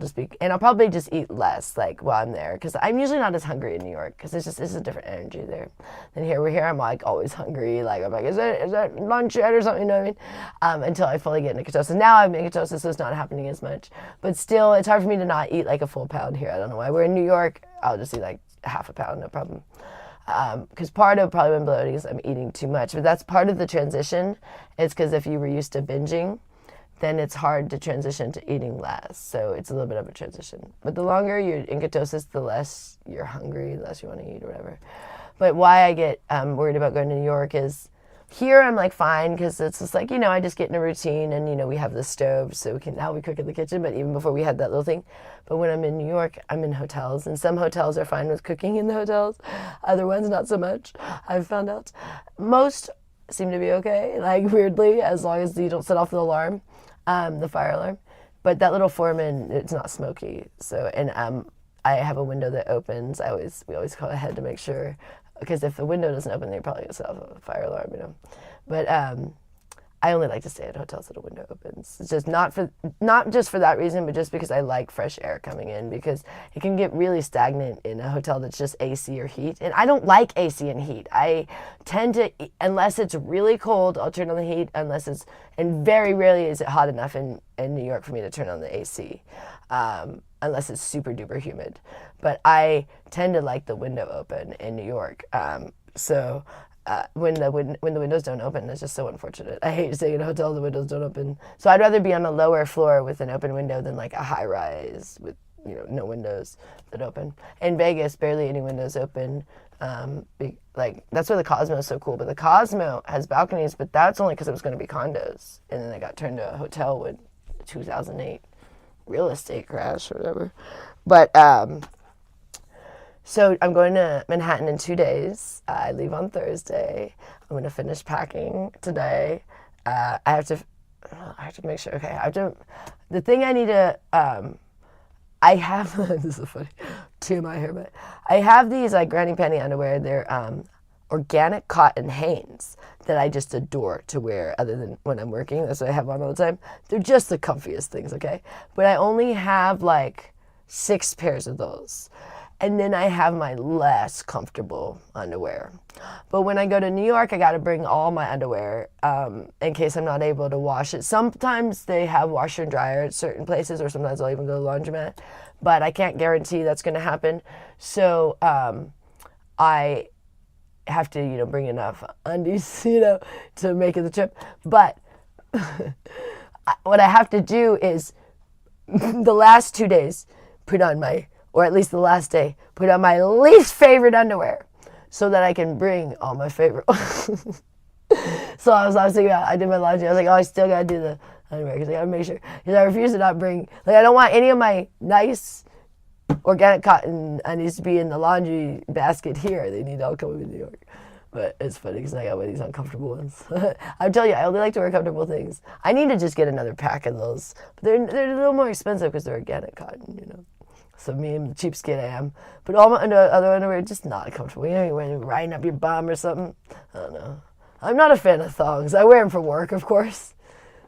probably just eat less, like, while I'm there, because I'm usually not as hungry in New York, because it's a different energy there than here. I'm, like, always hungry, like, I'm like, is that lunch yet or something, you know what I mean, until I fully get into ketosis. Now I'm in ketosis, so it's not happening as much, but still, it's hard for me to not eat, like, a full pound here. I don't know why. We're in New York, I'll just eat, like, half a pound, no problem. Because part of probably when bloating is I'm eating too much, but that's part of the transition. It's because if you were used to binging, then it's hard to transition to eating less. So it's a little bit of a transition. But the longer you're in ketosis, the less you're hungry, the less you want to eat or whatever. But why I get worried about going to New York is here I'm like fine, because it's just like, you know, I just get in a routine, and, you know, we have the stove, so now we cook in the kitchen, but even before we had that little thing. But when I'm in New York, I'm in hotels, and some hotels are fine with cooking in the hotels. Other ones, not so much, I've found out. Most seem to be okay, like, weirdly, as long as you don't set off the alarm, the fire alarm. But that little foreman, it's not smoky. So, and I have a window that opens. We always call ahead to make sure, because if the window doesn't open, they're probably gonna set off a fire alarm, you know. But I only like to stay at hotels that a window opens. It's just not just for that reason, but just because I like fresh air coming in, because it can get really stagnant in a hotel that's just AC or heat. And I don't like AC and heat. I tend to, unless it's really cold, I'll turn on the heat, and very rarely is it hot enough in New York for me to turn on the AC, unless it's super duper humid. But I tend to like the window open in New York. When the windows don't open, it's just so unfortunate. I hate staying in a hotel the windows don't open. So I'd rather be on a lower floor with an open window than like a high rise with, you know, no windows that open. In Vegas, barely any windows open. That's why the Cosmo is so cool. But the Cosmo has balconies, but that's only because it was going to be condos, and then they got turned to a hotel with 2008 real estate crash or whatever. But so I'm going to Manhattan in 2 days. I leave on Thursday. I'm going to finish packing today. I have to make sure. Okay, the thing I need to, I have, this is funny, TMI here, but I have these like granny panty underwear. They're organic cotton Hanes that I just adore to wear other than when I'm working. That's what I have on all the time. They're just the comfiest things, okay? But I only have like 6 pairs of those. And then I have my less comfortable underwear. But when I go to New York, I got to bring all my underwear in case I'm not able to wash it. Sometimes they have washer and dryer at certain places, or sometimes I'll even go to the laundromat. But I can't guarantee that's going to happen. So I have to, you know, bring enough undies, you know, to make it the trip. But what I have to do is the last 2 days put on or at least the last day, put on my least favorite underwear so that I can bring all my favorite. So I was thinking about, I did my laundry. I was like, oh, I still got to do underwear because I gotta make sure. Because I refuse to not bring. Like I don't want any of my nice organic cotton. I needs to be in the laundry basket here. They need to all come in New York. But it's funny because I got one of these uncomfortable ones. I'm telling you, I only like to wear comfortable things. I need to just get another pack of those. But they're a little more expensive because they're organic cotton, you know. So me and the cheapskate I am. But all my other underwear just not comfortable. You know, when you're riding up your bum or something. I don't know. I'm not a fan of thongs. I wear them for work, of course.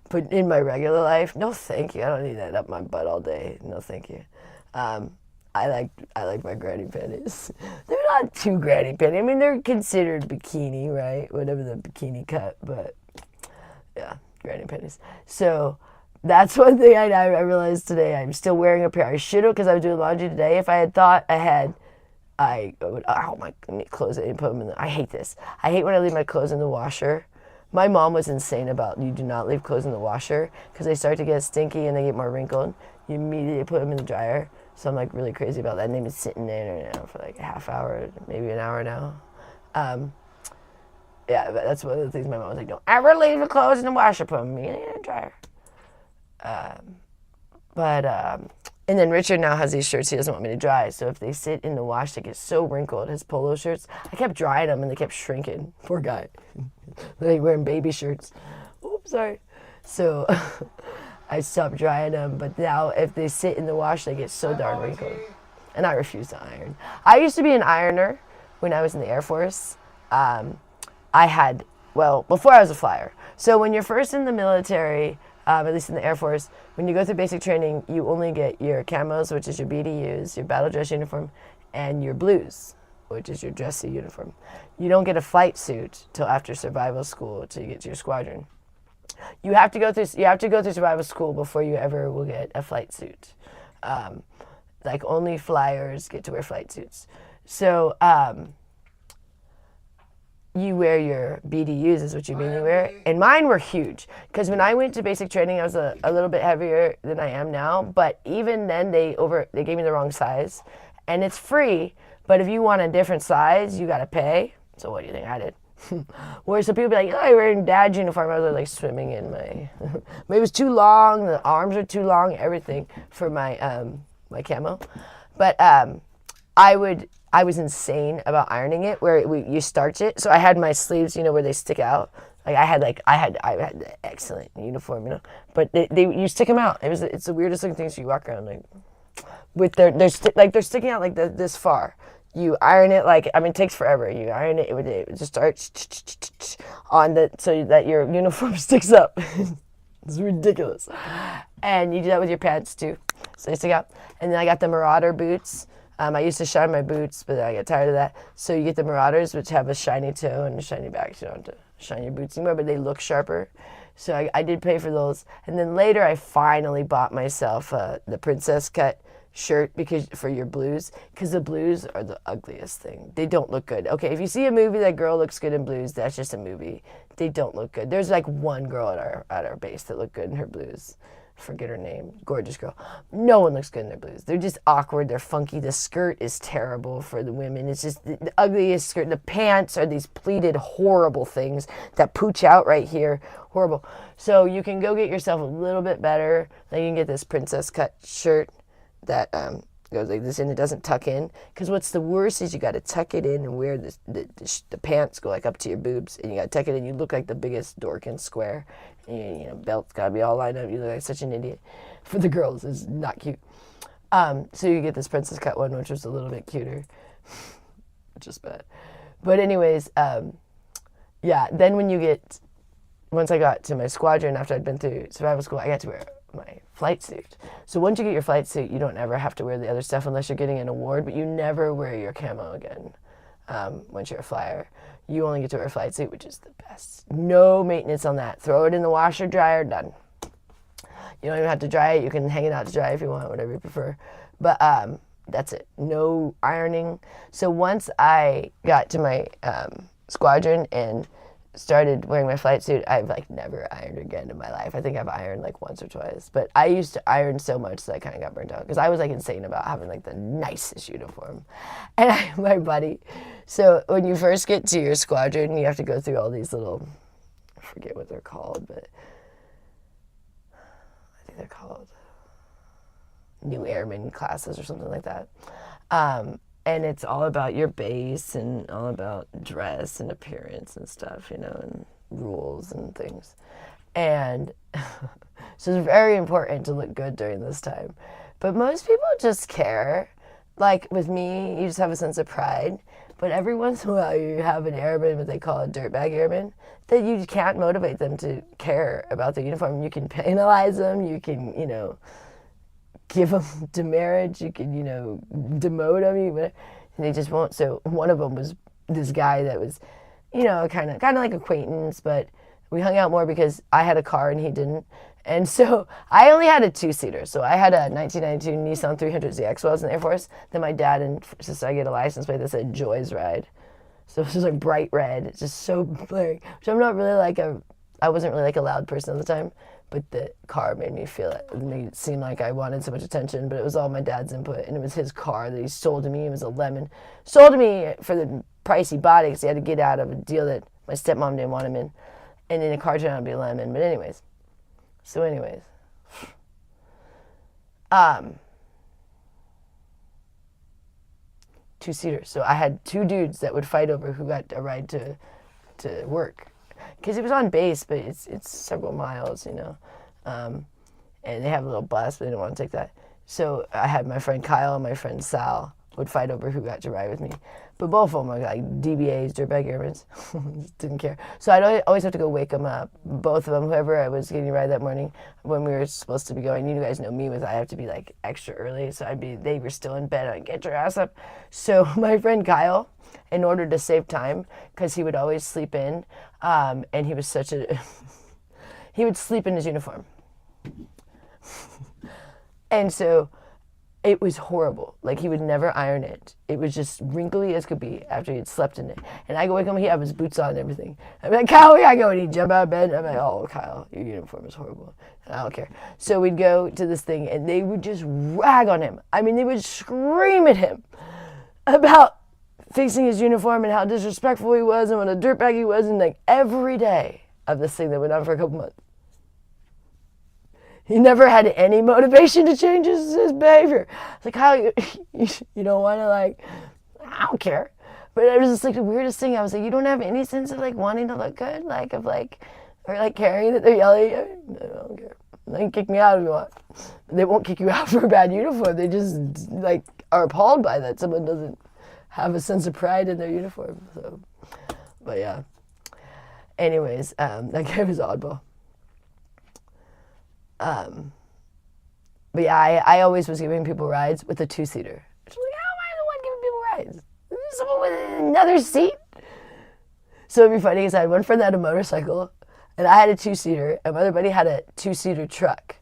But in my regular life, no thank you. I don't need that up my butt all day. No thank you. I like my granny panties. They're not too granny panties. I mean, they're considered bikini, right? Whatever the bikini cut, but yeah, granny panties. So that's one thing I realized today. I'm still wearing a pair. I should have, because I was doing laundry today. If I had thought ahead, I would, let me close it and put them in I hate this. I hate when I leave my clothes in the washer. My mom was insane about you do not leave clothes in the washer because they start to get stinky and they get more wrinkled. You immediately put them in the dryer. So I'm like really crazy about that. And they've been sitting there now for like a half hour, maybe an hour now. Yeah, but that's one of the things my mom was like, don't ever leave the clothes in the washer, put them in the dryer. And then Richard now has these shirts he doesn't want me to dry. So if they sit in the wash, they get so wrinkled, his polo shirts. I kept drying them and they kept shrinking. Poor guy. Like wearing baby shirts. Oops, sorry. So I stopped drying them, but now if they sit in the wash, they get so darn wrinkled. And I refuse to iron. I used to be an ironer when I was in the Air Force. Before I was a flyer. So when you're first in the military, at least in the Air Force, when you go through basic training, you only get your camos, which is your BDUs, your battle dress uniform, and your blues, which is your dressy uniform. You don't get a flight suit till after survival school, till you get to your squadron. You have to go through survival school before you ever will get a flight suit. Like only flyers get to wear flight suits. So you wear your BDUs is what you mean you wear. And mine were huge because when I went to basic training, I was a little bit heavier than I am now. But even then, they gave me the wrong size, and it's free. But if you want a different size, you gotta pay. So what do you think I did? Where some people be like, oh, you're wearing dad's uniform. I was like swimming in my, it was too long. The arms are too long. Everything for my my camo, but I was insane about ironing it. Where you starch it. So I had my sleeves, you know, where they stick out. Like I had the excellent uniform, you know. But you stick them out. It's the weirdest looking thing. So you walk around like with they're sticking out like this far. You iron it it takes forever. You iron it, it just starts on so that your uniform sticks up. It's ridiculous. And you do that with your pants too. So they stick out. And then I got the Marauder boots. I used to shine my boots, but I got tired of that. So you get the Marauders, which have a shiny toe and a shiny back. So you don't have to shine your boots anymore, but they look sharper. So I did pay for those. And then later I finally bought myself the princess cut shirt for your blues, because the blues are the ugliest thing. They don't look good. Okay, if you see a movie that girl looks good in blues, that's just a movie. They don't look good. There's like one girl at our base that looked good in her blues. Forget her name. Gorgeous girl. No one looks good in their blues. They're just awkward. They're funky. The skirt is terrible for the women. It's just the ugliest skirt. The pants are these pleated, horrible things that pooch out right here. Horrible. So you can go get yourself a little bit better. Then you can get this princess cut shirt that goes like this and it doesn't tuck in. Because what's the worst is you got to tuck it in and wear the pants go like up to your boobs, and you got to tuck it in. You look like the biggest dork in square. And, you know, belt's got to be all lined up. You look like such an idiot. For the girls, it's not cute. So you get this princess cut one, which was a little bit cuter. Just bad. But anyways, yeah, then once I got to my squadron after I'd been through survival school, I got to wear my flight suit. So once you get your flight suit, you don't ever have to wear the other stuff unless you're getting an award, but you never wear your camo again once you're a flyer. You only get to wear a flight suit, which is the best. No maintenance on that. Throw it in the washer, dryer, done. You don't even have to dry it. You can hang it out to dry if you want, whatever you prefer. But that's it. No ironing. So once I got to my squadron and started wearing my flight suit, I've never ironed again in my life. I think I've ironed once or twice, but I used to iron so much that I kind of got burnt out because I was insane about having the nicest uniform. And my buddy, so when you first get to your squadron, you have to go through all these little, I forget what they're called, but think they're called New Airman classes or something like that. And it's all about your base and all about dress and appearance and stuff, you know, and rules and things. And so it's very important to look good during this time. But most people just care. Like with me, you just have a sense of pride. But every once in a while, you have an airman, what they call a dirtbag airman, that you can't motivate them to care about the uniform. You can penalize them. You can, you know, give them demerit. You can, you know, demote them. And they just won't. So one of them was this guy that was, you know, kind of like acquaintance, but we hung out more because I had a car and he didn't. And so I only had a 2-seater. So I had a 1992 Nissan 300ZX while I was in the Air Force. Then my dad insisted I get a license plate that said Joy's Ride. So it was like bright red. It's just so blaring. Which I'm not really like I wasn't really like a loud person at the time. But the car made me feel it. It made it seem like I wanted so much attention. But it was all my dad's input. And it was his car that he sold to me. It was a lemon. Sold to me for the price he bought it because he had to get out of a deal that my stepmom didn't want him in. And then the car turned out to be a lemon. But anyways. 2-seater. So I had 2 dudes that would fight over who got a ride to work. Because it was on base, but it's several miles, you know. And they have a little bus, but they didn't want to take that. So I had my friend Kyle and my friend Sal would fight over who got to ride with me. But both of them were like DBAs, dirtbag airmen. Just didn't care. So I'd always have to go wake them up. Both of them, whoever I was getting a ride that morning when we were supposed to be going. You guys know me with I have to be like extra early. So they were still in bed. I'd get your ass up. So my friend Kyle, in order to save time, because he would always sleep in, and he was such a, he would sleep in his uniform. And so it was horrible. Like, he would never iron it. It was just wrinkly as could be after he had slept in it. And I go wake him, he had his boots on and everything. I'm like, Kyle, we gotta go. And he'd jump out of bed. I'm like, oh, Kyle, your uniform is horrible. And I don't care. So we'd go to this thing, and they would just rag on him. I mean, they would scream at him about fixing his uniform and how disrespectful he was and what a dirtbag he was. And like every day of this thing that went on for a couple months. He never had any motivation to change his behavior. It's like, how you don't want to, like, I don't care. But it was just like the weirdest thing. I was like, you don't have any sense of like wanting to look good, like of like, or like caring that they're yelling at you? No, I don't care. They can kick me out if you want. They won't kick you out for a bad uniform. They just like are appalled by that someone doesn't have a sense of pride in their uniform. So, but yeah. Anyways, that guy was oddball. But yeah, I always was giving people rides with a 2-seater. Like, how am I the one giving people rides? Someone with another seat? So it'd be funny because I had one friend that had a motorcycle, and I had a 2-seater, and my other buddy had a 2-seater truck.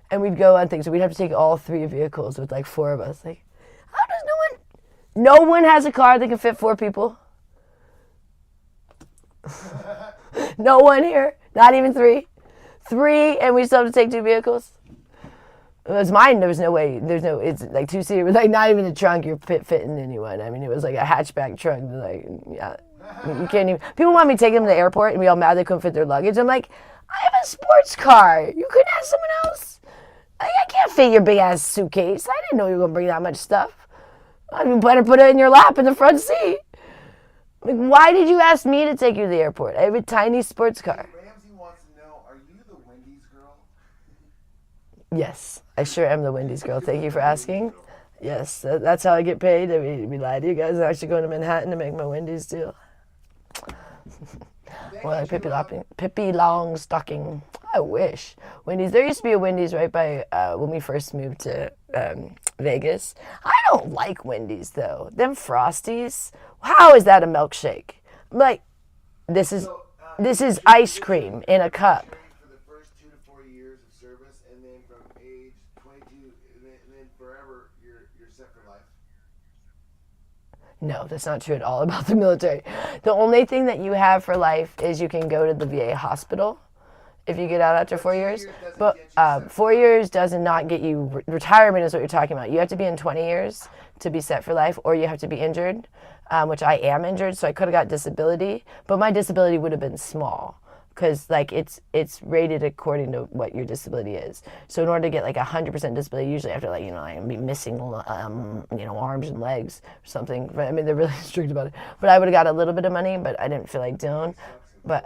And we'd go on things, so we'd have to take all 3 vehicles with like 4 of us. Like, how does no one has a car that can fit 4 people? No one here, not even 3. 3, and we still have to take 2 vehicles. It was mine. There was no way. It's like 2-seater with like not even a trunk. You're fitting anyone. I mean, it was like a hatchback trunk. Like, yeah, you can't even. People want me to take them to the airport and be all mad they couldn't fit their luggage. I'm like, I have a sports car. You couldn't have someone else. Like, I can't fit your big ass suitcase. I didn't know you were gonna bring that much stuff. I'd better put it in your lap in the front seat. Like, why did you ask me to take you to the airport? I have a tiny sports car. Yes, I sure am the Wendy's girl. Thank you for asking. Yes, that's how I get paid. We lied to you guys. I'm actually going to Manhattan to make my Wendy's deal. Well, like Pippi Longstocking. I wish. Wendy's. There used to be a Wendy's right by when we first moved to Vegas. I don't like Wendy's though. Them Frosties. How is that a milkshake? I'm like, this is ice cream in a cup. No, that's not true at all about the military. The only thing that you have for life is you can go to the VA hospital if you get out after 4 years. But 4 years does not get you, retirement is what you're talking about. You have to be in 20 years to be set for life, or you have to be injured, which I am injured, so I could have got disability, but my disability would have been small. because like it's rated according to what your disability is. So in order to get like 100% disability, usually after like I'm be missing arms and legs or something. But I mean they're really strict about it. But I would have got a little bit of money, but I didn't feel like doing. But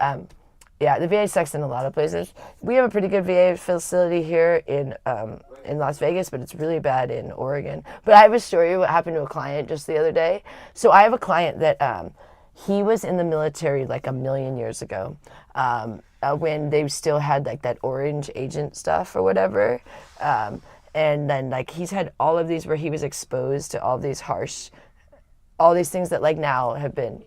yeah, the VA sucks in a lot of places. We have a pretty good VA facility here in Las Vegas, but it's really bad in Oregon. But I have a story what happened to a client just the other day. So I have a client that he was in the military like a million years ago, when they still had like that orange agent stuff or whatever. And then like he's had all of these where he was exposed to all these things that like now have been,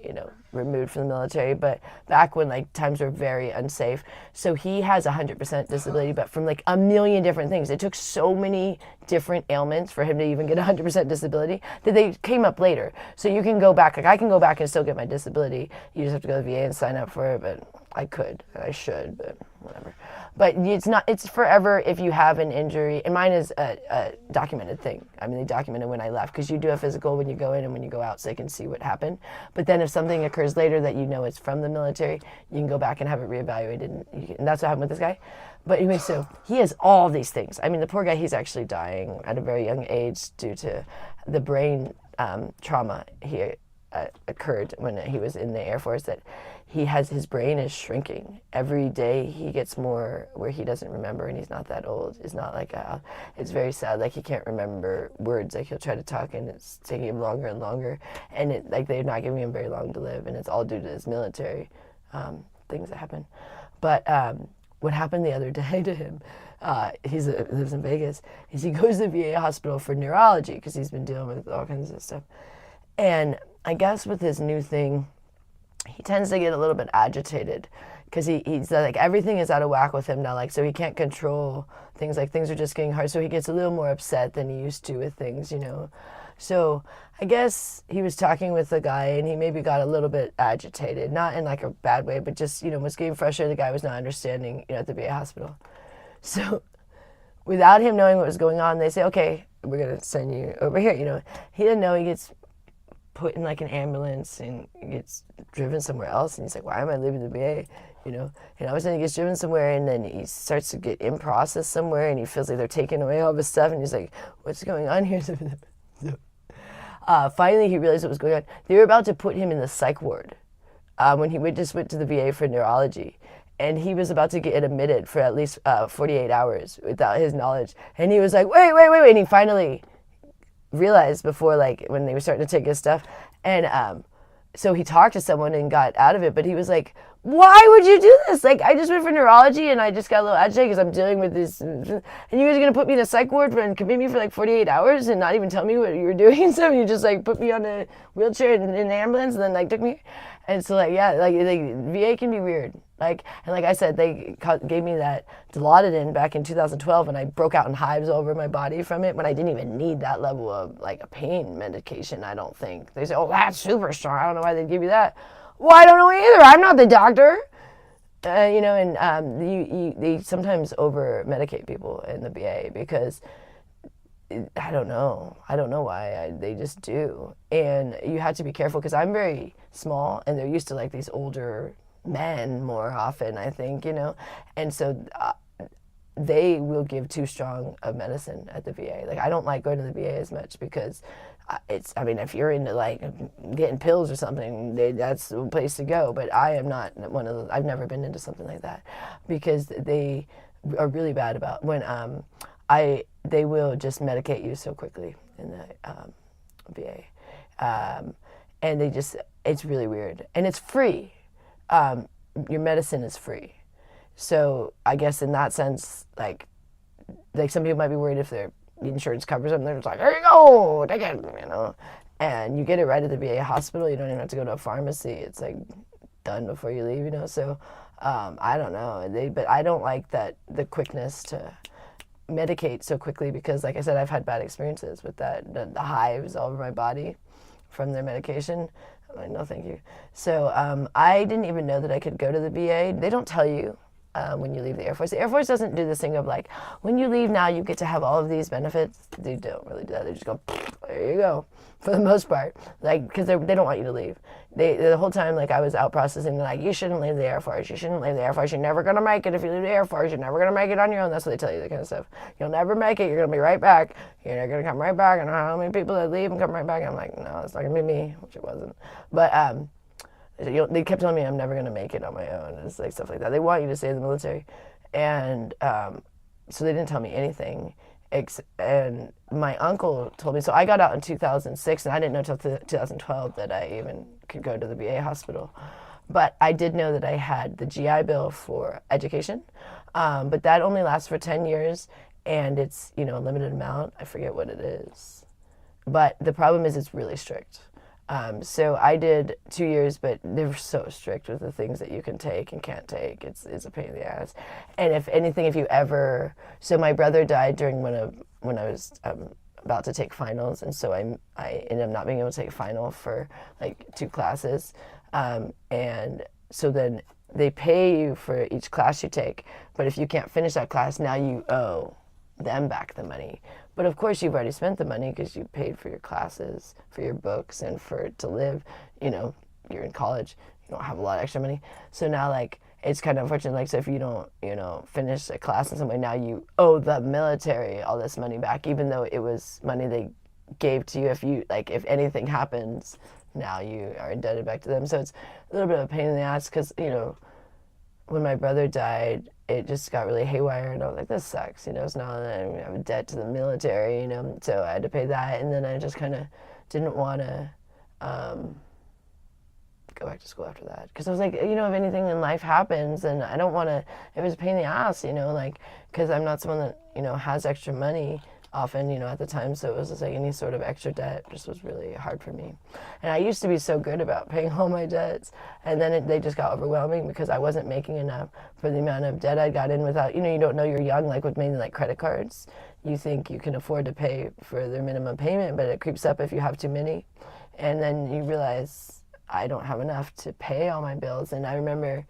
removed from the military, but back when like times were very unsafe. So he has 100% disability, but from like a million different things. It took so many different ailments for him to even get 100% disability that they came up later. So you can go back, like I can go back and still get my disability. You just have to go to the VA and sign up for it, but I could, and I should, but whatever. But it's forever if you have an injury, and mine is a documented thing. I mean, they documented when I left, because you do a physical when you go in and when you go out, so they can see what happened. But then if something occurs later that it's from the military, you can go back and have it reevaluated, and that's what happened with this guy. But anyway, so he has all these things. I mean, the poor guy, he's actually dying at a very young age due to the brain trauma he occurred when he was in the Air Force, that his brain is shrinking. Every day he gets more where he doesn't remember, and he's not that old. It's not like, it's very sad, like he can't remember words, like he'll try to talk and it's taking him longer and longer, and they're not giving him very long to live, and it's all due to his military things that happen. But what happened the other day to him, he lives in Vegas, is he goes to the VA hospital for neurology, because he's been dealing with all kinds of stuff. And I guess with his new thing, he tends to get a little bit agitated, because he's like, everything is out of whack with him now, like, so he can't control things, like things are just getting hard, so he gets a little more upset than he used to with things, So I guess he was talking with the guy, and he maybe got a little bit agitated, not in like a bad way, but just, was getting frustrated. The guy was not understanding, at the VA hospital. So without him knowing what was going on, they say, okay, we're going to send you over here. He didn't know. He gets put in like an ambulance and gets driven somewhere else, and he's like, why am I leaving the VA? And all of a sudden he gets driven somewhere, and then he starts to get in process somewhere, and he feels like they're taking away all of his stuff, and he's like, what's going on here? Finally he realized what was going on. They were about to put him in the psych ward when he just went to the VA for neurology, and he was about to get admitted for at least 48 hours without his knowledge, and he was like, wait, and he finally realized before, like, when they were starting to take his stuff, and so he talked to someone and got out of it, but he was like, why would you do this? Like, I just went for neurology, and I just got a little agitated because I'm dealing with this, and you guys are going to put me in a psych ward and commit me for like 48 hours and not even tell me what you were doing and stuff, and you just like put me on a wheelchair in an ambulance and then like took me. And so like, yeah, like VA can be weird. Like, and like I said, they gave me that Dilaudidine back in 2012, and I broke out in hives all over my body from it when I didn't even need that level of like a pain medication, I don't think. They say, oh, that's super strong. I don't know why they'd give you that. Well, I don't know either. I'm not the doctor. They sometimes over-medicate people in the VA because I don't know why. They just do. And you have to be careful because I'm very small, and they're used to like these older men more often, I think, And so they will give too strong of medicine at the VA. Like, I don't like going to the VA as much because if you're into like getting pills or something, that's the place to go. But I am not one of those. I've never been into something like that because they are really bad about when they will just medicate you so quickly in the VA, and it's really weird, and it's free. Your medicine is free, so I guess in that sense, like some people might be worried if their insurance covers them. They're just like, here you go, take it, and you get it right at the VA hospital. You don't even have to go to a pharmacy. It's like done before you leave, So I don't know, but I don't like that the quickness to medicate so quickly because, like I said, I've had bad experiences with that. The hives all over my body from their medication. I'm like, no, thank you. So I didn't even know that I could go to the VA. They don't tell you when you leave the Air Force. The Air Force doesn't do this thing of like, when you leave now, you get to have all of these benefits. They don't really do that. They just go, there you go, for the most part. Like, because they don't want you to leave. The whole time, like, I was out processing, they're like, you shouldn't leave the Air Force. You shouldn't leave the Air Force. You're never going to make it if you leave the Air Force. You're never going to make it on your own. That's what they tell you, that kind of stuff. You'll never make it. You're going to be right back. You're going to come right back. I don't know how many people that leave and come right back. I'm like, no, it's not going to be me, which it wasn't. But they kept telling me I'm never going to make it on my own. It's like stuff like that. They want you to stay in the military. And so they didn't tell me anything. And my uncle told me, so I got out in 2006, and I didn't know until 2012 that I even could go to the VA hospital. But I did know that I had the GI Bill for education, but that only lasts for 10 years, and it's, a limited amount. I forget what it is. But the problem is it's really strict. So I did 2 years, but they're so strict with the things that you can take and can't take. It's a pain in the ass. And if anything, so my brother died during when I was about to take finals, and so I ended up not being able to take a final for like 2 classes. And so then they pay you for each class you take, but if you can't finish that class, now you owe them back the money. But of course you've already spent the money because you paid for your classes, for your books, and to live. You're in college, you don't have a lot of extra money. So now, like, it's kind of unfortunate, like, so if you don't, finish a class in some way, now you owe the military all this money back, even though it was money they gave to you. If anything happens, now you are indebted back to them. So it's a little bit of a pain in the ass because, when my brother died, it just got really haywire, and I was like, this sucks, it's now that I have a debt to the military, so I had to pay that, and then I just kind of didn't want to go back to school after that, because I was like, if anything in life happens, and I don't want to, it was a pain in the ass, because I'm not someone that, has extra money often, at the time, so it was just like any sort of extra debt just was really hard for me. And I used to be so good about paying all my debts, and then they just got overwhelming because I wasn't making enough for the amount of debt I got in without, you don't know you're young, like with mainly like credit cards. You think you can afford to pay for their minimum payment, but it creeps up if you have too many. And then you realize I don't have enough to pay all my bills. And I remember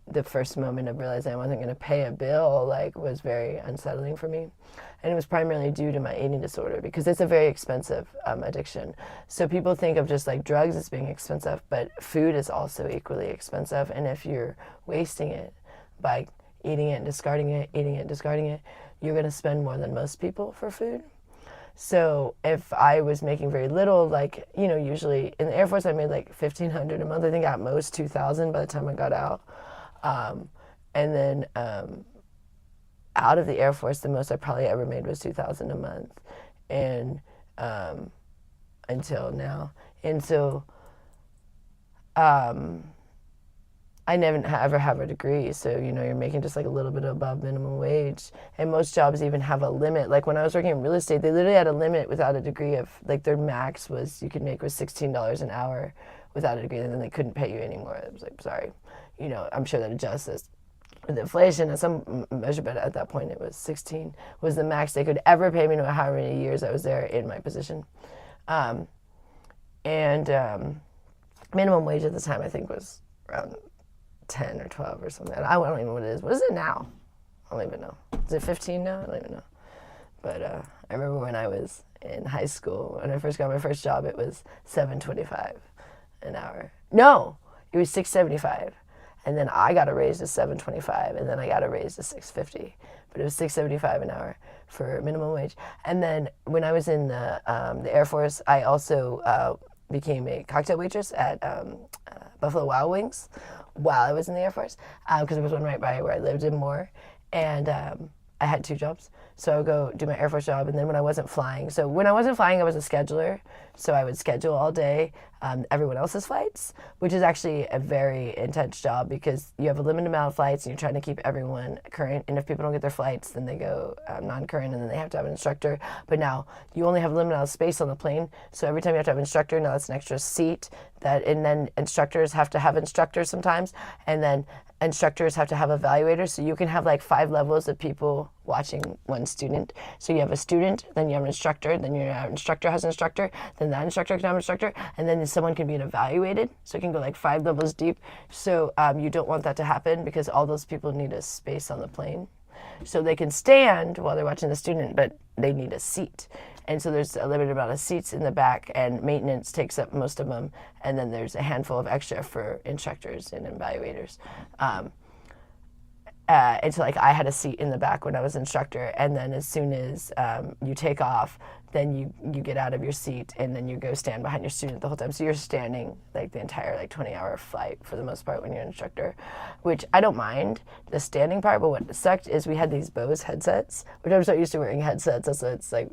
the first moment of realizing I wasn't going to pay a bill, was very unsettling for me. And it was primarily due to my eating disorder, because it's a very expensive addiction. So people think of just like drugs as being expensive, but food is also equally expensive. And if you're wasting it by eating it and discarding it, eating it, discarding it, you're going to spend more than most people for food. So if I was making very little, usually in the Air Force I made like $1,500 a month. I think at most $2,000 by the time I got out. And then out of the Air Force, the most I probably ever made was $2,000 a month, and until now. And so I never ever have a degree, so you're making just like a little bit above minimum wage, and most jobs even have a limit. Like when I was working in real estate, they literally had a limit without a degree of, like, their max was you could make was $16 an hour without a degree, and then they couldn't pay you anymore. It was like, sorry, I'm sure that adjusts as with inflation at some measure, but at that point it was 16 was the max they could ever pay me, no matter how many years I was there in my position. Minimum wage at the time I think was around 10 or 12 or something. I don't even know what it is. What is it now? I don't even know. Is it 15 now? I don't even know. But I remember when I was in high school, when I first got my first job, it was $7.25 an hour. No, it was $6.75. And then I got a raise to $7.25, and then I got a raise to $6.50. But it was $6.75 an hour for minimum wage. And then when I was in the Air Force, I also became a cocktail waitress at Buffalo Wild Wings while I was in the Air Force, because there was one right by where I lived in Moore. And I had 2 jobs. So I would go do my Air Force job, and then when I wasn't flying, I was a scheduler, so I would schedule all day everyone else's flights, which is actually a very intense job because you have a limited amount of flights and you're trying to keep everyone current, and if people don't get their flights, then they go non-current, and then they have to have an instructor. But now you only have a limited amount of space on the plane, so every time you have to have an instructor, now that's an extra seat and then instructors have to have instructors sometimes, and then instructors have to have evaluators. So you can have like 5 levels of people watching one student. So you have a student, then you have an instructor, then your instructor has an instructor, then that instructor can have an instructor, and then someone can be evaluated. So it can go like 5 levels deep. So you don't want that to happen because all those people need a space on the plane. So they can stand while they're watching the student, but they need a seat. And so there's a limited amount of seats in the back, and maintenance takes up most of them. And then there's a handful of extra for instructors and evaluators. And so like I had a seat in the back when I was instructor, and then as soon as you take off, then you get out of your seat, and then you go stand behind your student the whole time. So you're standing like the entire like 20-hour flight for the most part when you're an instructor, which I don't mind the standing part. But what sucked is we had these Bose headsets, which I'm so used to wearing headsets. So it's like,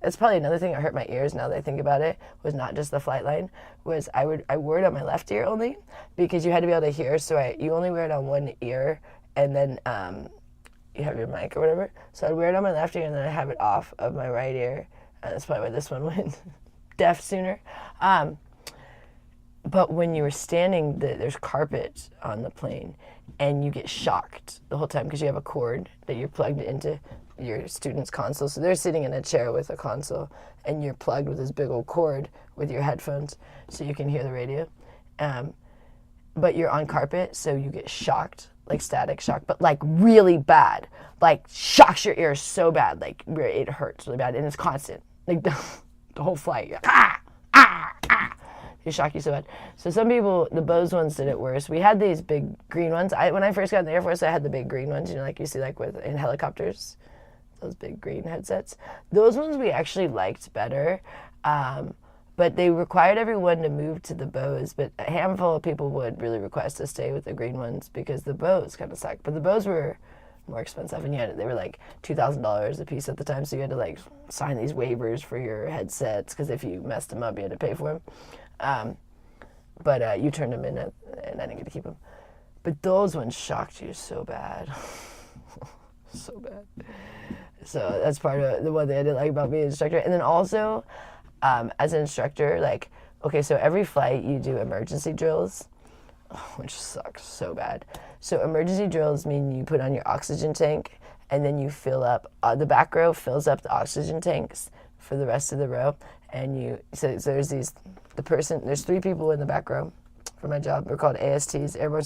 it's probably another thing that hurt my ears now that I think about it, was not just the flight line, was I wore it on my left ear only because you had to be able to hear. So you only wear it on one ear, and then you have your mic or whatever. So I'd wear it on my left ear, and then I have it off of my right ear. That's probably why this one went deaf sooner. But when you were standing, there's carpet on the plane, and you get shocked the whole time because you have a cord that you're plugged into your student's console. So they're sitting in a chair with a console, and you're plugged with this big old cord with your headphones so you can hear the radio. But you're on carpet, so you get shocked, like static shock, but like really bad. Like shocks your ears so bad, like where it hurts really bad, and it's constant. Like the whole flight. They shock you so bad. So some people, the Bose ones did it worse. We had these big green ones. When I first got in the Air Force, I had the big green ones, you know, like you see like in helicopters, those big green headsets. Those ones we actually liked better, but they required everyone to move to the Bose. But a handful of people would really request to stay with the green ones because the Bose kind of sucked. But the Bose were more expensive, and they were like $2,000 a piece at the time. So you had to like sign these waivers for your headsets because if you messed them up, you had to pay for them. But you turned them in, and I didn't get to keep them. But those ones shocked you so bad. So bad. So that's part of the one thing I didn't like about being an instructor. And then also, as an instructor, like, okay, so every flight you do emergency drills, which sucks so bad. So emergency drills mean you put on your oxygen tank, and then you fill up, the back row fills up the oxygen tanks for the rest of the row. And so there's there's 3 people in the back row for my job. We're called ASTs, Airborne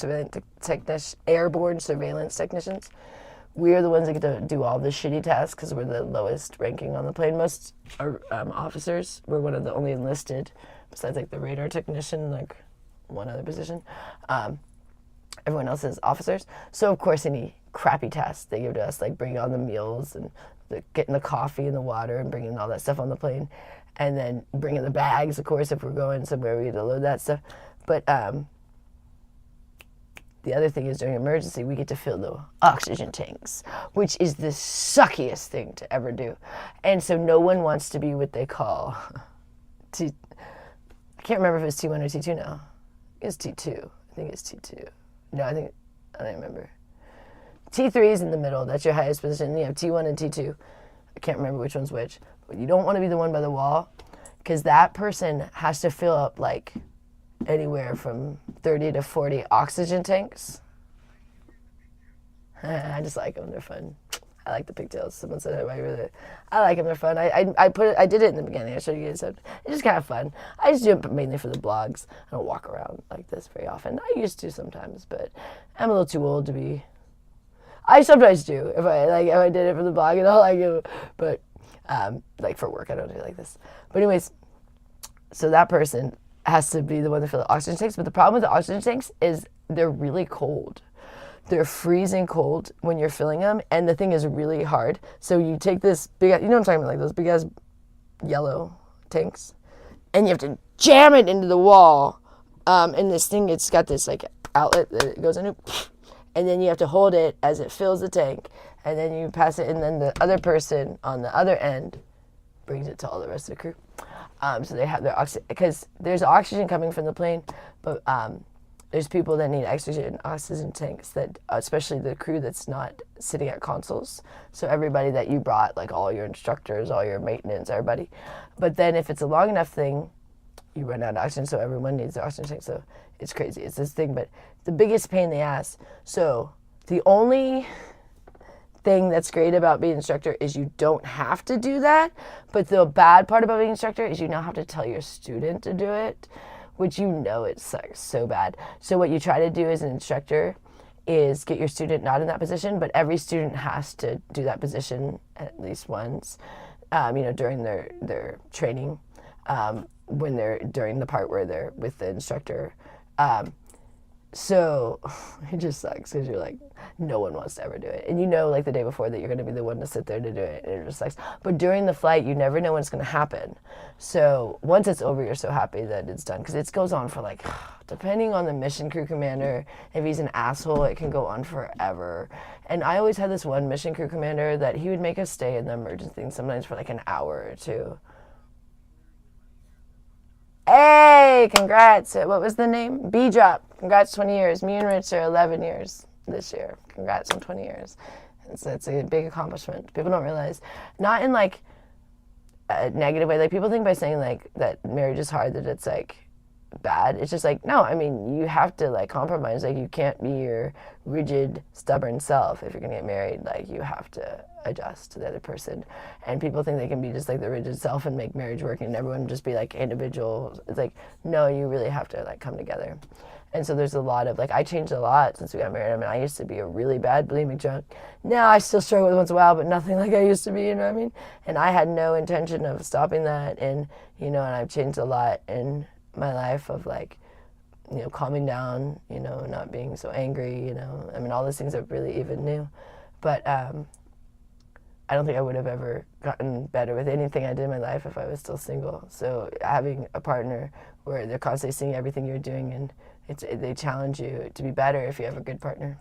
Surveillance Technicians. We are the ones that get to do all the shitty tasks because we're the lowest ranking on the plane. Most are officers. We're one of the only enlisted, besides like the radar technician, like one other position. Everyone else is officers. So of course any crappy tasks they give to us, like bringing on the meals and getting the coffee and the water and bringing all that stuff on the plane. And then bringing the bags, of course, if we're going somewhere, we get to load that stuff. But the other thing is during emergency, we get to fill the oxygen tanks, which is the suckiest thing to ever do. And so no one wants to be what they call I can't remember if it was T1 or T2 now. It's T2. I think it's T2. No, I don't remember. T3 is in the middle. That's your highest position. You have T1 and T2. I can't remember which one's which. But you don't want to be the one by the wall because that person has to fill up like anywhere from 30 to 40 oxygen tanks. I just like them. They're fun. I like the pigtails. Someone said I like them. They're fun. I did it in the beginning. I showed you guys. It's just kind of fun. I just do it mainly for the blogs. I don't walk around like this very often. I used to sometimes, but I'm a little too old to be. I sometimes do if I did it for the blog and all, but like for work I don't do it like this. But anyways, so that person has to be the one to fill the oxygen tanks. But the problem with the oxygen tanks is they're really cold. They're freezing cold when you're filling them, and the thing is really hard. So you take this big, you know what I'm talking about, like those big ass yellow tanks, and you have to jam it into the wall. And this thing, it's got this like outlet that it goes into, and then you have to hold it as it fills the tank, and then you pass it, and then the other person on the other end brings it to all the rest of the crew. So they have their oxygen, because there's oxygen coming from the plane, but there's people that need oxygen tanks, that especially the crew that's not sitting at consoles. So everybody that you brought, like all your instructors, all your maintenance, everybody. But then if it's a long enough thing, you run out of oxygen, so everyone needs the oxygen tank. So it's crazy. It's this thing, but the biggest pain in the ass. So the only thing that's great about being an instructor is you don't have to do that. But the bad part about being an instructor is you now have to tell your student to do it, which it sucks so bad. So what you try to do as an instructor is get your student not in that position, but every student has to do that position at least once, during their training, when they're during the part where they're with the instructor. So it just sucks because you're like, no one wants to ever do it. And like the day before that you're going to be the one to sit there to do it. And it just sucks. But during the flight, you never know when it's going to happen. So once it's over, you're so happy that it's done. Because it goes on for like, depending on the mission crew commander, if he's an asshole, it can go on forever. And I always had this one mission crew commander that he would make us stay in the emergency thing sometimes for like an hour or two. Hey, congrats. What was the name? B-Drop. Congrats, 20 years. Me and Rich are 11 years this year. Congrats on 20 years. It's a big accomplishment. People don't realize. Not in like a negative way. Like people think by saying like that marriage is hard that it's like bad. It's just like, no, I mean, you have to like compromise. Like you can't be your rigid, stubborn self if you're going to get married. Like you have to adjust to the other person. And people think they can be just like the rigid self and make marriage work and everyone just be like individual. It's like, no, you really have to like come together. And so there's a lot of like, I changed a lot since we got married. I mean, I used to be a really bad bulimic drunk. Now I still struggle with once in a while, but nothing like I used to be, you know what I mean? And I had no intention of stopping that. And, and I've changed a lot in my life of like, calming down, not being so angry, I mean, all those things are really even new. But I don't think I would have ever gotten better with anything I did in my life if I was still single. So having a partner where they're constantly seeing everything you're doing and they challenge you to be better if you have a good partner.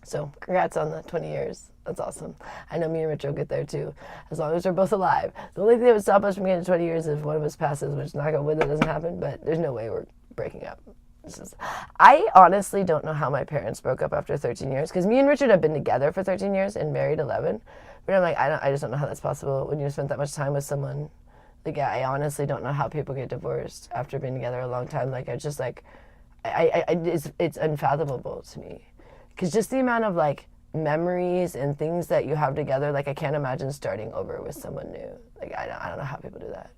So congrats on the 20 years. That's awesome. I know me and Rich will get there too, as long as we're both alive. The only thing that would stop us from getting to 20 years is if one of us passes, which knock on wood that doesn't happen, but there's no way we're breaking up. I honestly don't know how my parents broke up after 13 years, because me and Richard have been together for 13 years and married 11. But I'm like, I just don't know how that's possible when you spent that much time with someone. Like, I honestly don't know how people get divorced after being together a long time. Like, it's just like, it's unfathomable to me. Because just the amount of like memories and things that you have together, like I can't imagine starting over with someone new. Like, I don't know how people do that.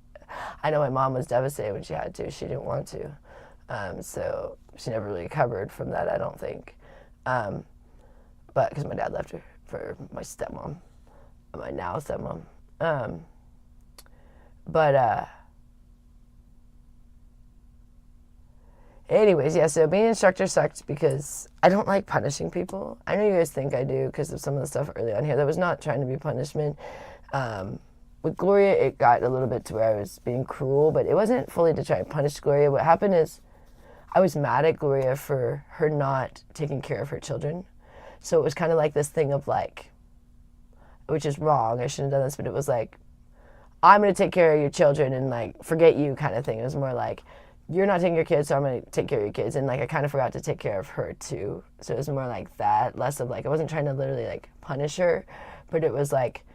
I know my mom was devastated when she had to. She didn't want to. So she never really recovered from that, I don't think. But because my dad left her for my stepmom, my now stepmom. Anyways, yeah, so being an instructor sucked because I don't like punishing people. I know you guys think I do because of some of the stuff early on here. That was not trying to be punishment. With Gloria, it got a little bit to where I was being cruel, but it wasn't fully to try and punish Gloria. What happened is I was mad at Gloria for her not taking care of her children. So it was kind of like this thing of like, which is wrong, I shouldn't have done this, but it was like, I'm going to take care of your children and like, forget you kind of thing. It was more like, you're not taking your kids, so I'm going to take care of your kids. And like, I kind of forgot to take care of her too. So it was more like that, less of like, I wasn't trying to literally like punish her, but it was like,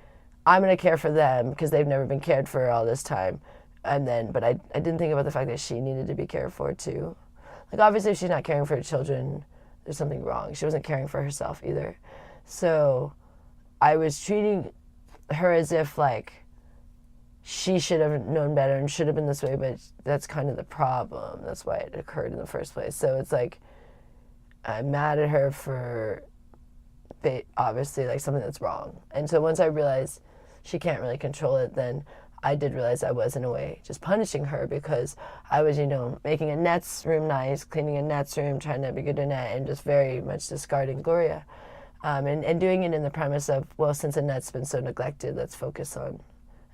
I'm going to care for them because they've never been cared for all this time. And then, but I didn't think about the fact that she needed to be cared for too. Like, obviously, if she's not caring for her children, there's something wrong. She wasn't caring for herself either. So I was treating her as if like she should have known better and should have been this way, but that's kind of the problem. That's why it occurred in the first place. So it's like, I'm mad at her for obviously like something that's wrong. And so once I realized she can't really control it, then I did realize I was in a way just punishing her because I was, making Annette's room nice, cleaning Annette's room, trying to be good to Annette, and just very much discarding Gloria. And doing it in the premise of, well, since Annette's been so neglected, let's focus on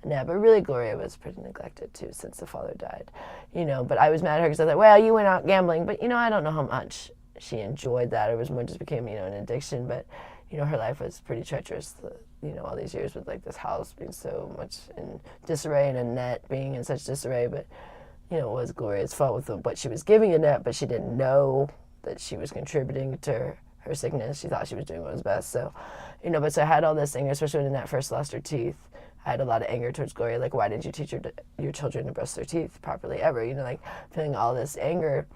Annette. But really, Gloria was pretty neglected too since the father died. But I was mad at her because I was like, well, you went out gambling. But, I don't know how much she enjoyed that. It was more just became, an addiction. But, her life was pretty treacherous, all these years with like this house being so much in disarray and Annette being in such disarray. But, it was Gloria's fault with what she was giving Annette, but she didn't know that she was contributing to her sickness. She thought she was doing what was best. So, but so I had all this thing, especially when Annette first lost her teeth. I had a lot of anger towards Gloria, like, why didn't you teach your children to brush their teeth properly ever? You know, like feeling all this anger.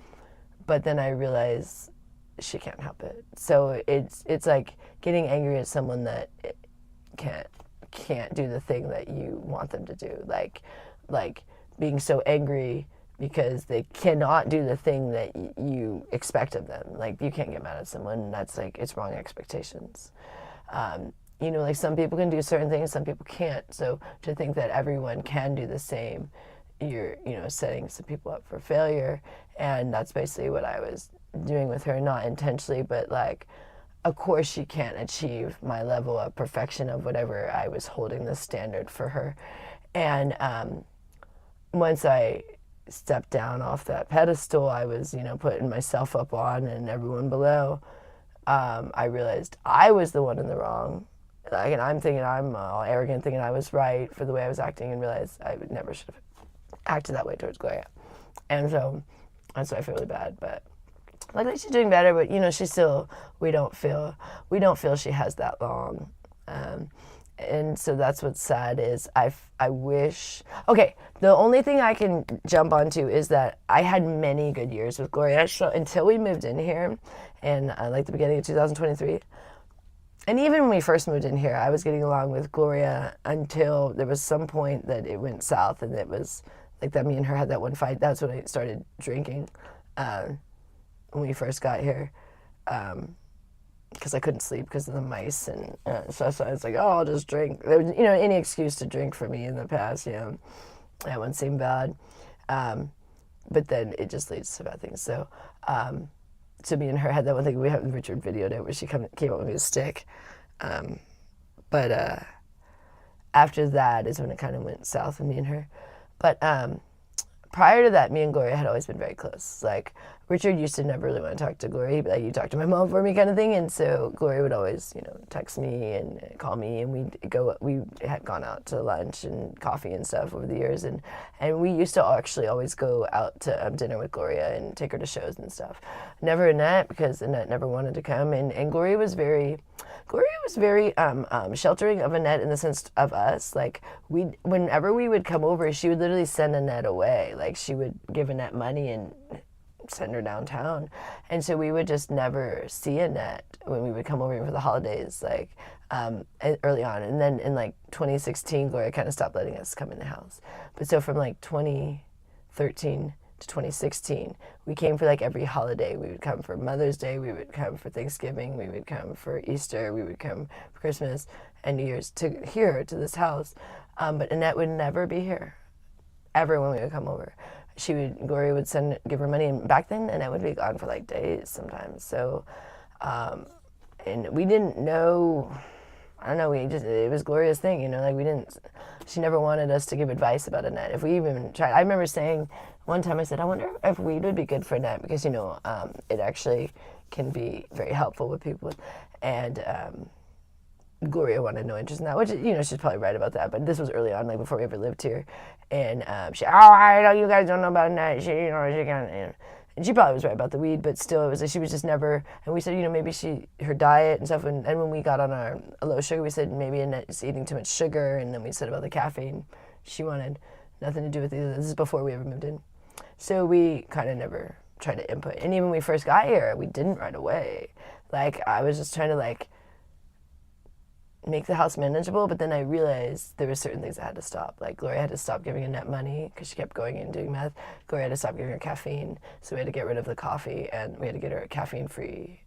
But then I realized she can't help it. So it's like getting angry at someone that can't do the thing that you want them to do. Like being so angry because they cannot do the thing that you expect of them. Like, you can't get mad at someone. That's like, it's wrong expectations. You know, like, some people can do certain things, some people can't. So to think that everyone can do the same, you're, you know, setting some people up for failure. And that's basically what I was doing with her, not intentionally, but like, of course she can't achieve my level of perfection of whatever I was holding the standard for her. And once I stepped down off that pedestal I was, you know, putting myself up on and everyone below, I realized I was the one in the wrong. Like, and I'm thinking I'm all arrogant, thinking I was right for the way I was acting, and realized I never should have acted that way towards Gloria. And so that's why I feel really bad. But luckily she's doing better, but, you know, she's still, we don't feel she has that long. And so that's what's sad is I wish, okay, the only thing I can jump onto is that I had many good years with Gloria. So until we moved in here in like the beginning of 2023, and even when we first moved in here, I was getting along with Gloria until there was some point that it went south, and it was like that me and her had that one fight. That's when I started drinking when we first got here. Because I couldn't sleep because of the mice, and so I was like, oh, I'll just drink. There was, you know, any excuse to drink for me in the past, you know, that wouldn't seem bad. But then it just leads to bad things. So, so me and her had that one thing. We have Richard videoed it where she came up with me a stick. But after that is when it kind of went south with me and her. But prior to that, me and Gloria had always been very close. Like, Richard used to never really want to talk to Gloria. He'd be like, you talk to my mom for me kind of thing. And so Gloria would always, you know, text me and call me, and we had gone out to lunch and coffee and stuff over the years. And we used to actually always go out to dinner with Gloria and take her to shows and stuff. Never Annette, because Annette never wanted to come. And Gloria was very sheltering of Annette in the sense of us. Like, whenever we would come over, she would literally send Annette away. Like, she would give Annette money and send her downtown. And so we would just never see Annette when we would come over for the holidays, like early on. And then in like 2016, Gloria kind of stopped letting us come in the house. But so from like 2013 to 2016, we came for like every holiday. We would come for Mother's Day, we would come for Thanksgiving, we would come for Easter, we would come for Christmas and New Year's to here, to this house. But Annette would never be here, ever, when we would come over. Gloria would give her money, and back then Annette would be gone for like days sometimes. So, and we didn't know, I don't know, it was Gloria's thing, you know, like she never wanted us to give advice about Annette. If we even tried, I remember saying one time, I said, I wonder if weed would be good for Annette, because, you know, it actually can be very helpful with people. And Gloria wanted no interest in that, which, you know, she's probably right about that, but this was early on, like before we ever lived here. And I know you guys don't know about Annette, she can't, you know. And she probably was right about the weed, but still, it was like she was just never, and we said, you know, maybe her diet and stuff, and when we got on a low sugar, we said maybe Annette's eating too much sugar, and then we said about the caffeine. She wanted nothing to do with either. This is before we ever moved in. So we kind of never tried to input. And even when we first got here, we didn't right away. Like, I was just trying to, like, make the house manageable, but then I realized there were certain things I had to stop. Like, Gloria had to stop giving Annette money because she kept going and doing meth. Gloria had to stop giving her caffeine, so we had to get rid of the coffee, and we had to get her caffeine-free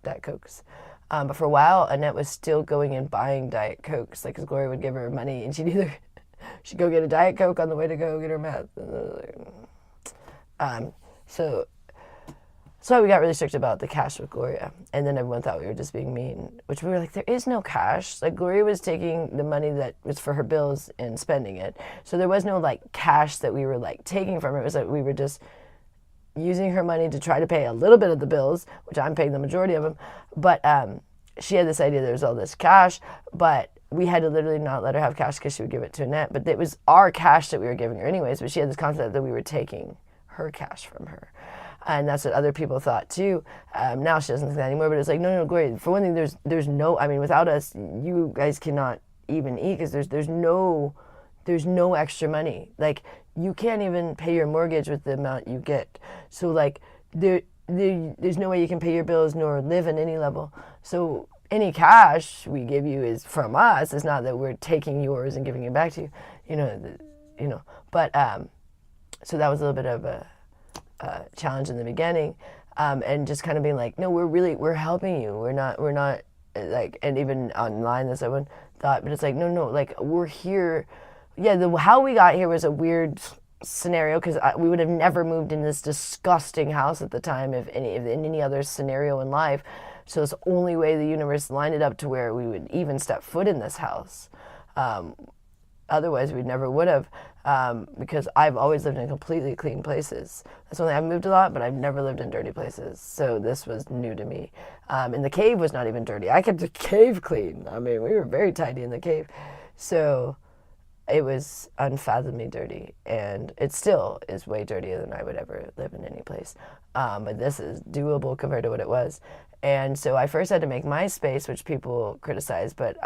Diet Cokes. But for a while, Annette was still going and buying Diet Cokes, like, because Gloria would give her money, and she'd go get a Diet Coke on the way to go get her meth. So we got really strict about the cash with Gloria, and then everyone thought we were just being mean, which we were like, there is no cash. Like, Gloria was taking the money that was for her bills and spending it. So there was no, like, cash that we were, like, taking from her. It was like we were just using her money to try to pay a little bit of the bills, which I'm paying the majority of them. But she had this idea there was all this cash, but we had to literally not let her have cash because she would give it to Annette. But it was our cash that we were giving her anyways, but she had this concept that we were taking her cash from her. And that's what other people thought too. Now she doesn't think that anymore, but it's like, no, Gloria, for one thing, there's no, I mean, without us, you guys cannot even eat because there's no extra money. Like you can't even pay your mortgage with the amount you get. So like there's no way you can pay your bills nor live in any level. So any cash we give you is from us. It's not that we're taking yours and giving it back to you, But so that was a little bit of a challenge in the beginning, and just kind of being like, no, we're helping you. We're not like, and even online this everyone thought, but it's like no, like we're here. Yeah, how we got here was a weird scenario because we would have never moved in this disgusting house at the time in any other scenario in life. So it's the only way the universe lined it up to where we would even step foot in this house. Otherwise, we never would have, because I've always lived in completely clean places. That's only I've moved a lot, but I've never lived in dirty places. So this was new to me. And the cave was not even dirty. I kept the cave clean. I mean, we were very tidy in the cave. So it was unfathomably dirty, and it still is way dirtier than I would ever live in any place. But this is doable compared to what it was. And so I first had to make my space, which people criticize, but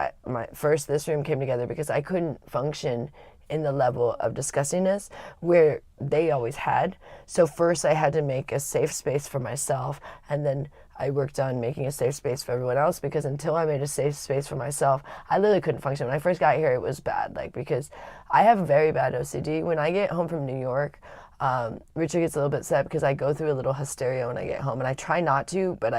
this room came together because I couldn't function in the level of disgustingness where they always had. So first I had to make a safe space for myself, and then I worked on making a safe space for everyone else, because until I made a safe space for myself, I literally couldn't function. When I first got here, it was bad, because I have very bad OCD. When I get home from New York, Richard gets a little bit upset because I go through a little hysteria when I get home, and I try not to, but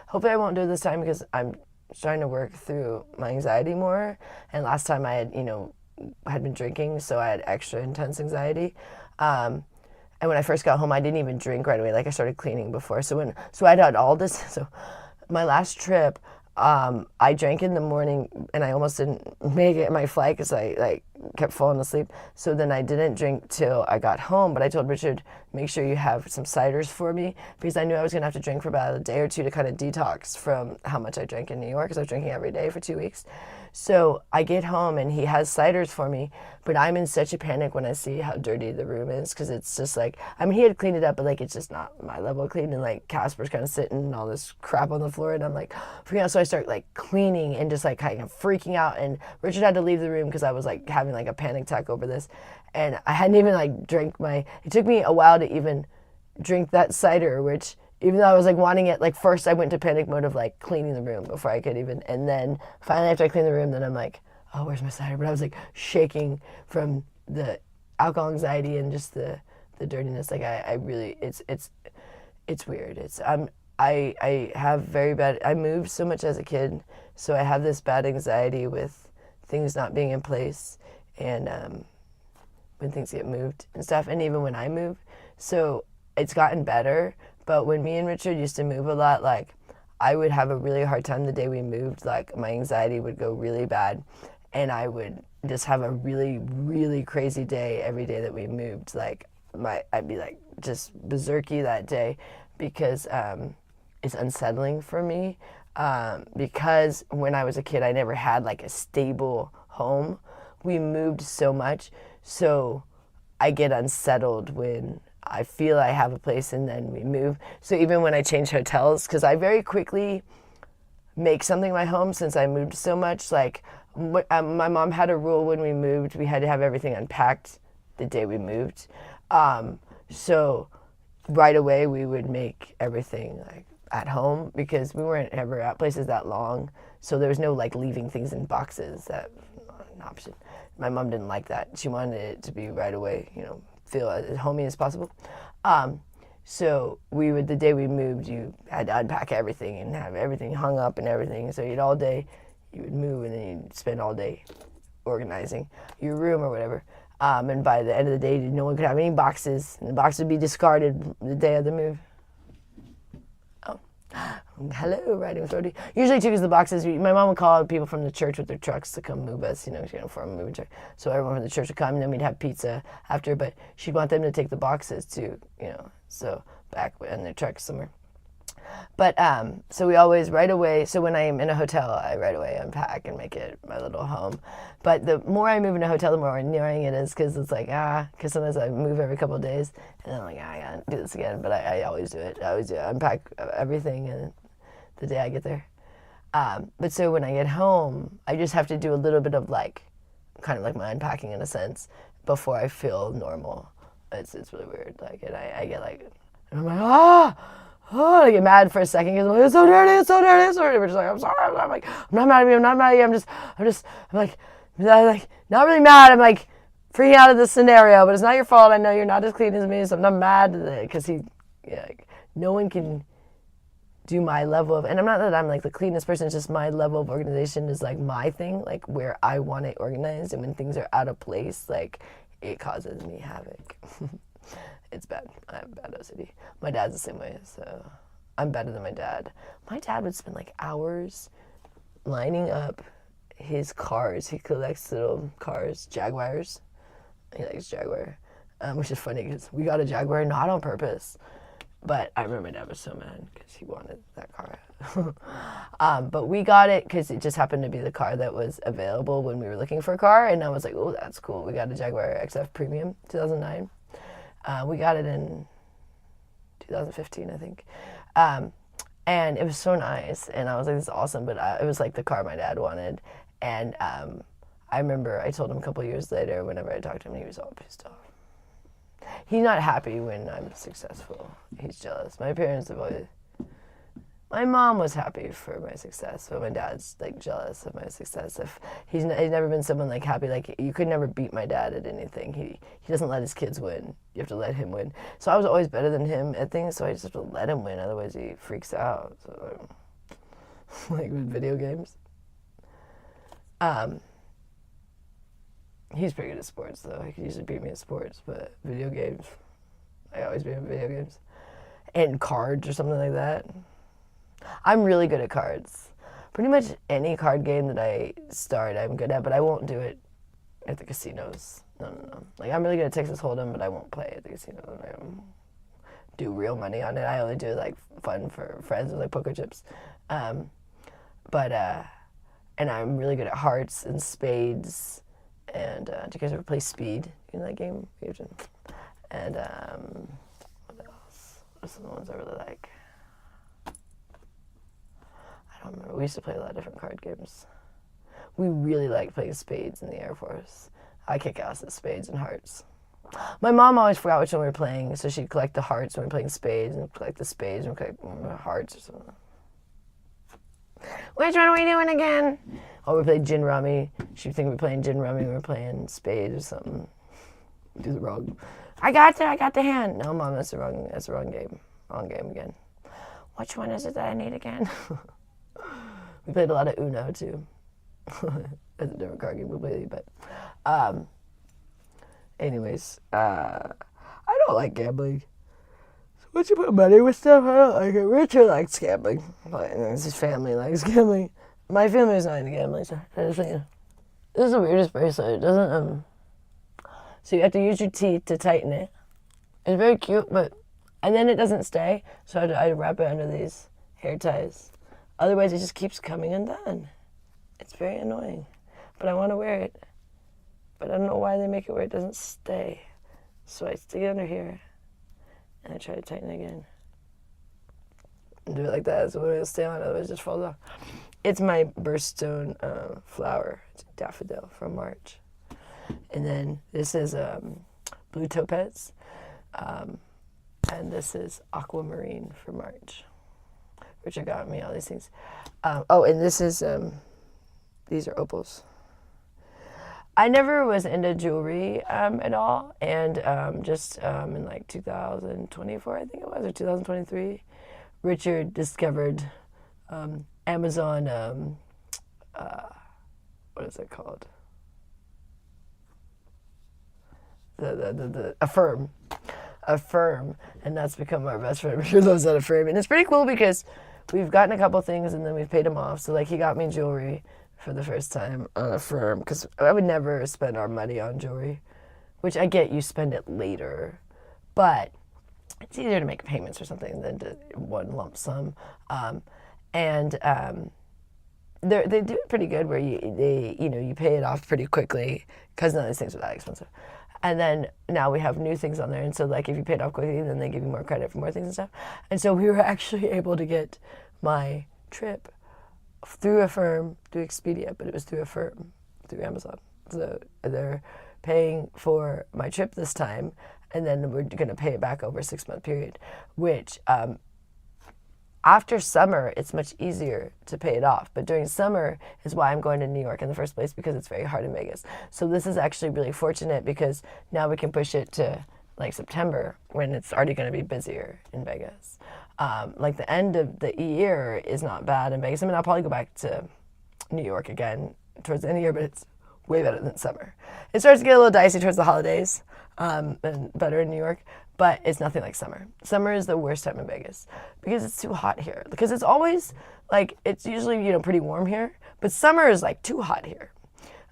hopefully I won't do it this time because I'm trying to work through my anxiety more. And last time I had been drinking, so I had extra intense anxiety. And when I first got home, I didn't even drink right away. I started cleaning before. So I had all this. So my last trip, I drank in the morning, and I almost didn't make it in my flight because I kept falling asleep. So then I didn't drink till I got home. But I told Richard, make sure you have some ciders for me, because I knew I was going to have to drink for about a day or two to kind of detox from how much I drank in New York, because I was drinking every day for 2 weeks. So I get home, and he has ciders for me, but I'm in such a panic when I see how dirty the room is, because it's just he had cleaned it up, but it's just not my level of clean, and Casper's kind of sitting and all this crap on the floor, and I'm freaking out. So I start cleaning and just kind of freaking out, and Richard had to leave the room because I was having a panic attack over this, and I hadn't even drank it took me a while to even drink that cider, which, even though I was wanting it, first I went to panic mode of cleaning the room before I could even, and then finally after I cleaned the room, then I'm oh, where's my cider? But I was shaking from the alcohol anxiety and just the dirtiness. I really, it's weird. I have very bad, I moved so much as a kid, so I have this bad anxiety with things not being in place, and when things get moved and stuff, and even when I move. So it's gotten better. But when me and Richard used to move a lot, I would have a really hard time the day we moved. My anxiety would go really bad, and I would just have a really, really crazy day every day that we moved. I'd be just berserky that day, because it's unsettling for me. Because when I was a kid, I never had a stable home. We moved so much, so I get unsettled when I feel I have a place and then we move. So even when I change hotels, because I very quickly make something my home since I moved so much. My mom had a rule when we moved, we had to have everything unpacked the day we moved. So right away we would make everything at home, because we weren't ever at places that long. So there was no leaving things in boxes. That not an option. My mom didn't like that. She wanted it to be right away, feel as homey as possible. So the day we moved, you had to unpack everything and have everything hung up and everything. So all day you would move, and then you'd spend all day organizing your room or whatever. And by the end of the day, no one could have any boxes, and the box would be discarded the day of the move. Oh, hello, riding with Rody. Usually too, because the boxes, my mom would call people from the church with their trucks to come move us, for a moving truck. So everyone from the church would come, and then we'd have pizza after, but she'd want them to take the boxes too, so back in their trucks somewhere. But so we always right away, so when I'm in a hotel, I right away unpack and make it my little home. But the more I move in a hotel, the more annoying it is, because it's because sometimes I move every couple of days, and then I'm I gotta do this again. But I always do it. I always do it. Unpack everything and the day I get there. But so when I get home, I just have to do a little bit of like, kind of like my unpacking in a sense, before I feel normal. It's really weird. Like, and I get like, and I'm like, I get mad for a second because I'm like, it's so dirty, it's so dirty, it's so dirty. But just like, I'm sorry. I'm like, I'm not mad at you. I'm not mad at you. I'm like not really mad. I'm like freaking out of this scenario, but it's not your fault. I know you're not as clean as me, so I'm not mad at it because like, no one can do my level of, and I'm not that I'm like the cleanest person, it's just my level of organization is like my thing, like where I want it organized, and when things are out of place, like it causes me havoc. It's bad. I have bad OCD. My dad's the same way, so I'm better than my dad. My dad would spend like hours lining up his cars. He collects little cars, Jaguars. He likes Jaguar, which is funny because we got a Jaguar not on purpose. But I remember my dad was so mad because he wanted that car. But we got it because it just happened to be the car that was available when we were looking for a car. And I was like, oh, that's cool. We got a Jaguar XF Premium, 2009. We got it in 2015, I think. And it was so nice. And I was like, this is awesome. But it was like the car my dad wanted. And I remember I told him a couple years later, whenever I talked to him, he was all pissed off. He's not happy when I'm successful. He's jealous. My parents have always... My mom was happy for my success, but my dad's like jealous of my success. If he's never been someone like happy, like you could never beat my dad at anything. He doesn't let his kids win. You have to let him win. So I was always better than him at things, so I just have to let him win. Otherwise, he freaks out. So, like with video games. He's pretty good at sports, though. He could usually beat me at sports, but video games, I always beat him at video games. And cards or something like that. I'm really good at cards. Pretty much any card game that I start, I'm good at, but I won't do it at the casinos. No. Like, I'm really good at Texas Hold'em, but I won't play at the casino. I don't do real money on it. I only do, like, fun for friends with, like, poker chips. And I'm really good at hearts and spades. And do you guys ever play Speed? You know that game? And what else? What are some of the ones I really like? I don't remember. We used to play a lot of different card games. We really liked playing spades in the Air Force. I kick ass at spades and hearts. My mom always forgot which one we were playing, so she'd collect the hearts when we were playing spades, and collect the spades when we collect the hearts or something. Which one are we doing again? Oh, we played gin rummy. She'd think we were playing gin rummy when we were playing spades or something. Do the wrong. I got the hand. No, Mom, that's the wrong game. Wrong game again. Which one is it that I need again? We played a lot of Uno too. That's a different card game completely, but anyways, I don't like gambling. Once you put money with stuff, I don't like it. Richard likes gambling. His family likes gambling. My family is not into gambling, so I just think, this is the weirdest bracelet. It doesn't, so you have to use your teeth to tighten it. It's very cute, and then it doesn't stay, so I wrap it under these hair ties. Otherwise, it just keeps coming undone. It's very annoying, but I want to wear it. But I don't know why they make it where it doesn't stay. So I stick it under here. And I try to tighten it again. And do it like that, so it'll stay on, otherwise it just falls off. It's my birthstone flower. It's a daffodil from March. And then this is blue topaz. And this is aquamarine for March. Richard got me all these things. And this is, these are opals. I never was into jewelry at all, and just in like 2024, I think it was, or 2023, Richard discovered Amazon, what is it called? Affirm, and that's become our best friend. Richard loves that Affirm, and it's pretty cool because we've gotten a couple things and then we've paid them off. So like he got me jewelry for the first time on Affirm, because I would never spend our money on jewelry, which I get you spend it later, but it's easier to make payments or something than to one lump sum. They do it pretty good where you pay it off pretty quickly because none of these things are that expensive. And then now we have new things on there, and so like if you pay it off quickly, then they give you more credit for more things and stuff. And so we were actually able to get my trip through Affirm, through Expedia, but it was through Affirm, through Amazon. So they're paying for my trip this time, and then we're going to pay it back over a 6-month period, which after summer, it's much easier to pay it off. But during summer is why I'm going to New York in the first place, because it's very hard in Vegas. So this is actually really fortunate, because now we can push it to like September when it's already going to be busier in Vegas. Like the end of the year is not bad in Vegas. I mean, I'll probably go back to New York again towards the end of the year, but it's way better than summer. It starts to get a little dicey towards the holidays, and better in New York, but it's nothing like summer. Summer is the worst time in Vegas because it's too hot here. Because it's always like, it's usually, pretty warm here, but summer is like too hot here.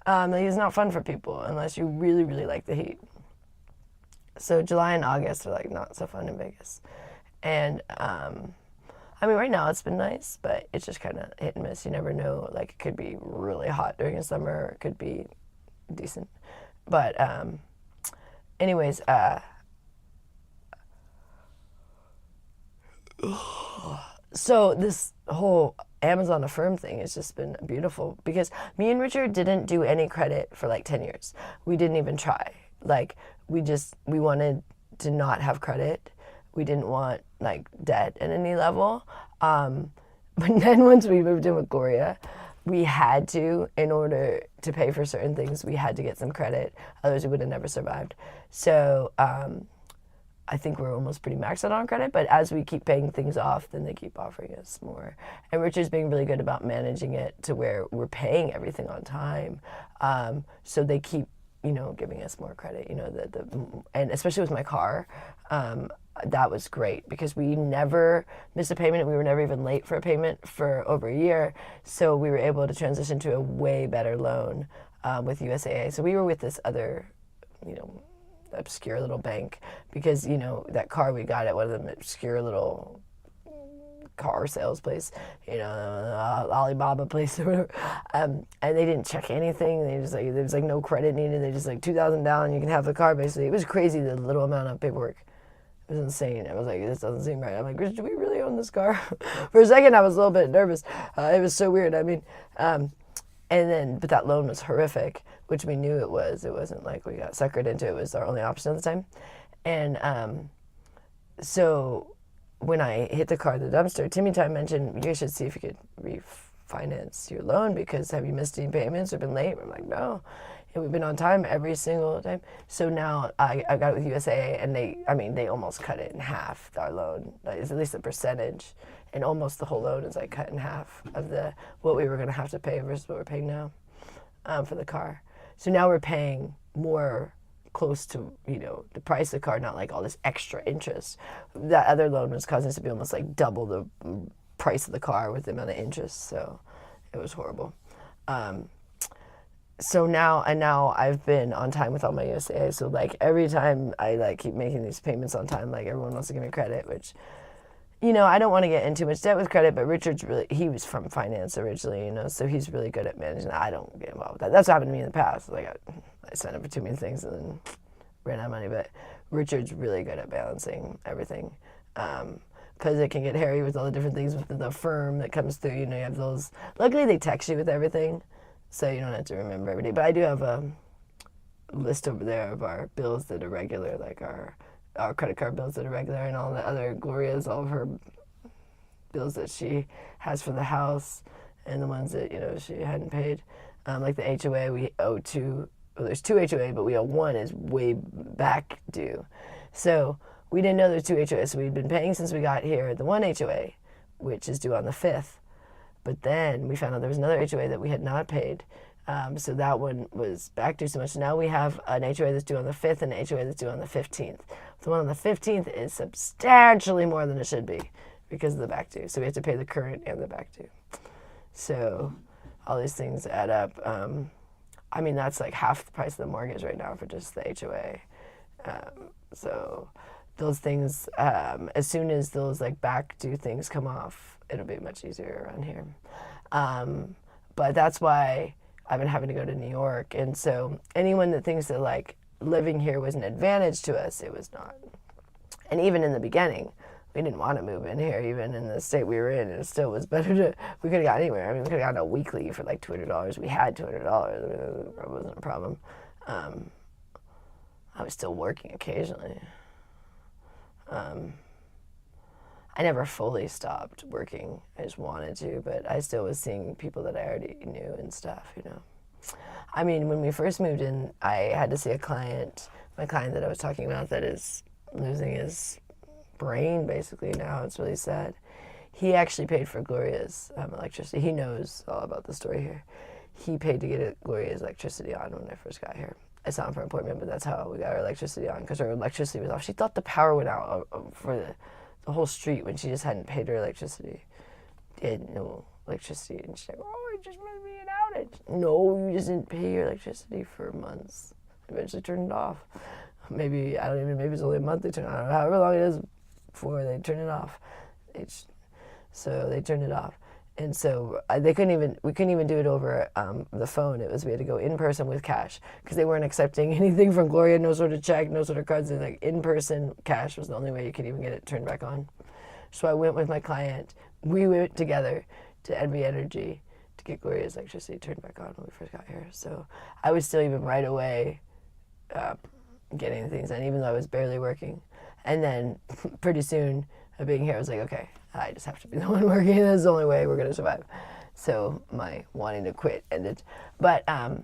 It's not fun for people unless you really, really like the heat. So July and August are like not so fun in Vegas. And I mean, right now it's been nice, but it's just kind of hit and miss. You never know. Like, it could be really hot during the summer, or it could be decent. But anyways, so this whole Amazon Affirm thing has just been beautiful, because me and Richard didn't do any credit for like 10 years. We didn't even try. Like, we wanted to not have credit. We didn't want like debt at any level. But then once we moved in with Gloria, we had to, in order to pay for certain things, we had to get some credit. Otherwise we would have never survived. So I think we're almost pretty maxed out on credit, but as we keep paying things off, then they keep offering us more. And Richard's being really good about managing it to where we're paying everything on time. So they keep, giving us more credit, and especially with my car, that was great, because we never missed a payment. We were never even late for a payment for over a year. So we were able to transition to a way better loan with USAA. So we were with this other, obscure little bank, because, that car we got at one of them obscure little car sales place, Alibaba place or whatever. And they didn't check anything. They just there was no credit needed. They just $2,000 down, you can have the car basically. It was crazy, the little amount of paperwork. It was insane. I was like, this doesn't seem right. I'm like, Rich, do we really own this car? For a second, I was a little bit nervous. It was so weird. I mean, but that loan was horrific, which we knew it was. It wasn't like we got suckered into it. It was our only option at the time. And so when I hit the car at the dumpster, Timmy Time mentioned, you should see if you could refinance your loan, because have you missed any payments or been late? I'm like, no. We've been on time every single time. So now I got it with USAA, and they almost cut it in half, our loan. It's at least a percentage, and almost the whole loan is cut in half of what we were going to have to pay versus what we're paying now for the car. So now we're paying more close to, the price of the car, not all this extra interest. That other loan was causing us to be almost double the price of the car with the amount of interest. So it was horrible. So now I've been on time with all my USAA. So every time I keep making these payments on time, everyone wants to give me credit, which, I don't want to get in too much debt with credit, but Richard's he was from finance originally, so he's really good at managing that. I don't get involved with that. That's happened to me in the past. I signed up for too many things and then ran out of money, but Richard's really good at balancing everything. Because it can get hairy with all the different things with the firm that comes through. You have those. Luckily, they text you with everything, so you don't have to remember every day. But I do have a list over there of our bills that are regular, our credit card bills that are regular, and all the other Gloria's, all of her bills that she has for the house, and the ones that she hadn't paid. Like the HOA, we owe two. Well, there's two HOA, but we owe one is way back due. So we didn't know there's two HOAs, so we'd been paying since we got here the one HOA, which is due on the 5th. But then we found out there was another HOA that we had not paid. So that one was back due so much. Now we have an HOA that's due on the 5th and an HOA that's due on the 15th. The one on the 15th is substantially more than it should be because of the back due. So we have to pay the current and the back due. So all these things add up. That's half the price of the mortgage right now for just the HOA. So those things, as soon as those back due things come off, it'll be much easier around here. But that's why I've been having to go to New York. And so anyone that thinks that living here was an advantage to us, it was not. And even in the beginning, we didn't want to move in here, even in the state we were in, and it still was better to, we could have got anywhere. I mean, we could have gotten a weekly for like $200. We had $200. It wasn't a problem. I was still working occasionally. I never fully stopped working. I just wanted to, but I still was seeing people that I already knew and stuff, you know. I mean, when we first moved in, I had to see a client, my client that I was talking about that is losing his brain basically now. It's really sad. He actually paid for Gloria's electricity. He knows all about the story here. He paid to get Gloria's electricity on when I first got here. I saw him for an appointment, but that's how we got our electricity on, because our electricity was off. She thought the power went out for the whole street when she just hadn't paid her electricity. They had no electricity, and she's like, oh, it just must be an outage. No, you just didn't pay your electricity for months. Eventually turned it off. Maybe it's only a month they turn it on, however long it is before they turn it off. So they turned it off. And so we couldn't even do it over the phone. We had to go in person with cash, because they weren't accepting anything from Gloria, no sort of check, no sort of cards. And like in person cash was the only way you could even get it turned back on. So I went with my client. We went together to NV Energy to get Gloria's electricity turned back on when we first got here. So I was still even right away getting things done, even though I was barely working. And then pretty soon, being here, I was like, okay, I just have to be the one working. That's the only way we're going to survive. So my wanting to quit ended. But I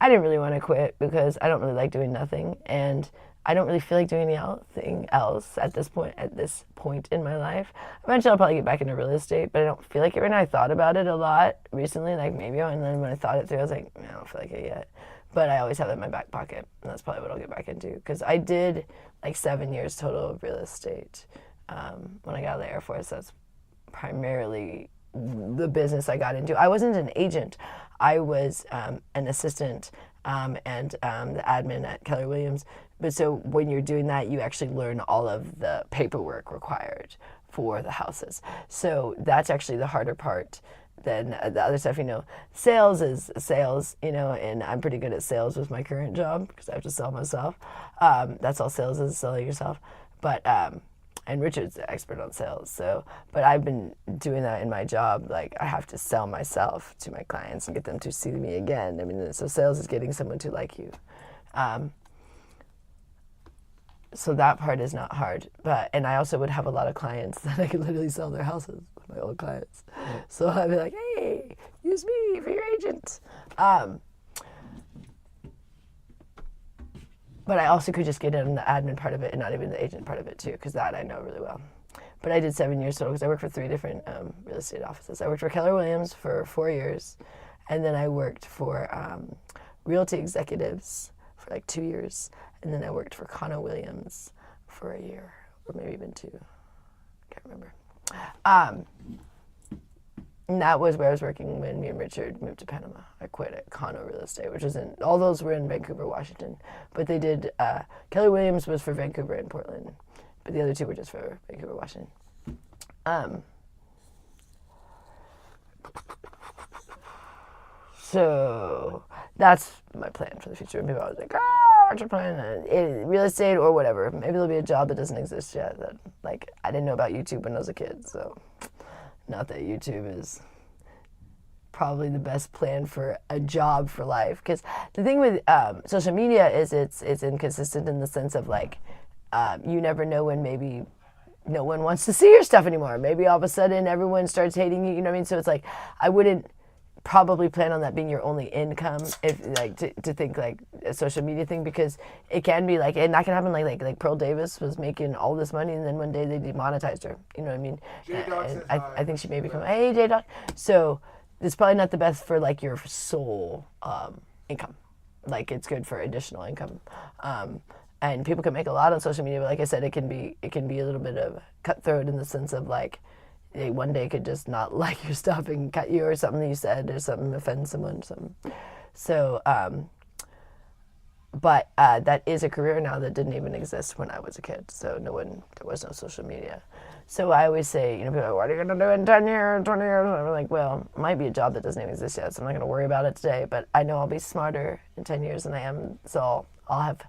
didn't really want to quit, because I don't really like doing nothing. And I don't really feel like doing anything else at this point in my life. Eventually I'll probably get back into real estate, but I don't feel like it right now. I thought about it a lot recently, like maybe, and then when I thought it through, I was like, I don't feel like it yet. But I always have it in my back pocket, and that's probably what I'll get back into, because I did like 7 years total of real estate. When I got out of the Air Force, that's primarily the business I got into. I wasn't an agent. I was an assistant and the admin at Keller Williams. But so when you're doing that, you actually learn all of the paperwork required for the houses. So that's actually the harder part than the other stuff. You know, sales is sales, you know, and I'm pretty good at sales with my current job, because I have to sell myself. That's all sales is, selling yourself. But and Richard's the expert on sales. So, but I've been doing that in my job. Like, I have to sell myself to my clients and get them to see me again. I mean, so sales is getting someone to like you. So that part is not hard. And I also would have a lot of clients that I could literally sell their houses, my old clients. So I'd be like, hey, use me for your agent. But I also could just get in the admin part of it and not even the agent part of it too, because that I know really well. But I did 7 years total, because I worked for 3 different real estate offices. I worked for Keller Williams for 4 years, and then I worked for Realty Executives for like 2 years, and then I worked for Connor Williams for a year, or maybe even 2. I can't remember. And that was where I was working when me and Richard moved to Panama. I quit at Connor Real Estate, which is all those were in Vancouver, Washington. But they did, Keller Williams was for Vancouver and Portland, but the other 2 were just for Vancouver, Washington. So that's my plan for the future. And people are always like, what's your plan? Real estate or whatever. Maybe there'll be a job that doesn't exist yet. That, like, I didn't know about YouTube when I was a kid, so not that YouTube is probably the best plan for a job for life. Because the thing with social media is it's inconsistent in the sense of, like, you never know when maybe no one wants to see your stuff anymore. Maybe all of a sudden everyone starts hating you, you know what I mean? So it's like, I wouldn't probably plan on that being your only income, if like to think like a social media thing, because it can be like, and that can happen like Pearl Davis was making all this money, and then one day they demonetized her, you know what I mean? And I think she may become, hey J-Dog. So it's probably not the best for like your sole income. Like, it's good for additional income. And people can make a lot on social media, but like I said, it can be a little bit of cutthroat in the sense of, like, they one day could just not like your stuff and cut you, or something that you said, or something offend someone, or something. So, but that is a career now that didn't even exist when I was a kid. So there was no social media. So I always say, you know, people are like, what are you going to do in 10 years, 20 years? And I'm like, well, it might be a job that doesn't even exist yet, so I'm not going to worry about it today. But I know I'll be smarter in 10 years than I am, so I'll have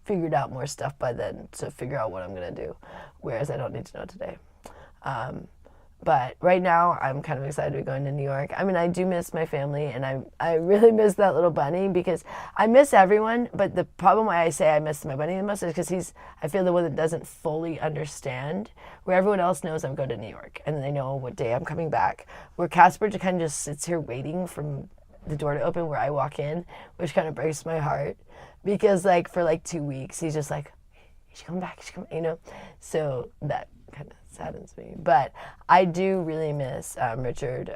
figured out more stuff by then to figure out what I'm going to do, whereas I don't need to know today. But right now, I'm kind of excited to be going to New York. I mean, I do miss my family, and I really miss that little bunny because I miss everyone, but the problem why I say I miss my bunny the most is because I feel the one that doesn't fully understand, where everyone else knows I'm going to New York, and they know what day I'm coming back, where Casper kind of just sits here waiting for the door to open where I walk in, which kind of breaks my heart, because like for like 2 weeks, he's just like, is she coming back? Is she coming? You know? So that kind of saddens me. But I do really miss Richard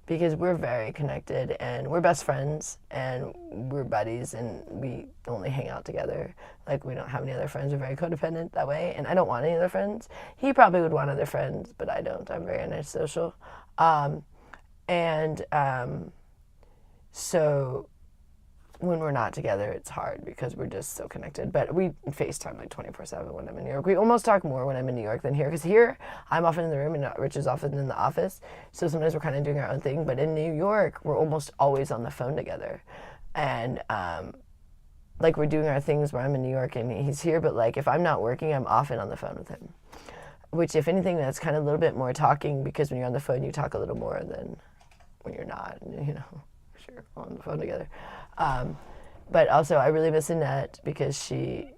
because we're very connected and we're best friends and we're buddies and we only hang out together. Like we don't have any other friends. We're very codependent that way, and I don't want any other friends. He probably would want other friends, but I don't. I'm very antisocial. So when we're not together, it's hard because we're just so connected. But we FaceTime like 24/7 when I'm in New York. We almost talk more when I'm in New York than here, because here I'm often in the room and Rich is often in the office. So sometimes we're kind of doing our own thing. But in New York, we're almost always on the phone together. And like we're doing our things where I'm in New York and he's here. But like if I'm not working, I'm often on the phone with him. Which if anything, that's kind of a little bit more talking, because when you're on the phone, you talk a little more than when you're not, you know. Sure, on the phone together. But also I really miss Annette because me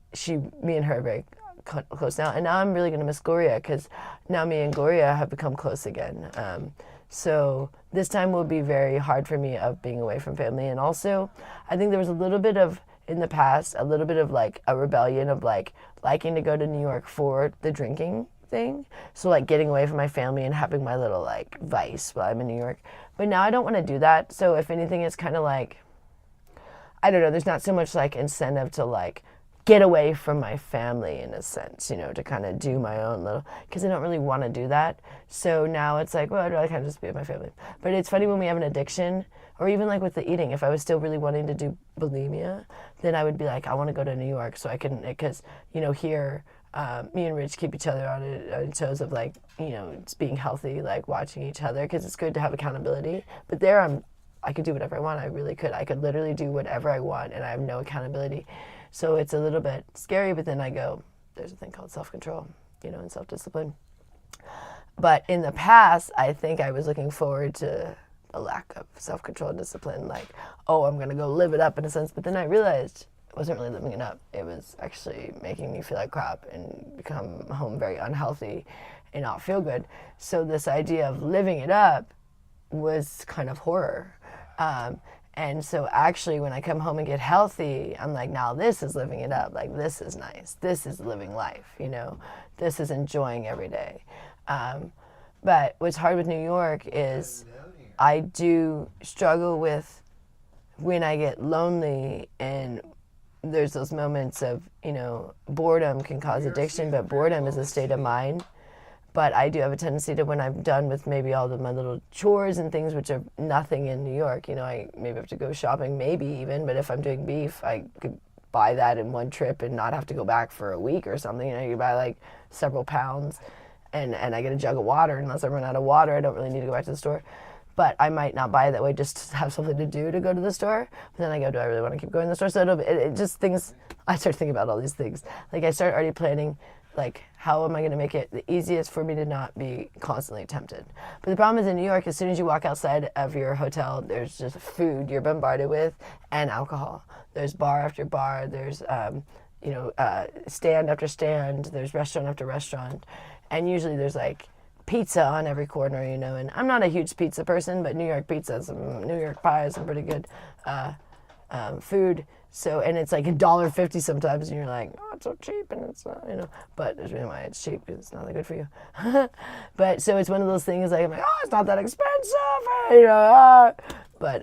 and her are very close now, and now I'm really going to miss Gloria because now me and Gloria have become close again. So this time will be very hard for me of being away from family, and also I think there was a little bit of, in the past, a little bit of like a rebellion of like liking to go to New York for the drinking thing. So like getting away from my family and having my little like vice while I'm in New York. But now I don't want to do that. So if anything, it's kind of like, I don't know, there's not so much like incentive to like get away from my family in a sense, you know, to kind of do my own little, because I don't really want to do that. So now it's like, well, I'd rather kind of just be with my family. But it's funny when we have an addiction, or even like with the eating, if I was still really wanting to do bulimia, then I would be like, I want to go to New York so I can, because, you know, here, me and Rich keep each other on toes of like, you know, it's being healthy, like watching each other, because it's good to have accountability. But there I could do whatever I want. I really could. I could literally do whatever I want, and I have no accountability. So it's a little bit scary, but then I go, there's a thing called self-control, you know, and self-discipline. But in the past, I think I was looking forward to a lack of self-control and discipline, like, oh, I'm going to go live it up in a sense. But then I realized it wasn't really living it up. It was actually making me feel like crap and become home very unhealthy and not feel good. So this idea of living it up was kind of horror. And so actually when I come home and get healthy, I'm like, now this is living it up. Like, this is nice. This is living life, you know. This is enjoying every day. But what's hard with New York is I do struggle with when I get lonely, and there's those moments of, you know, boredom can cause addiction, but boredom is a state of mind. But I do have a tendency to, when I'm done with maybe all of my little chores and things, which are nothing in New York, you know, I maybe have to go shopping, maybe even, but if I'm doing beef, I could buy that in one trip and not have to go back for a week or something. You know, you buy like several pounds and I get a jug of water. Unless I run out of water, I don't really need to go back to the store. But I might not buy it that way just to have something to do to go to the store. But then I go, do I really want to keep going to the store? So it just things, I start thinking about all these things. Like I start already planning, like, how am I going to make it the easiest for me to not be constantly tempted? But the problem is in New York, as soon as you walk outside of your hotel, there's just food you're bombarded with and alcohol. There's bar after bar. There's, stand after stand. There's restaurant after restaurant. And usually there's, like, pizza on every corner, you know. And I'm not a huge pizza person, but New York pizza, some New York pie is some pretty good food. So, and it's like $1.50 sometimes, and you're like, oh, it's so cheap, and it's not, you know, but there's a reason why it's cheap, because it's not that good for you. But, so it's one of those things, like, I'm like, oh, it's not that expensive, you know, but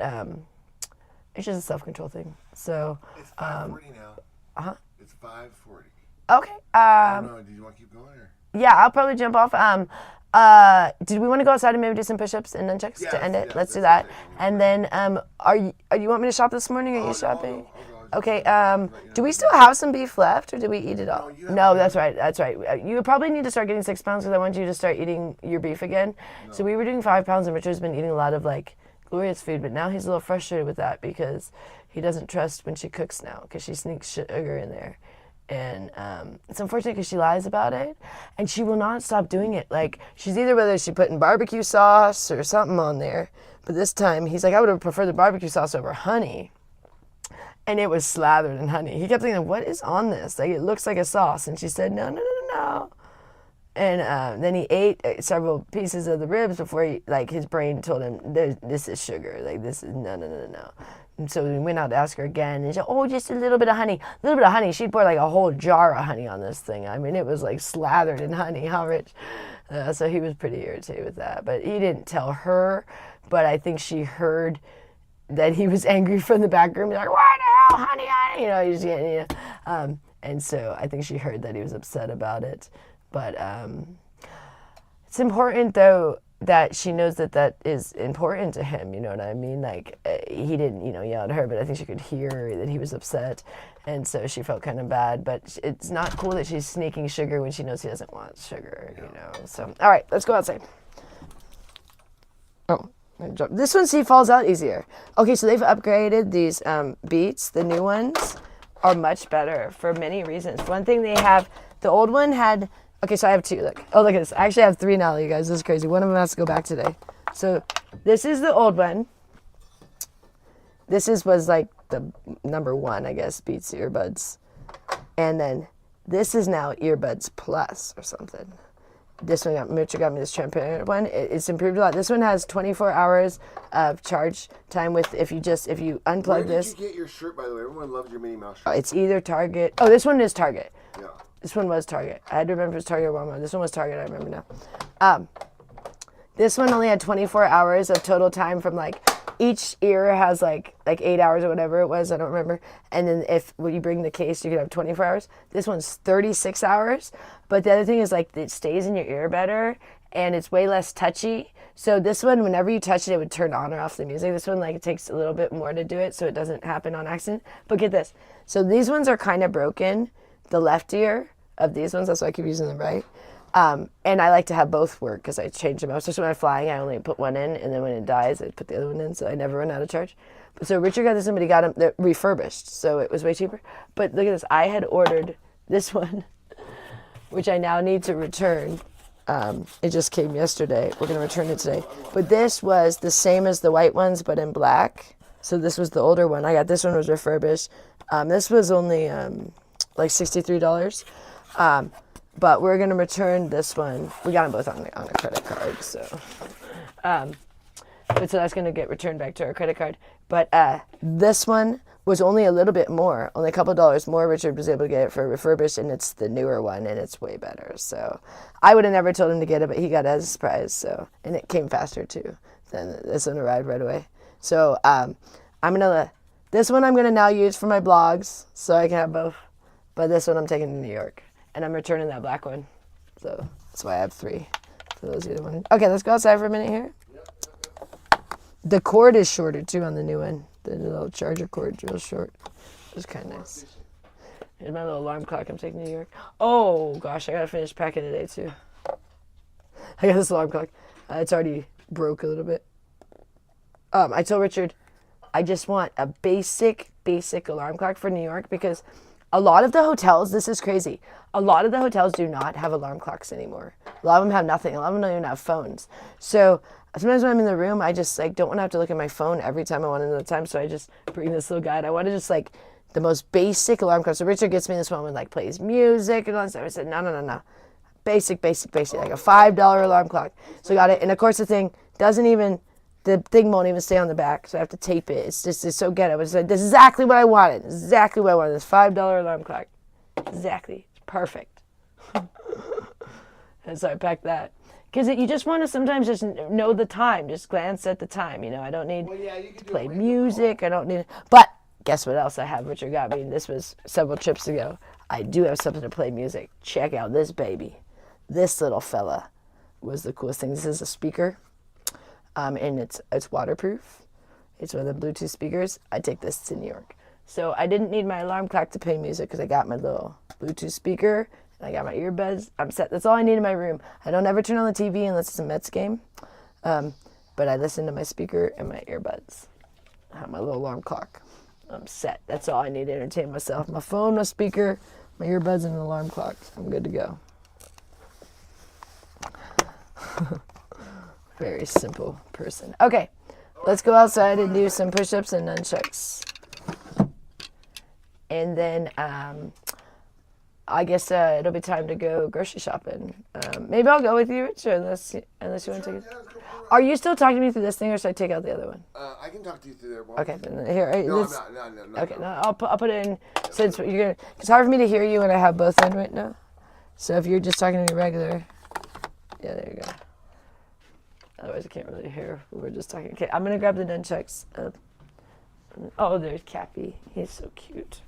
it's just a self-control thing, so. It's 5:40 now. Uh-huh. It's 5:40. Okay. I don't know, do you want to keep going, or? Yeah, I'll probably jump off. Did we want to go outside and maybe do some push-ups and nunchucks to end it? Let's do that. And then, you want me to shop this morning, or are you shopping? Okay, do we still have some beef left, or did we eat it all? No, that's right. You probably need to start getting 6 pounds, because I want you to start eating your beef again. No. So we were doing 5 pounds, and Richard's been eating a lot of, like, Gloria's food, but now he's a little frustrated with that, because he doesn't trust when she cooks now, because she sneaks sugar in there. And it's unfortunate because she lies about it, and she will not stop doing it. Like, she's either whether she putting barbecue sauce or something on there, but this time he's like, I would have preferred the barbecue sauce over honey. And it was slathered in honey. He kept thinking, what is on this? Like, it looks like a sauce. And she said, no, no, no, no, no. And then he ate several pieces of the ribs before his brain told him, this is sugar. Like, this is, no, no, no, no, no. And so we went out to ask her again. And she said, oh, just a little bit of honey. A little bit of honey. She'd pour like a whole jar of honey on this thing. I mean, it was like slathered in honey. How rich. So he was pretty irritated with that. But he didn't tell her. But I think she heard that he was angry from the back room. He's like, what the hell, honey, honey? You know, he's getting, you know. And so I think she heard that he was upset about it. But it's important, though, that she knows that that is important to him. You know what I mean? Like, he didn't, you know, yell at her, but I think she could hear that he was upset. And so she felt kind of bad. But it's not cool that she's sneaking sugar when she knows he doesn't want sugar, you know. So, all right, let's go outside. Oh. This one, see, falls out easier. Okay, so they've upgraded these beats. The new ones are much better for many reasons. One thing they have, the old one had, okay, so I have two. Look, oh, look at this. I actually have three now, you guys. This is crazy. One of them has to go back today. So this is the old one. This was like the number one, I guess, Beats earbuds. And then this is now Earbuds Plus or something. This one, Mitchell got me this transparent one. It's improved a lot. This one has 24 hours of charge time with, if you unplug this. Where did you get your shirt, by the way? Everyone loves your Minnie Mouse shirt. It's either Target. Oh, this one is Target. Yeah. This one was Target. I had to remember if it was Target or Walmart. This one was Target, I remember now. This one only had 24 hours of total time from like, each ear has like 8 hours or whatever it was, I don't remember. And then when you bring the case, you could have 24 hours. This one's 36 hours. But the other thing is like it stays in your ear better and it's way less touchy. So this one, whenever you touch it, it would turn on or off the music. This one, like, it takes a little bit more to do it so it doesn't happen on accident. But get this. So these ones are kind of broken. The left ear of these ones, that's why I keep using the right. And I like to have both work because I change them out. Especially when I'm flying, I only put one in, and then when it dies, I put the other one in, so I never run out of charge. So Richard got this one, but he got them refurbished, so it was way cheaper. But look at this. I had ordered this one, which I now need to return. It just came yesterday. We're going to return it today. But this was the same as the white ones, but in black. So this was the older one. I got this one was refurbished. This was only like $63. But we're going to return this one. We got them both on a credit card, so. But so that's going to get returned back to our credit card. But this one was only a little bit more, only a couple dollars more. Richard was able to get it for refurbished, and it's the newer one, and it's way better. So I would have never told him to get it, but he got it as a surprise. So, and it came faster too than this one arrived right away. So this one I'm going to now use for my blogs, so I can have both. But this one I'm taking to New York. And I'm returning that black one. So that's why I have three. For those either one. Okay, let's go outside for a minute here. The cord is shorter too on the new one. The little charger cord's real short. It's kind of nice. Here's my little alarm clock I'm taking to New York. Oh gosh, I gotta finish packing today too. I got this alarm clock. It's already broke a little bit. I told Richard, I just want a basic alarm clock for New York because a lot of the hotels, this is crazy. A lot of the hotels do not have alarm clocks anymore. A lot of them have nothing. A lot of them don't even have phones. So sometimes when I'm in the room, I just like don't want to have to look at my phone every time I want another time. So I just bring this little guide. I want to just like the most basic alarm clock. So Richard gets me this one with like plays music and all that stuff. I said, no. Basic, like a $5 alarm clock. So I got it. And of course the thing won't even stay on the back, so I have to tape it. It's so ghetto. It's like, this is exactly what I wanted. This $5 alarm clock. Exactly. It's perfect. And so I packed that. Because you just want to sometimes just know the time. Just glance at the time. You know, I don't need to play music. I don't need... But guess what else I have? Richard got me. This was several trips ago. I do have something to play music. Check out this baby. This little fella was the coolest thing. This is a speaker. And it's waterproof. It's one of the Bluetooth speakers. I take this to New York. So I didn't need my alarm clock to play music because I got my little Bluetooth speaker and I got my earbuds. I'm set. That's all I need in my room. I don't ever turn on the TV unless it's a Mets game. But I listen to my speaker and my earbuds. I have my little alarm clock. I'm set. That's all I need to entertain myself. My phone, my speaker, My earbuds and an alarm clock. I'm good to go. Very simple person. Okay, let's go outside and do some push-ups and nunchucks. And then I guess it'll be time to go grocery shopping. Maybe I'll go with you, Rich, unless you want to take it. Are you still talking to me through this thing, or should I take out the other one? I can talk to you through there. Boy. Okay, then here. No, This, I'm not. No. okay, no, I'll put it in since you're gonna. It's hard for me to hear you when I have both in right now. So if you're just talking to me regular, yeah, there you go. Otherwise, I can't really hear. We're just talking. Okay, I'm gonna grab the nunchucks. Oh, there's Cappy. He's so cute.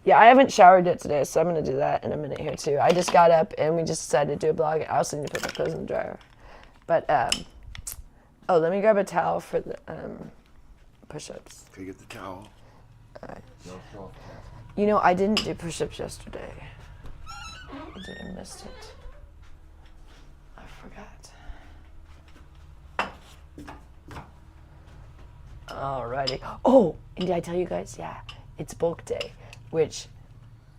Yeah, I haven't showered yet today, so I'm gonna do that in a minute here too. I just got up and we just decided to do a vlog. I also need to put my clothes in the dryer. But oh, let me grab a towel for the push-ups. Can you get the towel? All right. No, no. You know, I didn't do push-ups yesterday. I missed it. I forgot. Alrighty. Oh, and did I tell you guys? Yeah, it's bulk day, which,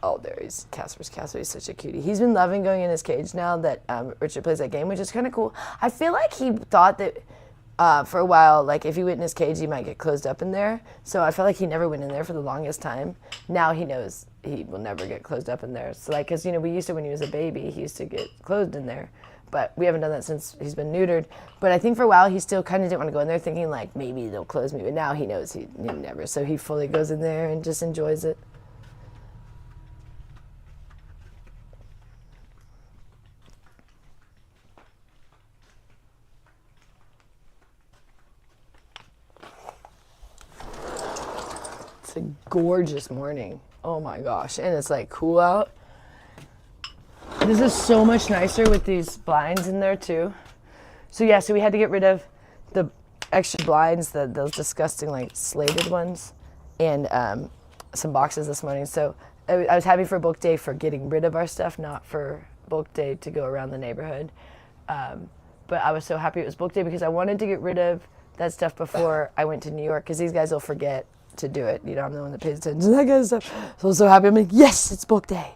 oh, there he's Casper's Casper. He's such a cutie. He's been loving going in his cage now that Richard plays that game, which is kind of cool. I feel like he thought that for a while, like if he went in his cage, he might get closed up in there. So I felt like he never went in there for the longest time. Now he knows he will never get closed up in there. So like, cause you know, we used to, when he was a baby, he used to get closed in there. But we haven't done that since he's been neutered. But I think for a while, he still kind of didn't want to go in there thinking like, maybe they'll close me. But now he knows he never. So he fully goes in there and just enjoys it. It's a gorgeous morning. Oh my gosh. And it's like cool out. This is so much nicer with these blinds in there too. So yeah, so we had to get rid of the extra blinds, those disgusting like slated ones, and some boxes this morning. So I was happy for bulk day for getting rid of our stuff, not for bulk day to go around the neighborhood. But I was so happy it was bulk day because I wanted to get rid of that stuff before I went to New York, because these guys will forget to do it. You know, I'm the one that pays attention to that kind of stuff. So I'm so happy. I'm like, yes, it's bulk day.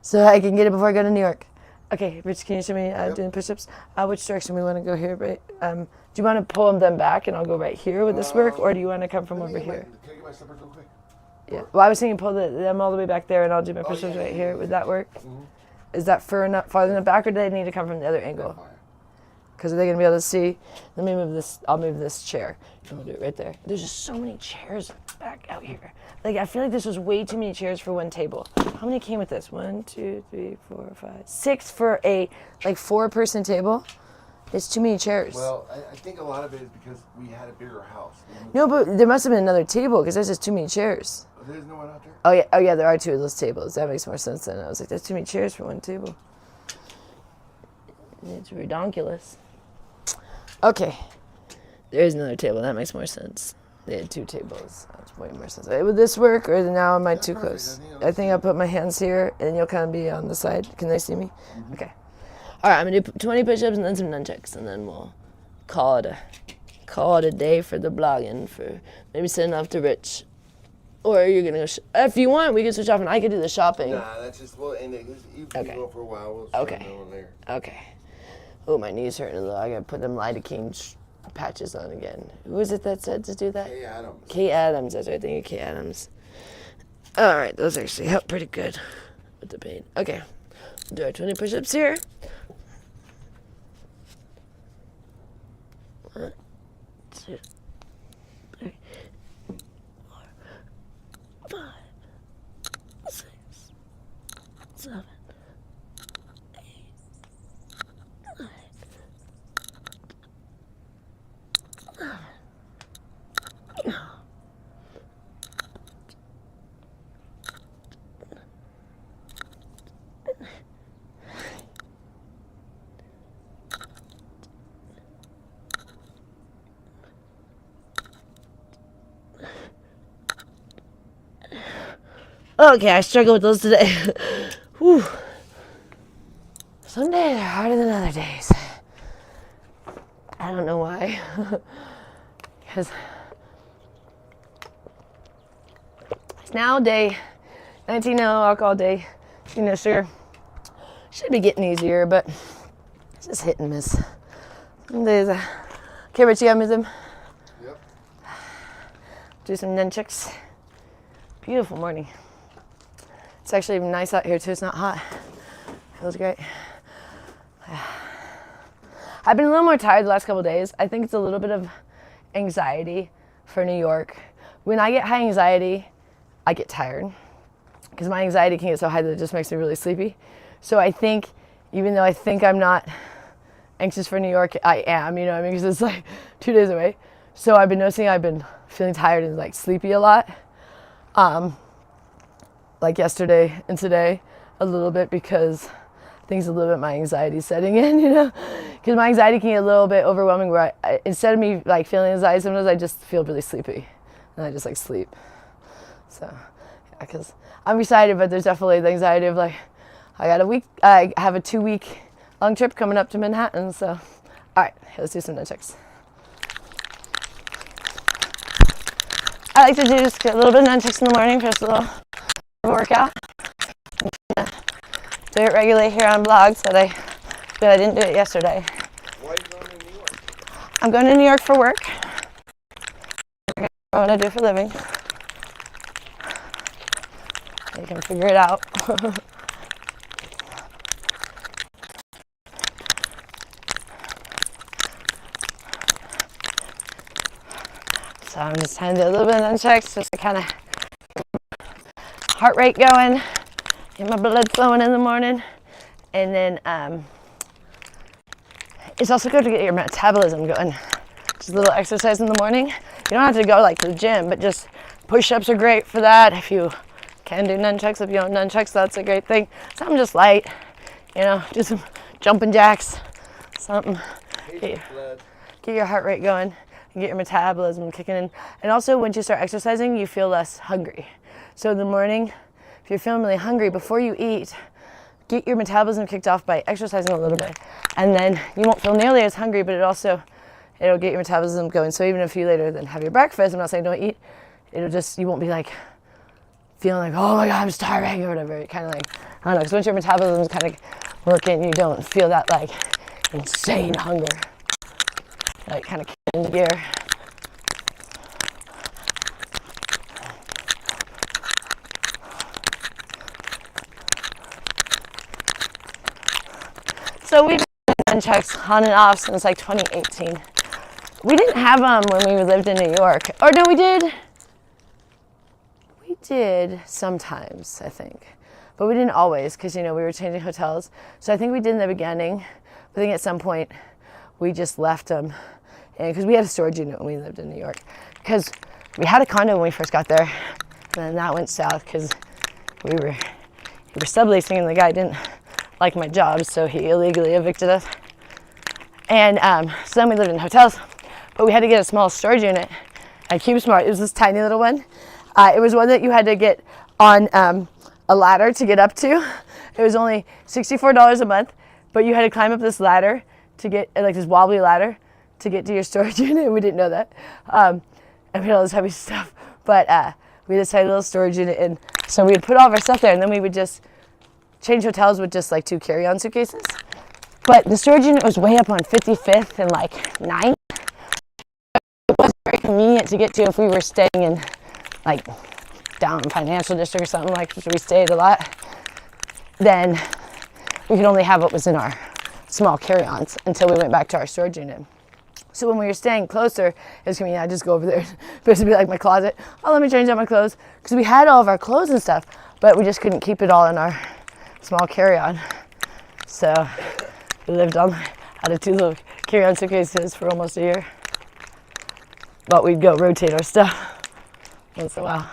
So I can get it before I go to New York. Okay, Rich, can you show me doing push-ups? Which direction we want to go here, right? Do you want to pull them back and I'll go right here? Would this work? Or do you want to come from over here? Can I get my slippers real quick? Yeah. Well, I was thinking pull them all the way back there and I'll do my push-ups right here. Would that work? Mm-hmm. Is that far enough back, or do they need to come from the other angle? Because are they going to be able to see? Let me move this. I'll move this chair. And we'll do it right there. There's just so many chairs back out here. Like, I feel like this was way too many chairs for one table. How many came with this? 1, 2, 3, 4, 5, 6 for a, like, 4-person table? It's too many chairs. Well, I think a lot of it is because we had a bigger house. No, but there must have been another table because there's just too many chairs. Oh, there's no one out there? Oh yeah, there are 2 of those tables. That makes more sense then. I was like, there's too many chairs for one table. It's redonkulous. Okay, there is another table. That makes more sense. They had 2 tables. That's way more sense. Would this work, or now am I too close? I think I'll put my hands here, and you'll kind of be on the side. Can they see me? Mm-hmm. Okay. All right, I'm gonna do 20 push-ups and then some nunchucks, and then we'll call it a day for the blogging, for maybe sending off to Rich. Or you're gonna go. If you want, we can switch off, and I can do the shopping. Nah, that's just you can go for a while. We'll start going there. Okay. Oh, my knees hurting a little. I gotta put them lidocaine patches on again. Who was it that said to do that? Kay Adams. Kay Adams. That's right. Thank you, Kay Adams. All right, those actually help pretty good with the pain. Okay, do our 20 push-ups here. 1, 2, 3, 4, 5, 6, 7, 8, 9, 10. Okay, I struggle with those today. Whew. Some days are harder than other days. I don't know why. Because it's now day 19 alcohol day, sugar. Should be getting easier, but it's just hit and miss. Some days, okay, Richie, I'm with him. Yep. Do some nunchucks. Beautiful morning. It's actually nice out here too. It's not hot. Feels great. I've been a little more tired the last couple of days. I think it's a little bit of anxiety for New York. When I get high anxiety, I get tired because my anxiety can get so high that it just makes me really sleepy. So I think, even though I think I'm not anxious for New York, I am, you know what I mean? Because it's like 2 days away. So I've been noticing I've been feeling tired and like sleepy a lot. Like yesterday and today a little bit because I think it's a little bit my anxiety setting in, because my anxiety can get a little bit overwhelming where I instead of me like feeling anxiety, sometimes I just feel really sleepy and I just like sleep. So, yeah, because I'm excited, but there's definitely the anxiety of like, I have a 2-week long trip coming up to Manhattan. So, all right, let's do some nunchucks. I like to do just a little bit of nunchucks in the morning for just a little workout. Do it regularly here on vlogs, but I didn't do it yesterday. Why are you going to New York? I'm going to New York for work. What I do for a living. You can figure it out. So I'm just trying to do a little bit of nunchucks just to kind of heart rate going, get my blood flowing in the morning, and then it's also good to get your metabolism going. Just a little exercise in the morning. You don't have to go like to the gym, but just push-ups are great for that. If you can do nunchucks, if you don't nunchucks, that's a great thing. Something just light, do some jumping jacks, something. Get your heart rate going and get your metabolism kicking in. And also, once you start exercising, you feel less hungry. So in the morning, if you're feeling really hungry, before you eat, get your metabolism kicked off by exercising a little bit. And then you won't feel nearly as hungry, but it'll get your metabolism going. So even if you later then have your breakfast, I'm not saying don't eat, you won't be like feeling like, oh my God, I'm starving or whatever. It kind of like, I don't know, because once your metabolism's kind of working, you don't feel that like insane hunger. Like kind of kick into gear. So we've done nunchucks on and off since like 2018. We didn't have them when we lived in New York. Or no, we did. We did sometimes, I think. But we didn't always because, we were changing hotels. So I think we did in the beginning. But I think at some point we just left them. And because we had a storage unit when we lived in New York. Because we had a condo when we first got there. And then that went south because we were subleasing and the guy didn't like my job, so he illegally evicted us. And so then we lived in hotels, but we had to get a small storage unit at CubeSmart. It was this tiny little one. It was one that you had to get on a ladder to get up to. It was only $64 a month, but you had to climb up this ladder to get, like this wobbly ladder, to get to your storage unit. We didn't know that. And we had all this heavy stuff, but we just had a little storage unit, and so we would put all of our stuff there, and then we would just change hotels with just like 2 carry-on suitcases. But the storage unit was way up on 55th and like 9th. It wasn't very convenient to get to if we were staying in like down financial district or something, like we stayed a lot. Then we could only have what was in our small carry-ons until we went back to our storage unit. So when we were staying closer, it was convenient. I'd just go over there. It used to be like my closet. Oh, let me change out my clothes. Because we had all of our clothes and stuff, but we just couldn't keep it all in our small carry-on. So we lived out of 2 little carry-on suitcases for almost a year. But we'd go rotate our stuff once in a while.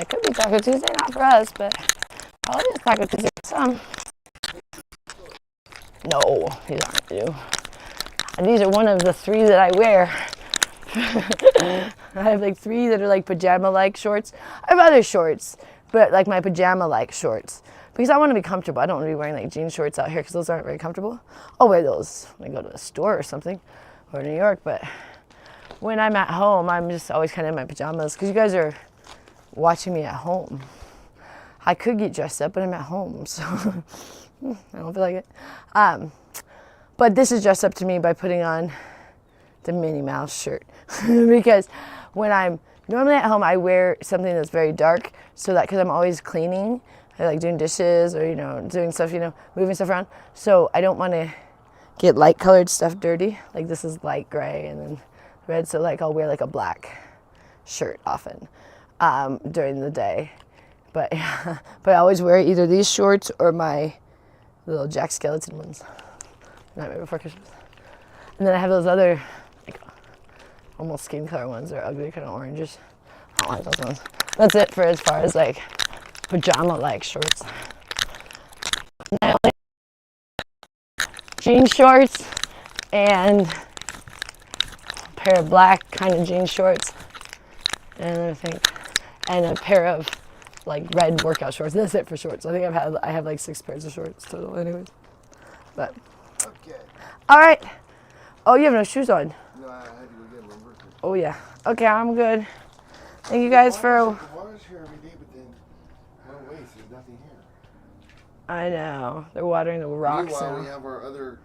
It could be Taco Tuesday, not for us, but probably is Taco Tuesday for some. No, these aren't new. And these are one of the 3 that I wear. I have like 3 that are like pajama-like shorts. I have other shorts, but like my pajama-like shorts. Because I want to be comfortable. I don't want to be wearing like jean shorts out here because those aren't very comfortable. I'll wear those when I go to the store or something. or New York, but when I'm at home, I'm just always kind of in my pajamas because you guys are watching me at home. I could get dressed up, but I'm at home, so I don't feel like it. But this is dressed up to me by putting on the Minnie Mouse shirt because when I'm normally at home, I wear something that's very dark so that because I'm always cleaning, I like doing dishes or, doing stuff, moving stuff around. So I don't want to get light colored stuff dirty. Like this is light gray and then red. So like I'll wear like a black shirt often during the day. But but I always wear either these shorts or my little Jack Skellington ones. Nightmare Before Christmas. And then I have those other like almost skin color ones. They're ugly, kind of oranges. I don't like those ones. That's it for as far as like pajama-like shorts. Now, jean shorts and a pair of black kind of jean shorts, and I think, and a pair of like red workout shorts. That's it for shorts. I think I have like 6 pairs of shorts total, anyways. But Okay. all right. Oh, you have no shoes on. No, I had to go get them. Oh yeah. Okay, I'm good. Thank you guys for. The water's here every day, but then no waste. There's nothing here. I know they're watering the rocks Meanwhile, now, we have our other.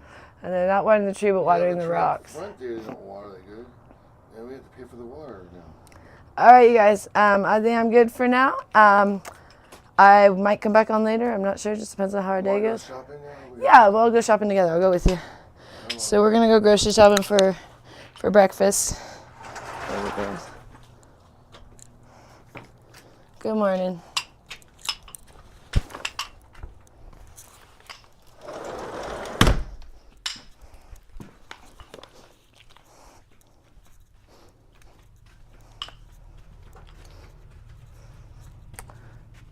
and they're not watering the tree, but watering the tree out rocks. Front there, they don't water that good. And we have to pay for the water now. All right, you guys. I think I'm good for now. I might come back on later. I'm not sure. Just depends on how our day Wanna go goes. shopping now? Yeah, we'll go shopping together. I'll go with you. So we're gonna go grocery shopping for breakfast. There we go. Good morning.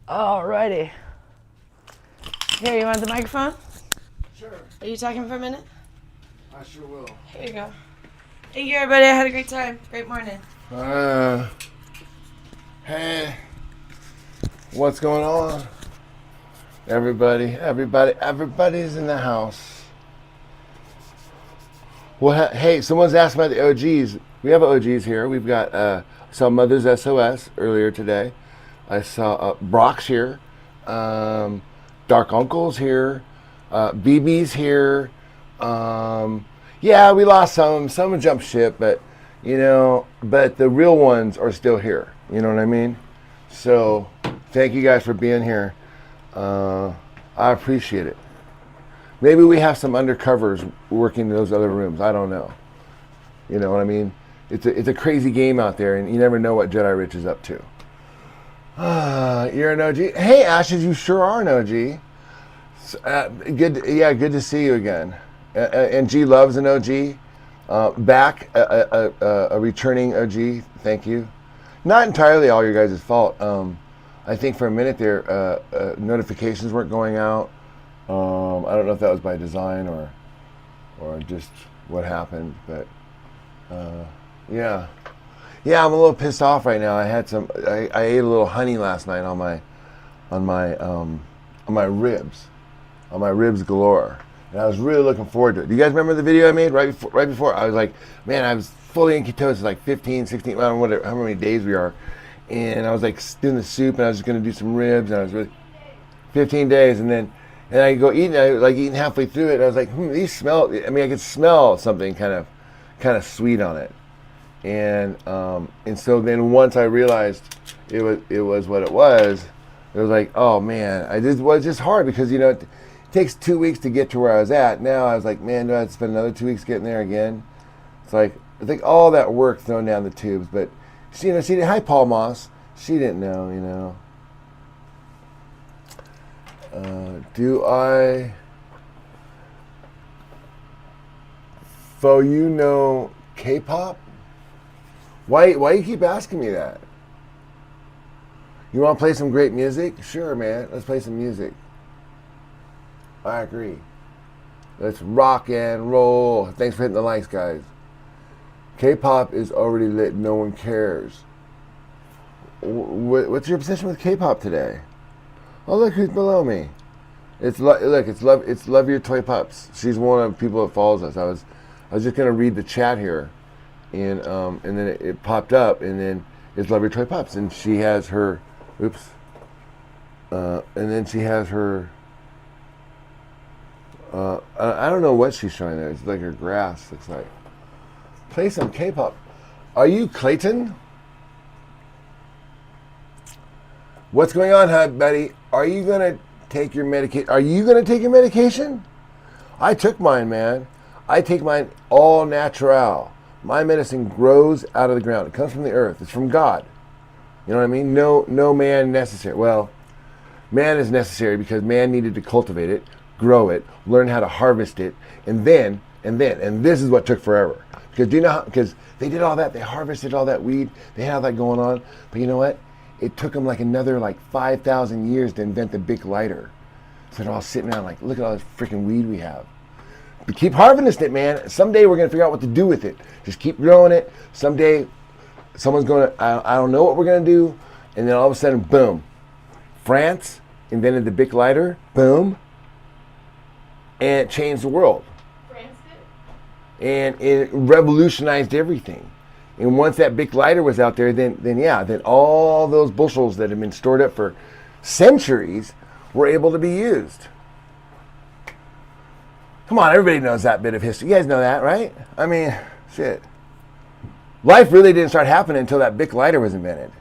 Alrighty. Here, you want the microphone? Sure, Are you talking for a minute? I sure will. Here you go. Thank you, everybody. I had a great time. Great morning. Hey, what's going on? Everybody's in the house. Well, hey, someone's asked about the OGs. We have OGs here. We've got, I saw Mother's SOS earlier today. I saw Brock's here. Dark Uncle's here. BB's here. Yeah, we lost some. Some jumped ship, but but the real ones are still here. You know what I mean? So, thank you guys for being here. I appreciate it. Maybe we have some undercovers working in those other rooms. I don't know. You know what I mean? It's a crazy game out there, and you never know what Jedi Rich is up to. You're an OG. Hey, Ashes, you sure are an OG. Good to see you again. And G Love's an OG. Back, a returning OG. Thank you. Not entirely all your guys' fault. I think for a minute there, notifications weren't going out. I don't know if that was by design or just what happened, but yeah, I'm a little pissed off right now. I ate a little honey last night on my ribs galore. And I was really looking forward to it. Do you guys remember the video I made right before? I was like, man, I was fully in ketosis, like 15, 16, I don't know how many days we are. And I was like doing the soup, and I was just going to do some ribs, and I was really 15 days, and I go eating, I like eating halfway through it, and I was like, these smell. I mean, I could smell something kind of sweet on it, and so then once I realized it was what it was like, oh man, it was just hard because it takes 2 weeks to get to where I was at. Now I was like, man, do I have to spend another 2 weeks getting there again? It's like all that work thrown down the tubes, but hi Paul Moss. She didn't know, do I K-pop? Why you keep asking me that? You want to play some great music? Sure, man. Let's play some music. I agree. Let's rock and roll. Thanks for hitting the likes, guys. K-pop is already lit. No one cares. What's your obsession with K-pop today? Oh, look who's below me. It's love your toy pups. She's one of the people that follows us. I was just gonna read the chat here, and then it popped up, and then it's Love Your Toy Pops, and she has her, oops, and then she has her. I don't know what she's showing there. It's like her grass looks like. Play some K-pop. Are you Clayton? What's going on, hub buddy? Are you gonna take your medication? Are you gonna take your medication? I took mine, man. I take mine all natural. My medicine grows out of the ground. It comes from the earth. It's from God. You know what I mean? No man necessary. Well, man is necessary because man needed to cultivate it, grow it, learn how to harvest it, and this is what took forever. Because do you know how, because they did all that, they harvested all that weed, they had all that going on, but you know what? It took them like another 5,000 years to invent the big lighter. So they're all sitting around like, look at all this freaking weed we have. But keep harvesting it, man. Someday we're gonna figure out what to do with it. Just keep growing it. Someday someone's gonna, I don't know what we're gonna do, and then all of a sudden, boom. France invented the big lighter, boom, and it changed the world. France did? And it revolutionized everything. And once that big lighter was out there, then all those bushels that had been stored up for centuries were able to be used. Come on, everybody knows that bit of history. You guys know that, right? I mean, shit. Life really didn't start happening until that big lighter was invented.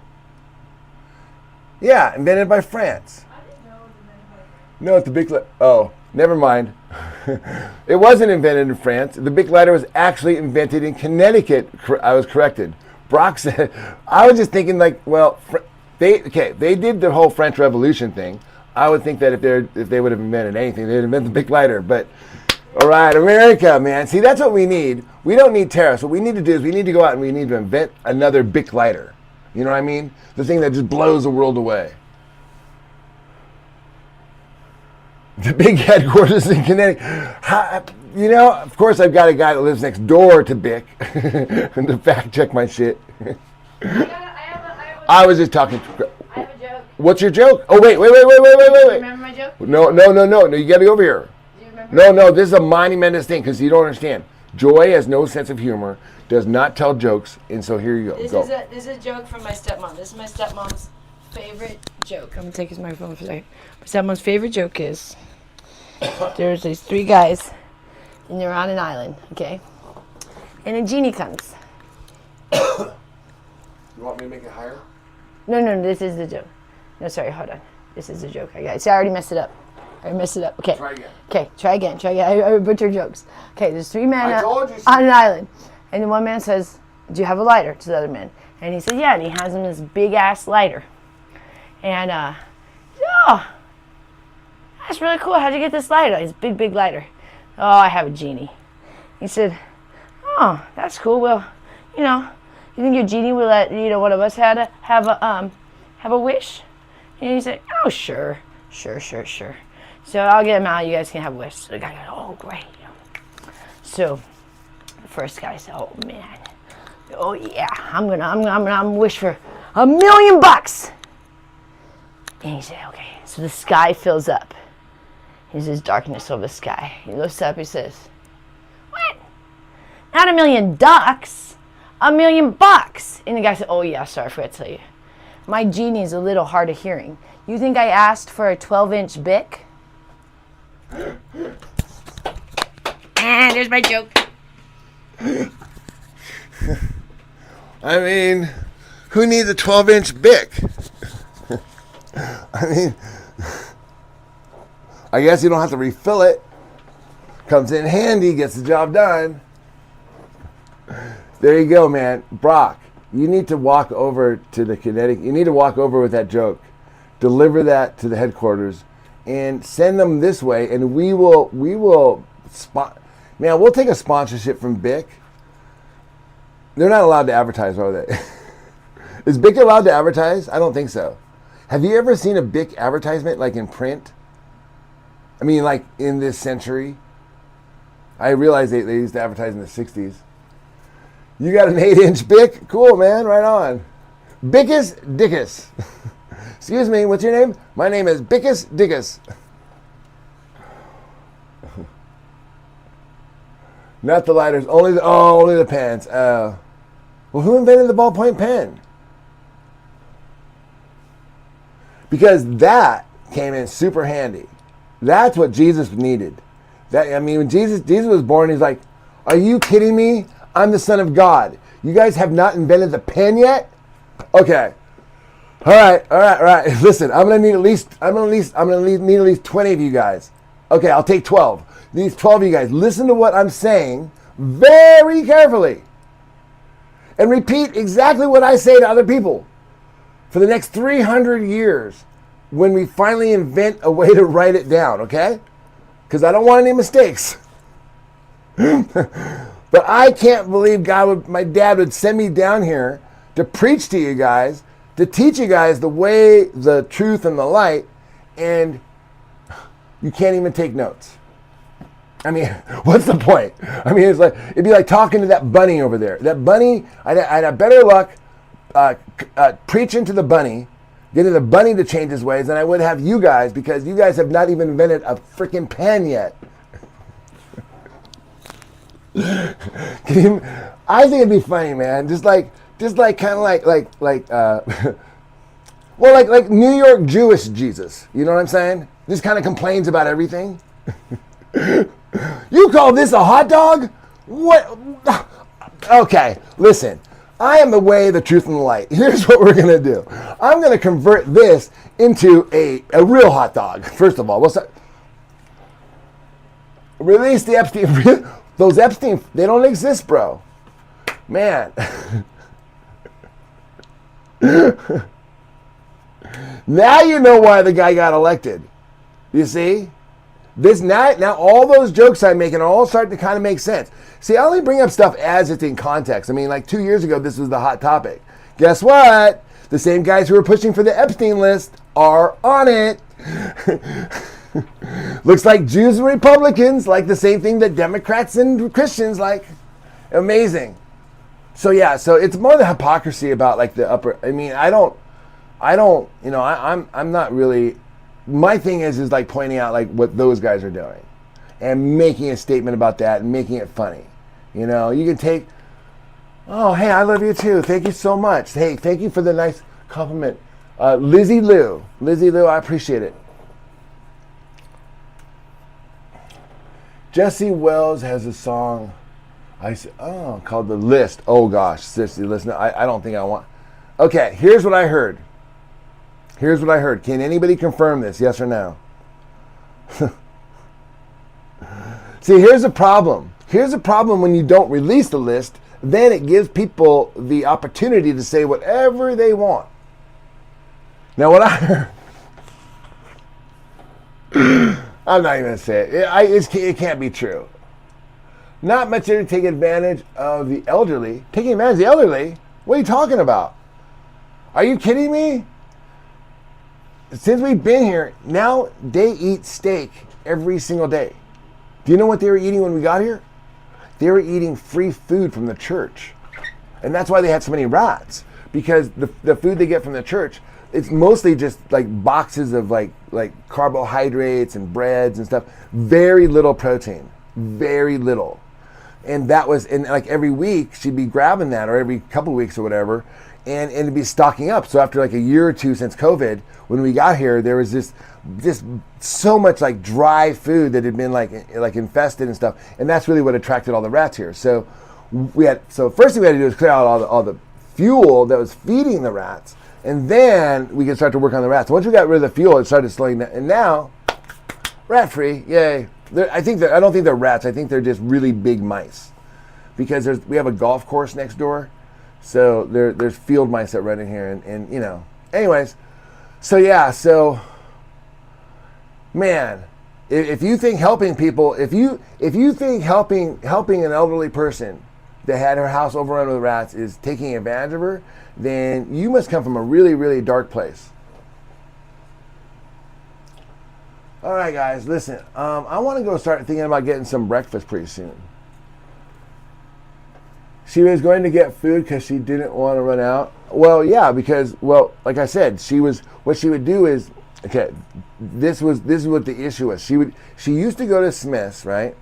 Yeah, invented by France. I didn't know it was invented by France. No, it's the big lighter. Oh, never mind. It wasn't invented in France. The big lighter was actually invented in Connecticut. I was corrected. Brock said, I was just thinking they did the whole French Revolution thing. I would think that if they would have invented anything, they'd invent the big lighter. But all right, America, man. See, that's what we need. We don't need tariffs. What we need to do is we need to go out and we need to invent another big lighter. You know what I mean? The thing that just blows the world away. The big headquarters in Connecticut. Of course, I've got a guy that lives next door to Bic to fact check my shit. I was just talking. I have a joke. What's your joke? Oh, wait. Remember my joke? No, you got to go over here. Do you remember? No, this is a monumentous thing because you don't understand. Joy has no sense of humor, does not tell jokes, and so here you go. This is a joke from my stepmom. This is my stepmom's favorite joke. I'm gonna take his microphone for a second. My stepmom's favorite joke is there's these three guys and they're on an island, okay? And a genie comes. You want me to make it higher? No, this is the joke. No, sorry, hold on. This is the joke. I already messed it up. Okay. Try again. Okay, try again. I butcher jokes. Okay, there's three men I told you so. on an island. And the one man says, do you have a lighter? To the other man. And he said, yeah. And he hands him this big ass lighter. And, oh, that's really cool. How'd you get this lighter? This big lighter. Oh, I have a genie. He said, oh, that's cool. Well, you think your genie will let, one of us have a wish? And he said, oh, sure. So I'll get him out. You guys can have a wish. So the guy goes, oh, great. So the first guy said, oh, man. Oh, yeah. I'm gonna wish for $1 million. And he said, okay. So the sky fills up. There's this darkness over the sky. He looks up. He says, what? Not $1 million ducks. $1 million. And the guy said, oh, yeah. Sorry, I forgot to tell you. My genie is a little hard of hearing. You think I asked for a 12-inch Bic? There's my joke. I mean, who needs a 12-inch Bic? I mean, I guess you don't have to refill it. Comes in handy, gets the job done. There you go, man. Brock, you need to walk over to the Connecticut. You need to walk over with that joke. Deliver that to the headquarters and send them this way, and we'll take a sponsorship from Bic. They're not allowed to advertise, are they? Is Bic allowed to advertise? I don't think so. Have you ever seen a Bic advertisement like in print? I mean, like in this century? I realize they used to advertise in the 60s. You got an 8-inch Bic? Cool, man, right on. Bickus Dickus. Excuse me, what's your name? My name is Bickus Dickus. Not the lighters, only the pens. Well, who invented the ballpoint pen? Because that came in super handy. That's what Jesus needed. When Jesus was born, he's like, are you kidding me? I'm the Son of God. You guys have not invented the pen yet? Okay. All right. Listen, I'm gonna need at least 20 of you guys. Okay, I'll take 12. These 12 of you guys, listen to what I'm saying very carefully. And repeat exactly what I say to other people for the next 300 years when we finally invent a way to write it down, okay? Because I don't want any mistakes. But I can't believe my dad would send me down here to preach to you guys, to teach you guys the way, the truth, and the light, and you can't even take notes. I mean, what's the point? I mean, it'd be like talking to that bunny over there. That bunny, I'd have better luck preaching to the bunny, getting the bunny to change his ways than I would have you guys, because you guys have not even invented a freaking pen yet. I think it'd be funny, man. Just like kind of like New York Jewish Jesus. You know what I'm saying? Just kind of complains about everything. You call this a hot dog? What? Okay, listen. I am the way, the truth, and the light. Here's what we're gonna do. I'm gonna convert this into a real hot dog. First of all, what's that? Release the Epstein. Those Epstein, they don't exist, bro. Man. Now you know why the guy got elected. You see? Now all those jokes I'm making are all starting to kind of make sense. See, I only bring up stuff as it's in context. I mean, like 2 years ago, this was the hot topic. Guess what? The same guys who were pushing for the Epstein list are on it. Looks like Jews and Republicans like the same thing that Democrats and Christians like. Amazing. So yeah, so it's more the hypocrisy about like the upper. I mean, I'm not really. My thing is like pointing out like what those guys are doing, and making a statement about that and making it funny. You know, you can take. Oh, hey, I love you too. Thank you so much. Hey, thank you for the nice compliment, Lizzie Lou. I appreciate it. Jesse Wells has a song called The List. Oh gosh, seriously, listen, I don't think I want. Okay, here's what I heard. Can anybody confirm this, yes or no? See, here's the problem. Here's the problem when you don't release the list, then it gives people the opportunity to say whatever they want. Now what I heard, I'm not even going to say it. It can't be true. Not much there to take advantage of the elderly. Taking advantage of the elderly? What are you talking about? Are you kidding me? Since we've been here, now they eat steak every single day. Do you know what they were eating when we got here? They were eating free food from the church. And that's why they had so many rats. Because the food they get from the church, it's mostly just like boxes of like carbohydrates and breads and stuff. Very little protein. Very little. And like every week she'd be grabbing that, or every couple of weeks or whatever, and it'd be stocking up. So after like a year or two since COVID, when we got here, there was this so much like dry food that had been like infested and stuff. And that's really what attracted all the rats here. So first thing we had to do was clear out all the fuel that was feeding the rats. And then we could start to work on the rats. Once we got rid of the fuel, it started slowing down. And now, rat-free, yay. I don't think they're rats. I think they're just really big mice. Because we have a golf course next door. So there's field mice that run in here. And you know. Anyways, man, if you think helping people, if you think helping an elderly person that had her house overrun with rats is taking advantage of her, then you must come from a really, really dark place. All right, guys, listen. I want to go start thinking about getting some breakfast pretty soon. She was going to get food because she didn't want to run out. Well, yeah, because, like I said, what she would do is, okay, this is what the issue was. She used to go to Smith's, right?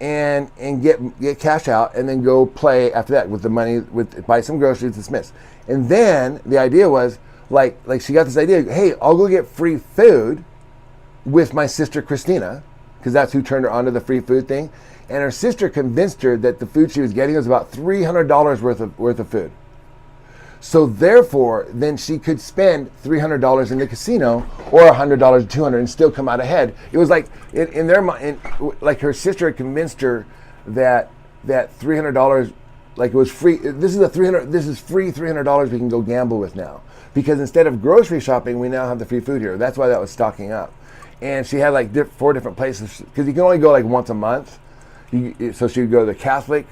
and get cash out, and then go play after that with the money, buy some groceries, dismiss. And then the idea was like she got this idea, hey, I'll go get free food with my sister Christina, because that's who turned her onto the free food thing. And her sister convinced her that the food she was getting was about $300 worth of food. So therefore, then she could spend $300 in the casino, or $100 or $200, and still come out ahead. It was like in their mind, like her sister had convinced her that $300, like it was free. This is free $300 we can go gamble with now, because instead of grocery shopping, we now have the free food here. That's why that was stocking up. And she had like 4 different places, because you can only go like once a month. So she would go to the Catholic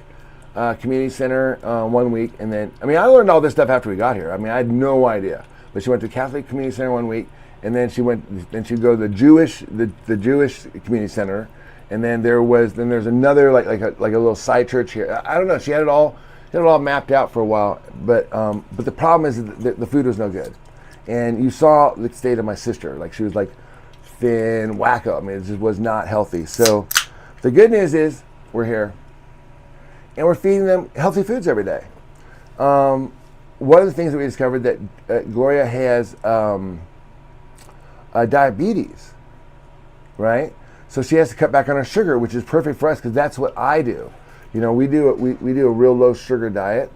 Community Center 1 week, and then, I learned all this stuff after we got here. I had no idea. But she went to Catholic Community Center 1 week, and then she'd go to the Jewish Community Center, and then there's another like a little side church here. I don't know. She had it all mapped out for a while, but the problem is that the food was no good, and you saw the state of my sister. Like, she was like thin, wacko. It just was not healthy. So the good news is we're here, and we're feeding them healthy foods every day. One of the things that we discovered that Gloria has diabetes, right? So she has to cut back on her sugar, which is perfect for us, because that's what I do. We do a real low sugar diet.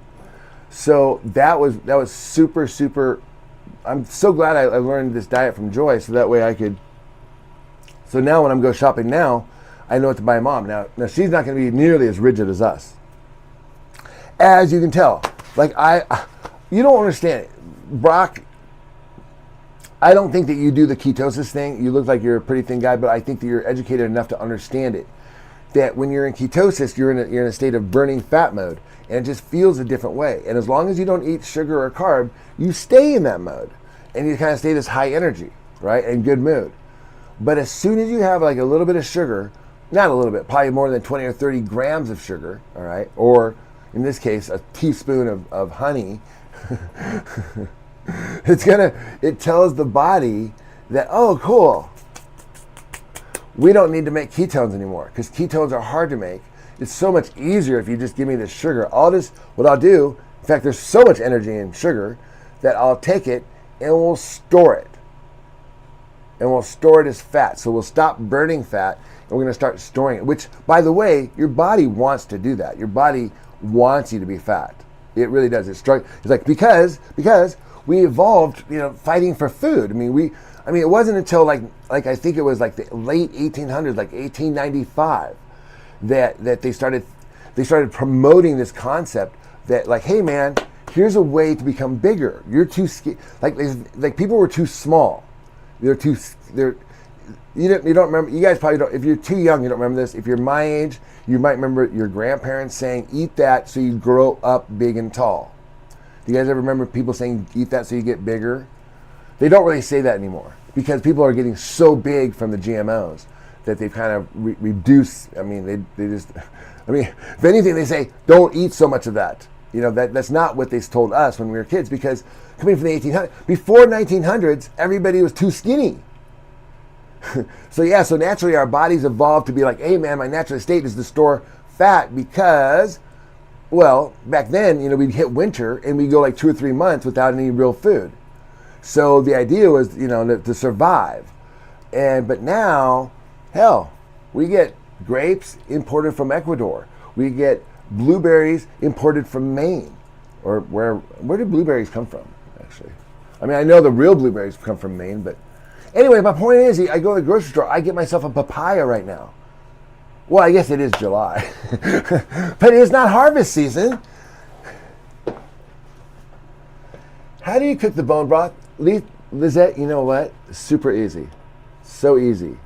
So that was super, super. I'm so glad I learned this diet from Joy, so that way I could. So now when I'm go shopping now, I know what to buy Mom. Now she's not going to be nearly as rigid as us, as you can tell. Like you don't understand it, Brock. I don't think that you do the ketosis thing. You look like you're a pretty thin guy, but I think that you're educated enough to understand it. That when you're in ketosis, you're in a state of burning fat mode, and it just feels a different way. And as long as you don't eat sugar or carb, you stay in that mode, and you kind of stay this high energy, right, and good mood. But as soon as you have like a little bit of sugar, not a little bit, probably more than 20 or 30 grams of sugar, all right, or in this case, a teaspoon of honey, it tells the body that, oh, cool, we don't need to make ketones anymore, because ketones are hard to make. It's so much easier if you just give me this sugar. What I'll do, in fact, there's so much energy in sugar that I'll take it and we'll store it. And we'll store it as fat. So we'll stop burning fat, and we're going to start storing it, which, by the way, your body wants to do that. Your body wants you to be fat. It really does. It's like, because we evolved, fighting for food. It wasn't until like I think it was like the late 1800s, like 1895, that they started promoting this concept that, like, hey man, here's a way to become bigger. You're too like people were too small. You don't remember. You guys probably don't. If you're too young, you don't remember this. If you're my age, you might remember your grandparents saying, "Eat that so you grow up big and tall." Do you guys ever remember people saying, "Eat that so you get bigger"? They don't really say that anymore, because people are getting so big from the GMOs that they've kind of reduced. If anything, they say, "Don't eat so much of that." That's not what they told us when we were kids, because coming from the 1800s, before 1900s, everybody was too skinny. So naturally our bodies evolved to be like, hey man, my natural state is to store fat, because, well, back then, we'd hit winter and we'd go like 2 or 3 months without any real food. So the idea was, to survive. But now, hell, we get grapes imported from Ecuador. We get blueberries imported from Maine. Or where do blueberries come from, actually? I know the real blueberries come from Maine, but anyway, my point is, I go to the grocery store, I get myself a papaya right now. Well, I guess it is July, but it's not harvest season. How do you cook the bone broth? Lizette, you know what? Super easy. So easy.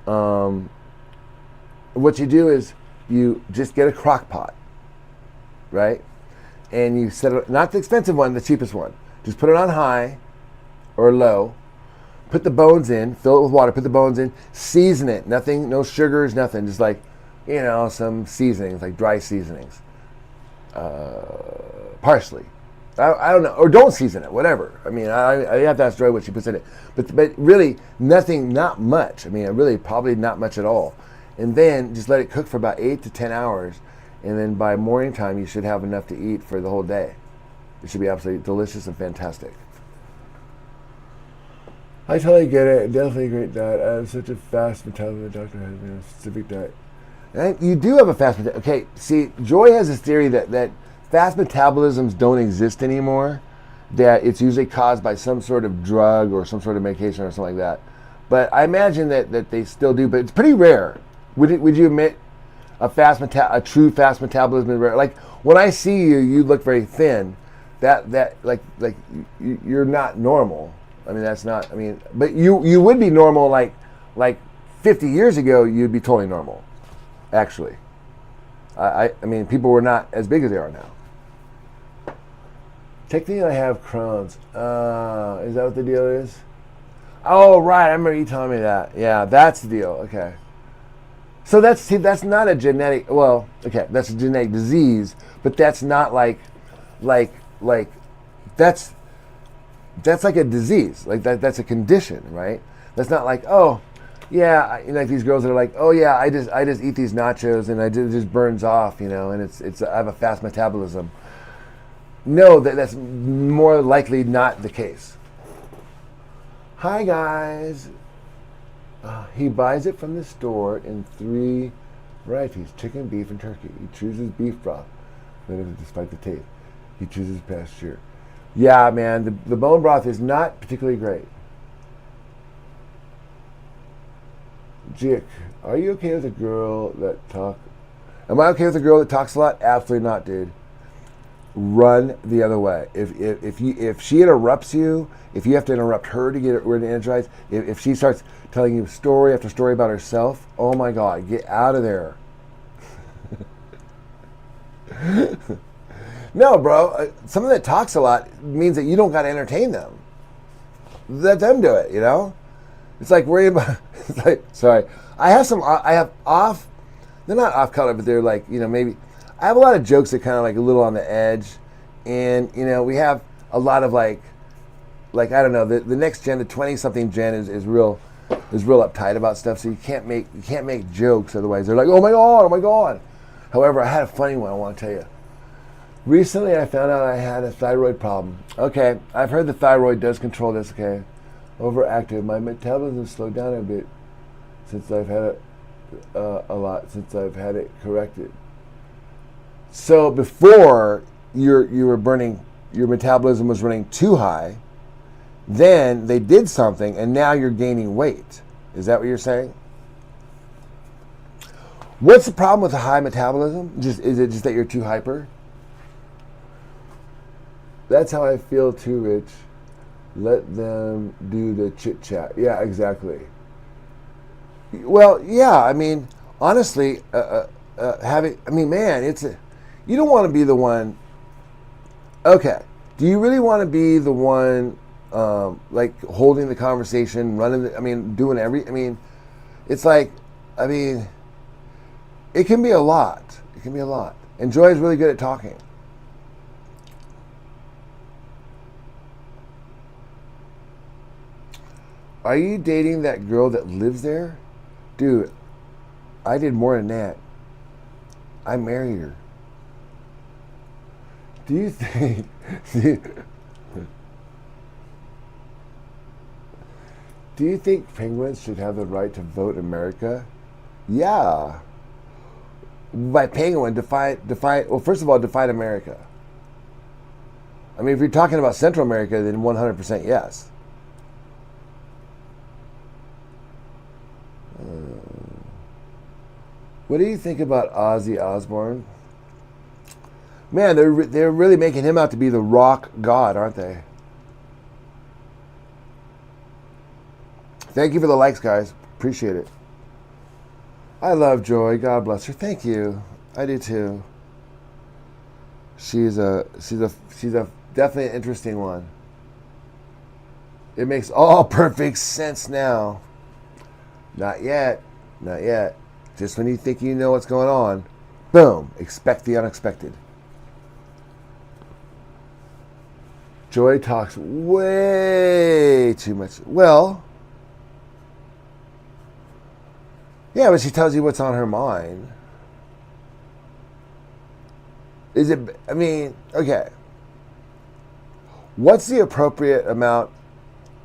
What you do is you just get a crock pot, right? And you set it, not the expensive one, the cheapest one. Just put it on high or low. Put the bones in, fill it with water, put the bones in, season it. Nothing, no sugars, nothing. Just like, some seasonings, like dry seasonings. Parsley. I don't know, or don't season it, whatever. I have to ask Joy what she puts in it. But really, nothing, not much. Really, probably not much at all. and then just let it cook for about 8 to 10 hours, and then by morning time you should have enough to eat for the whole day. It should be absolutely delicious and fantastic. I totally get it. Definitely a great diet. I have such a fast metabolism. The doctor has me on a specific diet. And you do have a fast metabolism. Okay, see, Joy has this theory that fast metabolisms don't exist anymore, that it's usually caused by some sort of drug or some sort of medication or something like that. But I imagine that they still do, but it's pretty rare. Would you admit a true fast metabolism is rare? Like, when I see you, you look very thin. You're not normal. I mean, that's not, I mean, but you would be normal like 50 years ago, you'd be totally normal, actually. I mean, people were not as big as they are now. Technically, I have Crohn's. Is that what the deal is? Oh, right, I remember you telling me that. Yeah, that's the deal, okay. So that's not a genetic, well, okay, that's a genetic disease, but that's not like that's like a disease, like that's a condition, right? That's not like, oh, yeah, like these girls that are like, oh yeah, I just eat these nachos and it just burns off, and I have a fast metabolism. No, that's more likely not the case. Hi guys. He buys it from the store in 3 varieties: chicken, beef, and turkey. He chooses beef broth, despite the taste. He chooses pasture. Yeah, man, the bone broth is not particularly great. Jick, are you okay with a girl that talks? Am I okay with a girl that talks a lot? Absolutely not, dude. Run the other way. If she interrupts you, if you have to interrupt her to get her energized, if she starts telling you story after story about herself, oh my God, get out of there. No, bro. Someone that talks a lot means that you don't got to entertain them. Let them do it, It's like worrying about. It's like, sorry, I have off. They're not off color, but they're like, maybe. I have a lot of jokes that kind of like a little on the edge, and we have a lot of like I don't know. The next gen, the 20-something gen, is real uptight about stuff. So you can't make jokes, otherwise they're like, oh my god. However, I had a funny one I want to tell you. Recently, I found out I had a thyroid problem. Okay, I've heard the thyroid does control this. Okay, overactive. My metabolism slowed down a bit since I've had it since I've had it corrected. So before you were burning, your metabolism was running too high. Then they did something, and now you're gaining weight. Is that what you're saying? What's the problem with a high metabolism? Is it just that you're too hyper? That's how I feel too, Rich. Let them do the chit chat. Yeah, exactly. Well, yeah. I mean, honestly, you don't want to be the one. Okay. Do you really want to be the one, like holding the conversation, doing it's like, it can be a lot. It can be a lot. And Joy is really good at talking. Are you dating that girl that lives there? Dude, I did more than that. I married her. Do you think... Do you think penguins should have the right to vote in America? Yeah. By penguin, define. Well, first of all, define America. If you're talking about Central America, then 100% yes. What do you think about Ozzy Osbourne? Man, they're really making him out to be the rock god, aren't they? Thank you for the likes, guys. Appreciate it. I love Joy. God bless her. Thank you. I do too. She's a definitely an interesting one. It makes all perfect sense now. Not yet. Not yet. Just when you think you know what's going on, boom, expect the unexpected. Joy talks way too much. Well, Yeah, but she tells you what's on her mind. Is it, I mean, okay. What's the appropriate amount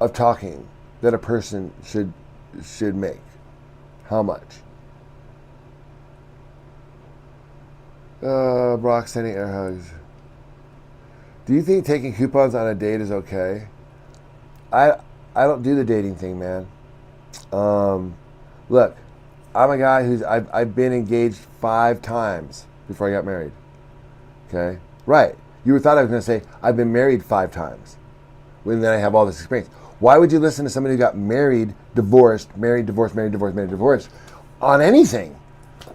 of talking that a person should make? How much? Brock sending air hugs. Do you think taking coupons on a date is okay? I don't do the dating thing, man. Look, I'm a guy I've been engaged 5 times before I got married. Okay? Right. You thought I was going to say, I've been married 5 times. When then I have all this experience. Why would you listen to somebody who got married, divorced, married, divorced, married, divorced, married, divorced on anything?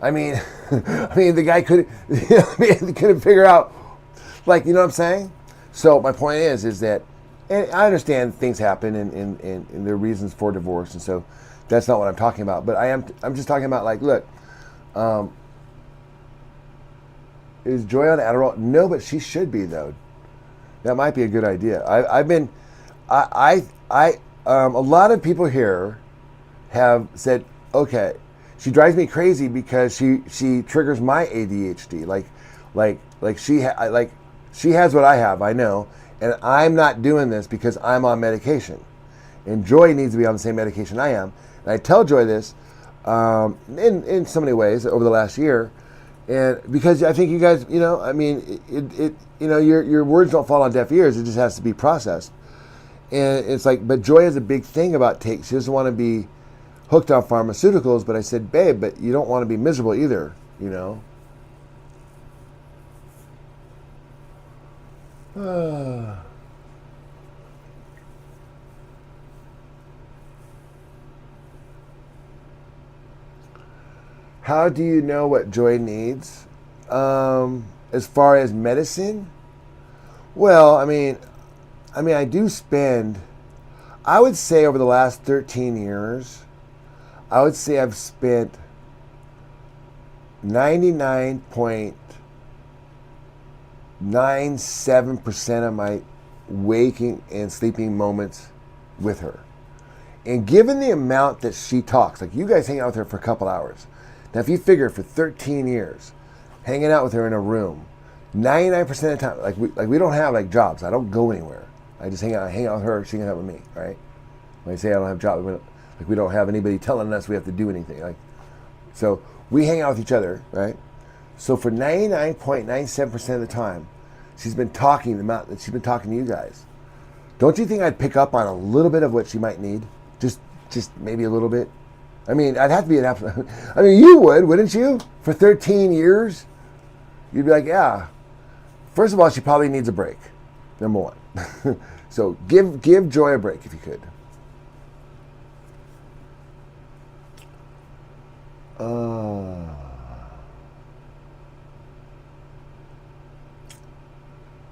I mean, the guy couldn't, he couldn't figure out, like, you know what I'm saying? So my point is that, and I understand things happen and there are reasons for divorce, and so that's not what I'm talking about. But I'm just talking about, like, look, is Joy on Adderall? No, but she should be, though. That might be a good idea. A lot of people here have said, okay, she drives me crazy because she triggers my ADHD. Like she has what I have, I know, and I'm not doing this because I'm on medication. And Joy needs to be on the same medication I am. And I tell Joy this in so many ways over the last year, and because I think you guys, I mean, your words don't fall on deaf ears. It just has to be processed. And it's like, but Joy has a big thing about take. She doesn't want to be hooked on pharmaceuticals. But I said, babe, but you don't want to be miserable either, How do you know what Joy needs? As far as medicine? Well, I mean, I do spend, I would say over the last 13 years, I would say I've spent 99.97% of my waking and sleeping moments with her. And given the amount that she talks, like you guys hang out with her for a couple hours. Now, if you figure for 13 years, hanging out with her in a room, 99% of the time, like we don't have like jobs. I don't go anywhere. I just hang out with her. She can hang out with me, right? When I say I don't have jobs, we don't have anybody telling us we have to do anything. Like, so we hang out with each other, right? So for 99.97% of the time, she's been talking the amount that she's been talking to you guys. Don't you think I'd pick up on a little bit of what she might need? Just maybe a little bit. I mean, I'd have to be an absolute. I mean, you would, wouldn't you? For 13 years, you'd be like, yeah. First of all, she probably needs a break. Number one. So give Joy a break if you could.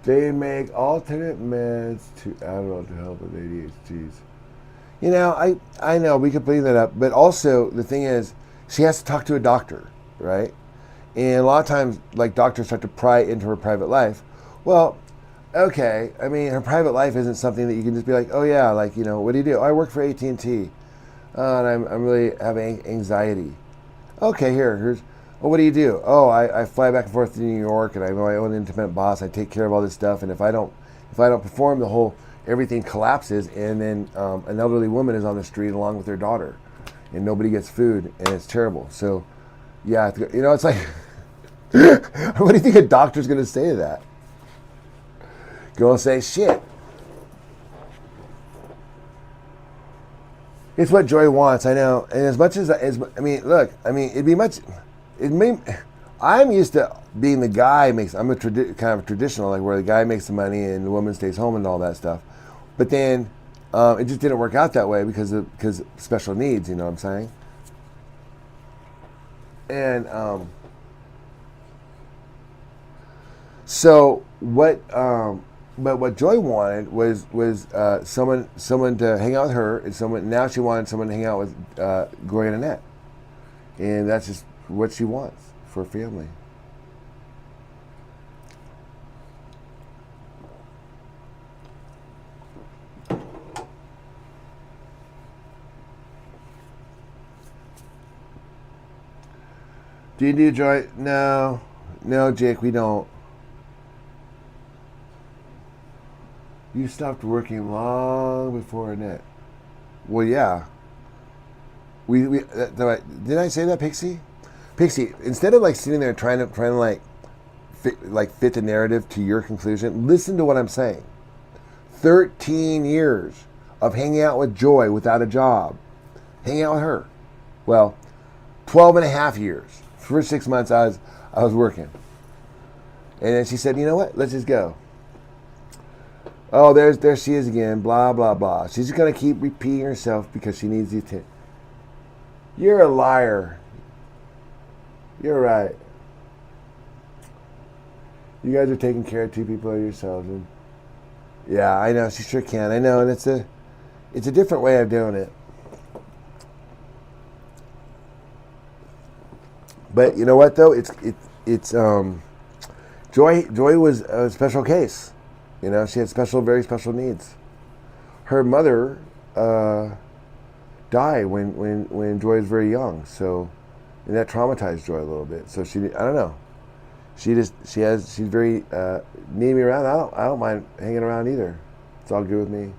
They make alternate meds to Adderall to help with ADHDs. I know we could bring that up, but also the thing is, she has to talk to a doctor, right? And a lot of times, like, doctors start to pry into her private life. Well, okay, I mean, her private life isn't something that you can just be like, oh yeah, like, what do you do? Oh, I work for AT&T, and I'm really having anxiety. Okay, here's, well, what do you do? Oh, I fly back and forth to New York, and I'm my own independent boss. I take care of all this stuff, and if I don't perform, everything collapses, and then an elderly woman is on the street along with their daughter, and nobody gets food, and it's terrible. So, yeah, it's like, what do you think a doctor's going to say to that? Go and say, shit. It's what Joy wants, I know. And as much as it'd be much. I'm used to being the guy I'm kind of traditional, like where the guy makes the money and the woman stays home and all that stuff. But then it just didn't work out that way because of special needs. You know what I'm saying? And so what? But what Joy wanted was someone to hang out with her, and now she wanted someone to hang out with Gloria and Annette, and that's just what she wants for a family. Do you do Joy? No, Jake, we don't. You stopped working long before Annette. Well, yeah. Did I say that, Pixie? Pixie, instead of like sitting there trying to like fit the narrative to your conclusion, listen to what I'm saying. 13 years of hanging out with Joy without a job. Hanging out with her. Well, 12 and a half years. For 6 months I was working. And then she said, you know what? Let's just go. Oh, there she is again. Blah, blah, blah. She's just going to keep repeating herself because she needs the attention. You're a liar. You're right. You guys are taking care of two people of yourselves. And yeah, I know. She sure can. I know. And it's a different way of doing it. But you know what, though? It's Joy was a special case. You know, she had very special needs. Her mother died when Joy was very young, and that traumatized Joy a little bit. So I don't know. She's very needing me around. I don't mind hanging around either. It's all good with me.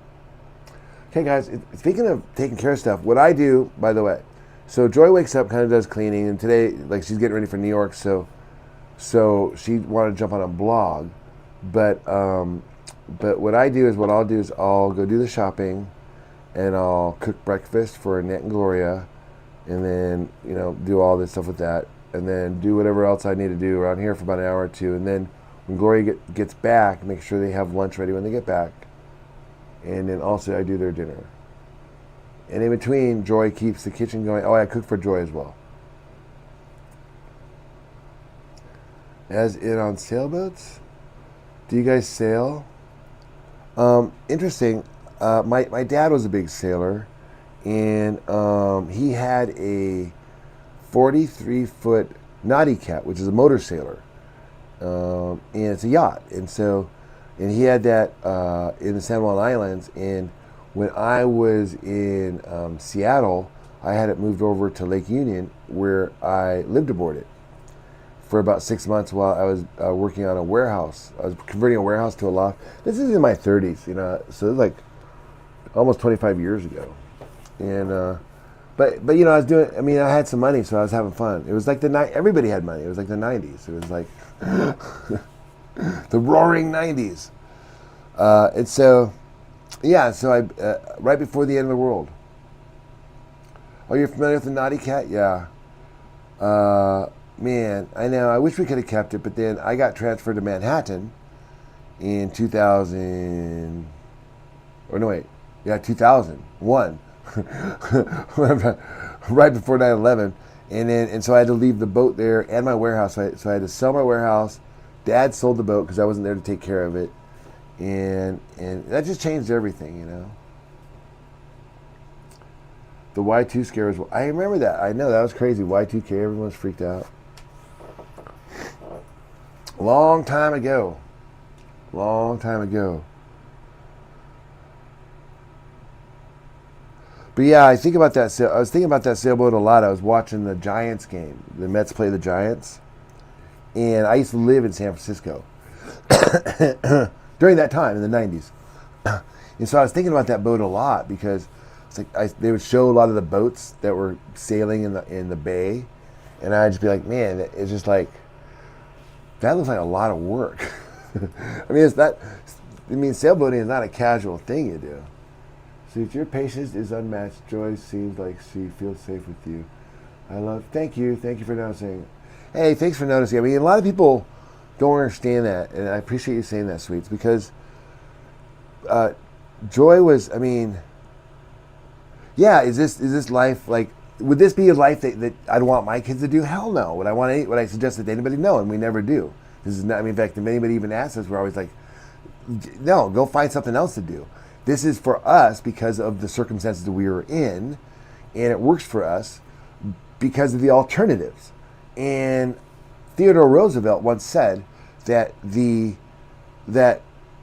Okay, guys. Speaking of taking care of stuff, what I do, by the way, so Joy wakes up, kind of does cleaning, and today, like, she's getting ready for New York, so she wanted to jump on a blog, but what I'll do is I'll go do the shopping, and I'll cook breakfast for Annette and Gloria, and then, you know, do all this stuff with that, and then do whatever else I need to do around here for about an hour or two, and then when Gloria gets back, make sure they have lunch ready when they get back, and then also I do their dinner. And in between, Joy keeps the kitchen going. Oh, I cook for Joy as well. As in on sailboats? Do you guys sail? Interesting. My dad was a big sailor, and he had a 43-foot naughty cat, which is a motor sailor, and it's a yacht. And he had that in the San Juan Islands. And when I was in Seattle, I had it moved over to Lake Union, where I lived aboard it for about 6 months while I was working on a warehouse. I was converting a warehouse to a loft. This is in my 30s, you know, so it was like almost 25 years ago. And but you know, I had some money, so I was having fun. It was like everybody had money. It was like the 90s. It was like the roaring 90s. And so, yeah, so I right before the end of the world. Oh, you're familiar with the naughty cat? Yeah. Man, I know. I wish we could have kept it, but then I got transferred to Manhattan in 2000. Or no, wait. Yeah, 2001. Right before 9/11. And so I had to leave the boat there and my warehouse. So I had to sell my warehouse. Dad sold the boat because I wasn't there to take care of it. And that just changed everything, you know. The Y2 scare was, I remember that. I know, that was crazy. Y2K, everyone was freaked out. Long time ago. But yeah, I was thinking about that sailboat a lot. I was watching the Giants game. The Mets play the Giants. And I used to live in San Francisco during that time in the 90s. And so I was thinking about that boat a lot because it's like they would show a lot of the boats that were sailing in the bay, and I'd just be like, man, it's just like, that looks like a lot of work. I mean, sailboating is not a casual thing you do. So if your patience is unmatched, Joy seems like she feels safe with you. Thank you for noticing. Hey, thanks for noticing. I mean, a lot of people don't understand that, and I appreciate you saying that, Sweets, because Joy was, I mean, yeah, is this life, like, would this be a life that I'd want my kids to do? Hell no. Would I suggest that to anybody? No, and we never do. This is not, I mean, in fact, if anybody even asks us, we're always like, no, go find something else to do. This is for us because of the circumstances that we were in, and it works for us because of the alternatives. And Theodore Roosevelt once said that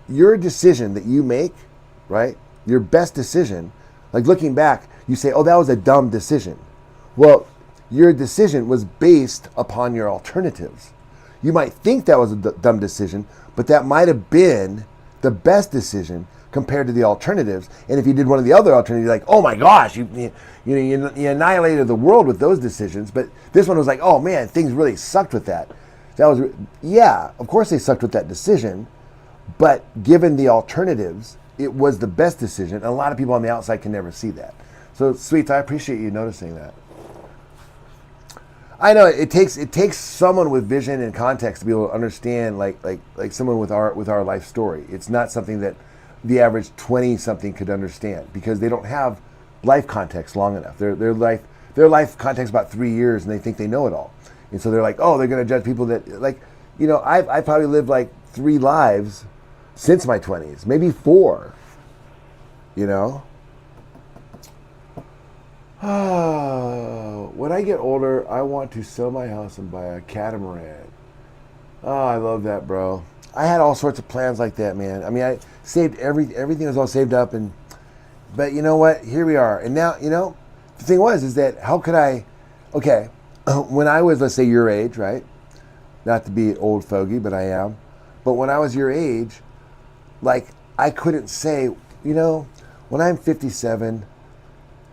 your decision that you make, right, your best decision, like looking back, you say, oh, that was a dumb decision. Well, your decision was based upon your alternatives. You might think that was a dumb decision, but that might have been the best decision compared to the alternatives. And if you did one of the other alternatives, you're like, oh my gosh, you annihilated the world with those decisions. But this one was like, oh man, things really sucked with that. Yeah, of course they sucked with that decision, but given the alternatives, it was the best decision. And a lot of people on the outside can never see that. So, Sweets, I appreciate you noticing that. I know it takes someone with vision and context to be able to understand like someone with our life story. It's not something that the average 20-something could understand because they don't have life context long enough. Their life context about 3 years and they think they know it all. And so they're like, oh, they're going to judge people that I probably lived like 3 lives since my 20s, maybe 4. When I get older, I want to sell my house and buy a catamaran. Oh, I love that, bro. I had all sorts of plans like that, man. I mean, I saved everything was all saved up, but you know what? Here we are. And now, the thing is that how could I? Okay, when I was, let's say, your age, right? Not to be old fogey, but I am. But when I was your age, like I couldn't say, when I'm 57.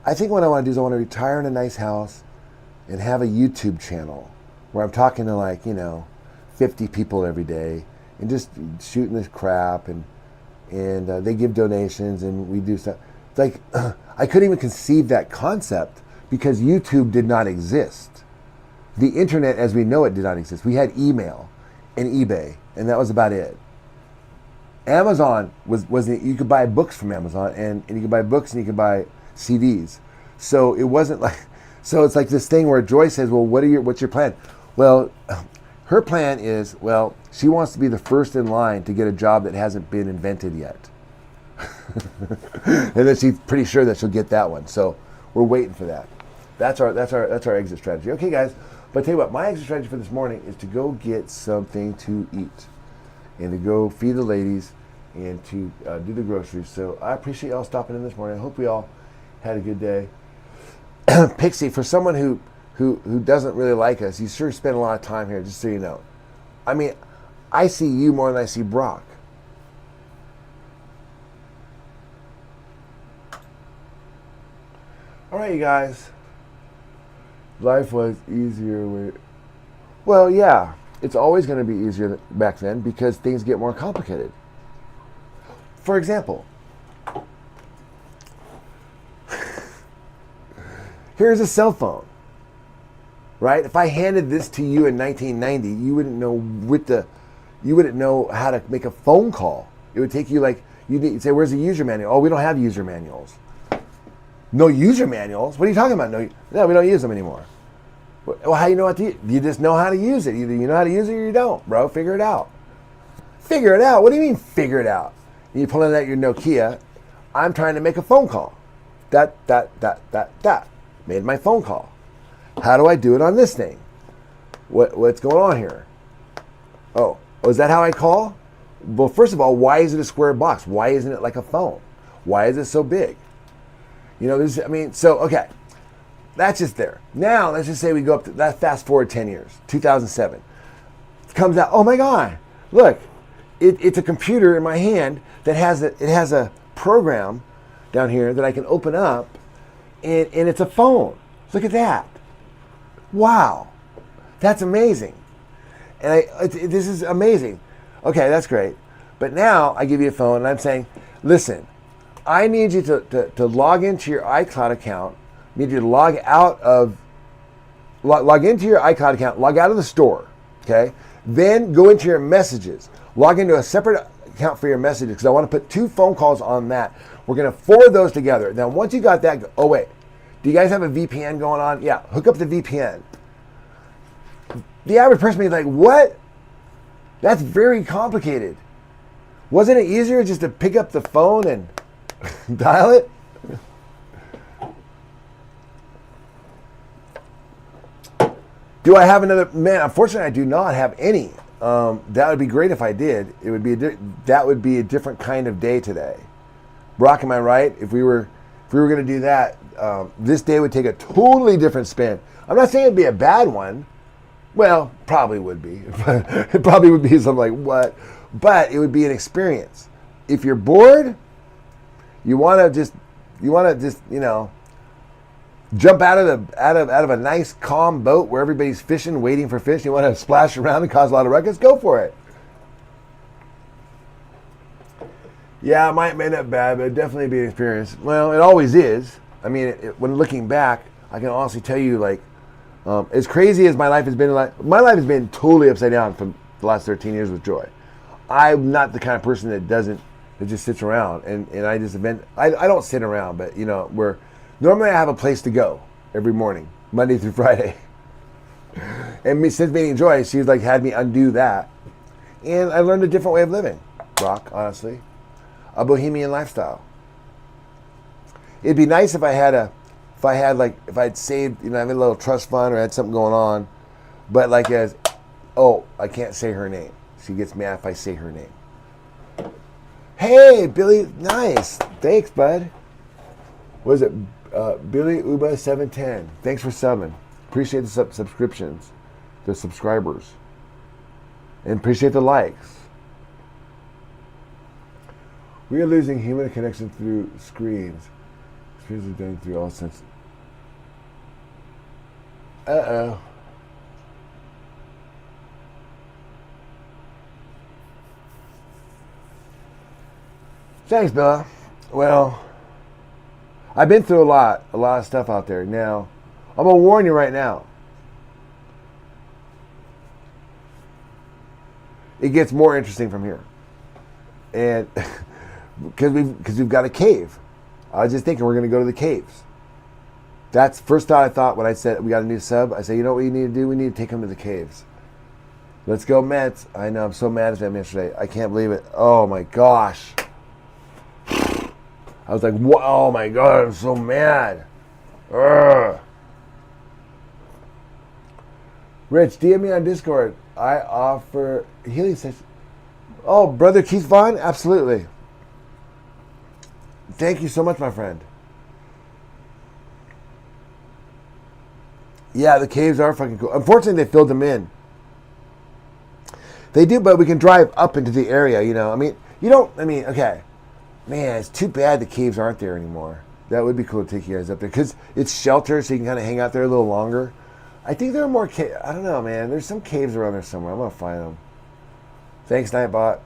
I think what I want to do is I want to retire in a nice house and have a YouTube channel where I'm talking to 50 people every day and just shooting this crap and they give donations and we do stuff. It's like I couldn't even conceive that concept because YouTube did not exist. The internet as we know it did not exist. We had email and eBay and that was about it. Amazon wasn't you could buy books from Amazon and you could buy books and you could buy CDs. So it wasn't like, so it's like this thing where Joy says, well, what's your plan? Well, her plan is, well, she wants to be the first in line to get a job that hasn't been invented yet. And then she's pretty sure that she'll get that one. So we're waiting for that. That's our exit strategy. Okay, guys, but I tell you what, my exit strategy for this morning is to go get something to eat and to go feed the ladies and to do the groceries. So I appreciate y'all stopping in this morning. I hope we all had a good day. Pixie, for someone who doesn't really like us, you sure spend a lot of time here, just so you know. I mean, I see you more than I see Brock. All right, you guys. Life was easier well, yeah, it's always going to be easier back then because things get more complicated. For example, here's a cell phone, right? If I handed this to you in 1990, you wouldn't know how to make a phone call. It would take you you'd say, "Where's the user manual?" Oh, we don't have user manuals. No user manuals? What are you talking about? No, we don't use them anymore. Well, how do you know what to use? You just know how to use it. Either you know how to use it or you don't, bro. Figure it out. Figure it out. What do you mean figure it out? You pull out your Nokia. I'm trying to make a phone call. That. Made my phone call. How do I do it on this thing? What's going on here? Oh, is that how I call? Well, first of all, why is it a square box? Why isn't it like a phone? Why is it so big? Okay. That's just there. Now, let's just say we go up to that, fast forward 10 years, 2007. It comes out, oh my God, look, it's a computer in my hand that has a program down here that I can open up. And it's a phone. Look at that. Wow. That's amazing. And this is amazing. Okay, that's great. But now I give you a phone and I'm saying, listen, I need you to log into your iCloud account. I need you to log into your iCloud account, log out of the store, okay? Then go into your messages. Log into a separate account for your messages because I want to put 2 phone calls on that. We're going to forward those together. Now, once you got that, oh wait, do you guys have a VPN going on? Yeah, hook up the VPN. The average person would be like, what? That's very complicated. Wasn't it easier just to pick up the phone and dial it? Do I have another? Man, unfortunately, I do not have any. That would be great if I did. It would be that would be a different kind of day today. Brock, am I right? If we were going to do that, this day would take a totally different spin. I'm not saying it'd be a bad one. Well, probably would be. It probably would be something like what? But it would be an experience. If you're bored, you want to just jump out of a nice calm boat where everybody's fishing, waiting for fish. You want to splash around and cause a lot of ruckus? Go for it. Yeah, it might end up bad, but it'd definitely be an experience. Well, it always is. I mean, when looking back, I can honestly tell you, like, as crazy as my life has been, my life has been totally upside down for the last 13 years with Joy. I'm not the kind of person that just sits around and I just I don't sit around, but normally I have a place to go every morning, Monday through Friday. And since meeting Joy, she's like had me undo that. And I learned a different way of living, Brock, honestly. A bohemian lifestyle. It'd be nice if I had saved, I had a little trust fund or had something going on, but I can't say her name. She gets mad if I say her name. Hey, Billy, nice. Thanks, bud. What is it? Billy Uba 710. Thanks for subbing. Appreciate the subscriptions, the subscribers, and appreciate the likes. We are losing human connection through screens. Screens are done through all sense. Uh-oh. Thanks, Bella. Well, I've been through a lot of stuff out there. Now, I'm gonna warn you right now. It gets more interesting from here, and because we've got a cave. I was just thinking we're gonna go to the caves. That's the first thought I thought when I said we got a new sub. I said, you know what we need to do? We need to take them to the caves. Let's go, Mets. I know, I'm so mad at them yesterday. I can't believe it. Oh my gosh. I was like, oh my God, I'm so mad. Ugh. Rich, DM me on Discord. I offer healing sessions. Oh, Brother Keith Vaughn? Absolutely. Thank you so much, my friend. Yeah, the caves are fucking cool. Unfortunately, they filled them in. They do, but we can drive up into the area, okay. Man, it's too bad the caves aren't there anymore. That would be cool to take you guys up there because it's sheltered, so you can kind of hang out there a little longer. I think there are more caves. I don't know, man. There's some caves around there somewhere. I'm going to find them. Thanks, Nightbot.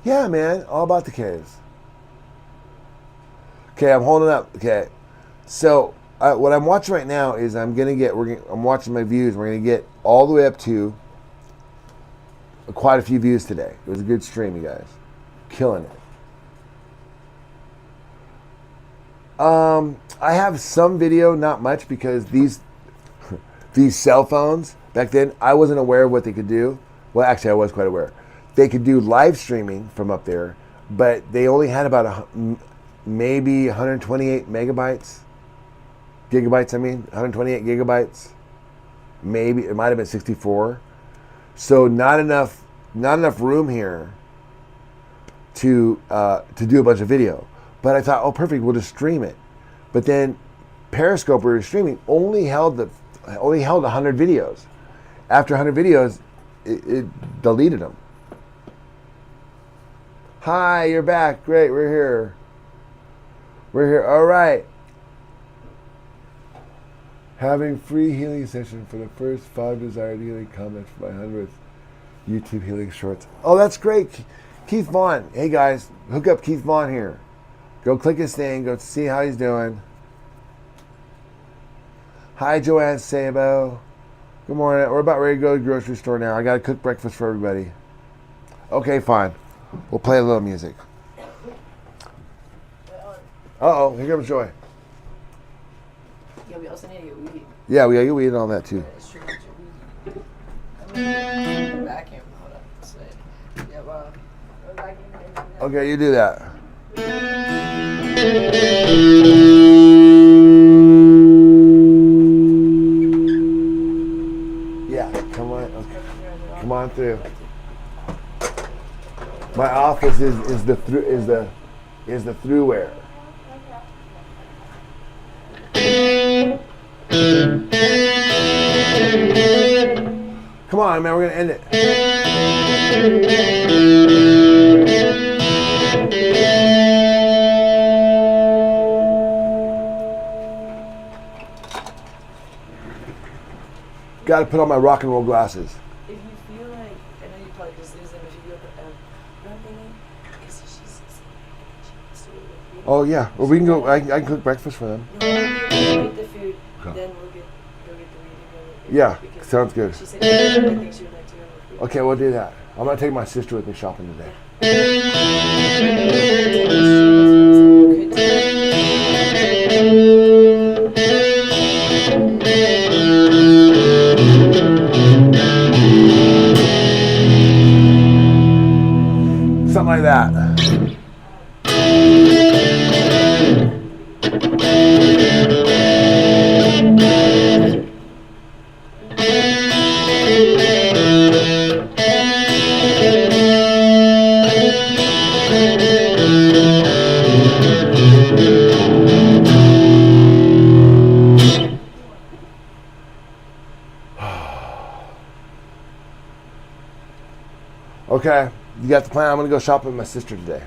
Yeah, man. All about the caves. Okay, I'm holding up. Okay. So, what I'm watching right now is I'm watching my views. We're going to get all the way up to quite a few views today. It was a good stream, you guys. Killing it. I have some video, not much, because these cell phones, back then, I wasn't aware of what they could do. Well, actually, I was quite aware. They could do live streaming from up there, but they only had about maybe 128 gigabytes, 128 gigabytes. Maybe, it might have been 64. So not enough room here to do a bunch of video. But I thought, oh, perfect, we'll just stream it. But then Periscope, we were streaming, only held 100 videos. After 100 videos, it deleted them. Hi, you're back. Great, we're here. All right. Having free healing session for the first 5 desired healing comments for my 100th YouTube healing shorts. Oh, that's great. Keith Vaughn. Hey, guys. Hook up Keith Vaughn here. Go click his thing. Go see how he's doing. Hi, Joanne Sabo. Good morning. We're about ready to go to the grocery store now. I got to cook breakfast for everybody. Okay, fine. We'll play a little music. Uh-oh. Here comes Joy. Yeah, we also need to get weed. Yeah, we eat on that too. Vacuum. Hold up. Yeah, well, Okay, you do that. Yeah, come on. Okay. Come on through. My office is the throughware. Come on, man, we're gonna end it. Got to put on my rock and roll glasses. If you feel like, I know you probably just lose them if you feel rubbing because she's Oh yeah, well we can go. I can cook breakfast for them. No, eat the food, then we'll go get the reading. Yeah, sounds good. She said, I think she would like to go. Okay, we'll do that. I'm gonna take my sister with me shopping today. Something like that. Okay, you got the plan. I'm gonna go shopping with my sister today.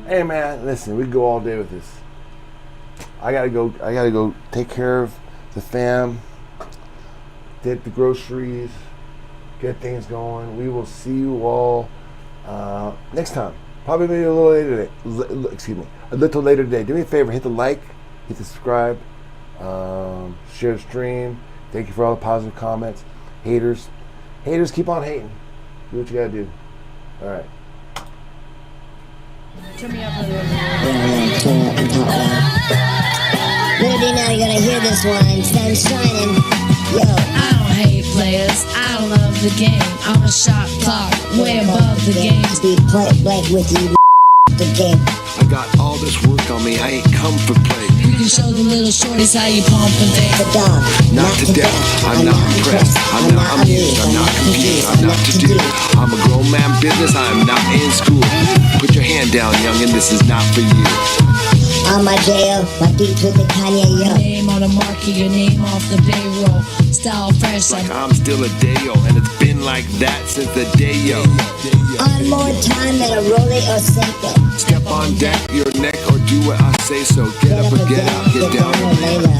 Hey man, listen, we go all day with this. I gotta go take care of the fam, get the groceries, get things going. We will see you all next time. Probably maybe a little later today. Excuse me, a little later today. Do me a favor, hit the like, hit the subscribe, share the stream. Thank you for all the positive comments. Haters, keep on hating. Do what you gotta do. All right. Turn me up a little bit. Yeah, turn it up and talk loud. Little do you know, you're gonna hear this one. Sun shining. Yo. I don't hate players, I don't love the game. I'm a shot clock, way above the game. Be point blank with you, the game. I got all this work on me, I ain't come for play. You can show the little shorties how you pump and think. The dog. Not to death, I'm not impressed, I'm not amused, I'm not confused, I'm not to do. I'm a grown man business, I am not in school. Put your hand down, youngin', this is not for you. On my jail, my beats with the Kanye, yo. Your name on the market, your name off the payroll. Style fresh like I'm still a Dayo, and it's been like that since the Dayo. On more time than a Rollie or Seiko. Step on deck, your neck, or do what I say so. Get up or get out, get down and lay low.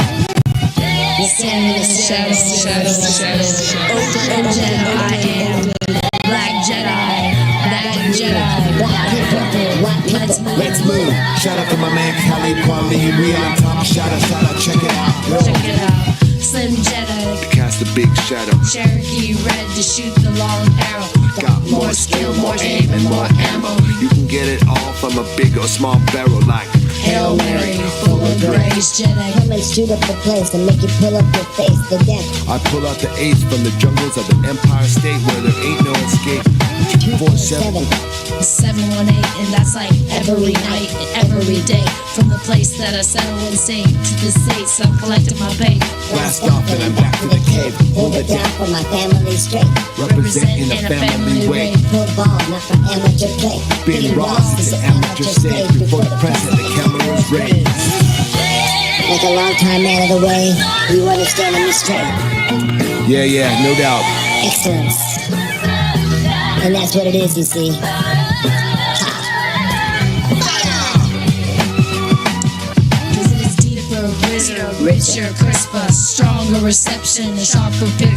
standing in the shadows. Old Jedi, I am Black Jedi, Black Jedi, Black Jedi. Let's move. Shout out to my man Khalid Kwame. We on top. Shout out. Check it out. Yo. Check it out. Slim Jedi. To cast a big shadow. Cherokee red to shoot the long arrow. Got more skill, more aim, and more ammo. You can get it all from a big or small barrel like Hail Mary, full of grace, Jedi. Come and shoot up the place and make you pull up your face to death. I pull out the ace from the jungles of the Empire State where there ain't no escape. 247 718, and that's like every night and every day. From the place that I settle insane to the states, I'm collecting my pay. Blast off and I'm back to the cave. Hold it down for my family straight. Represent in a family way. Football, not for amateur play. Billy Ross is an amateur stage. Before the president, the camera's raised. Like a long-time man of the way, you understand me straight. Yeah, no doubt. Excellence. And that's what it is, you see. Cause it is deeper, richer, crisper, stronger reception, a sharper picture.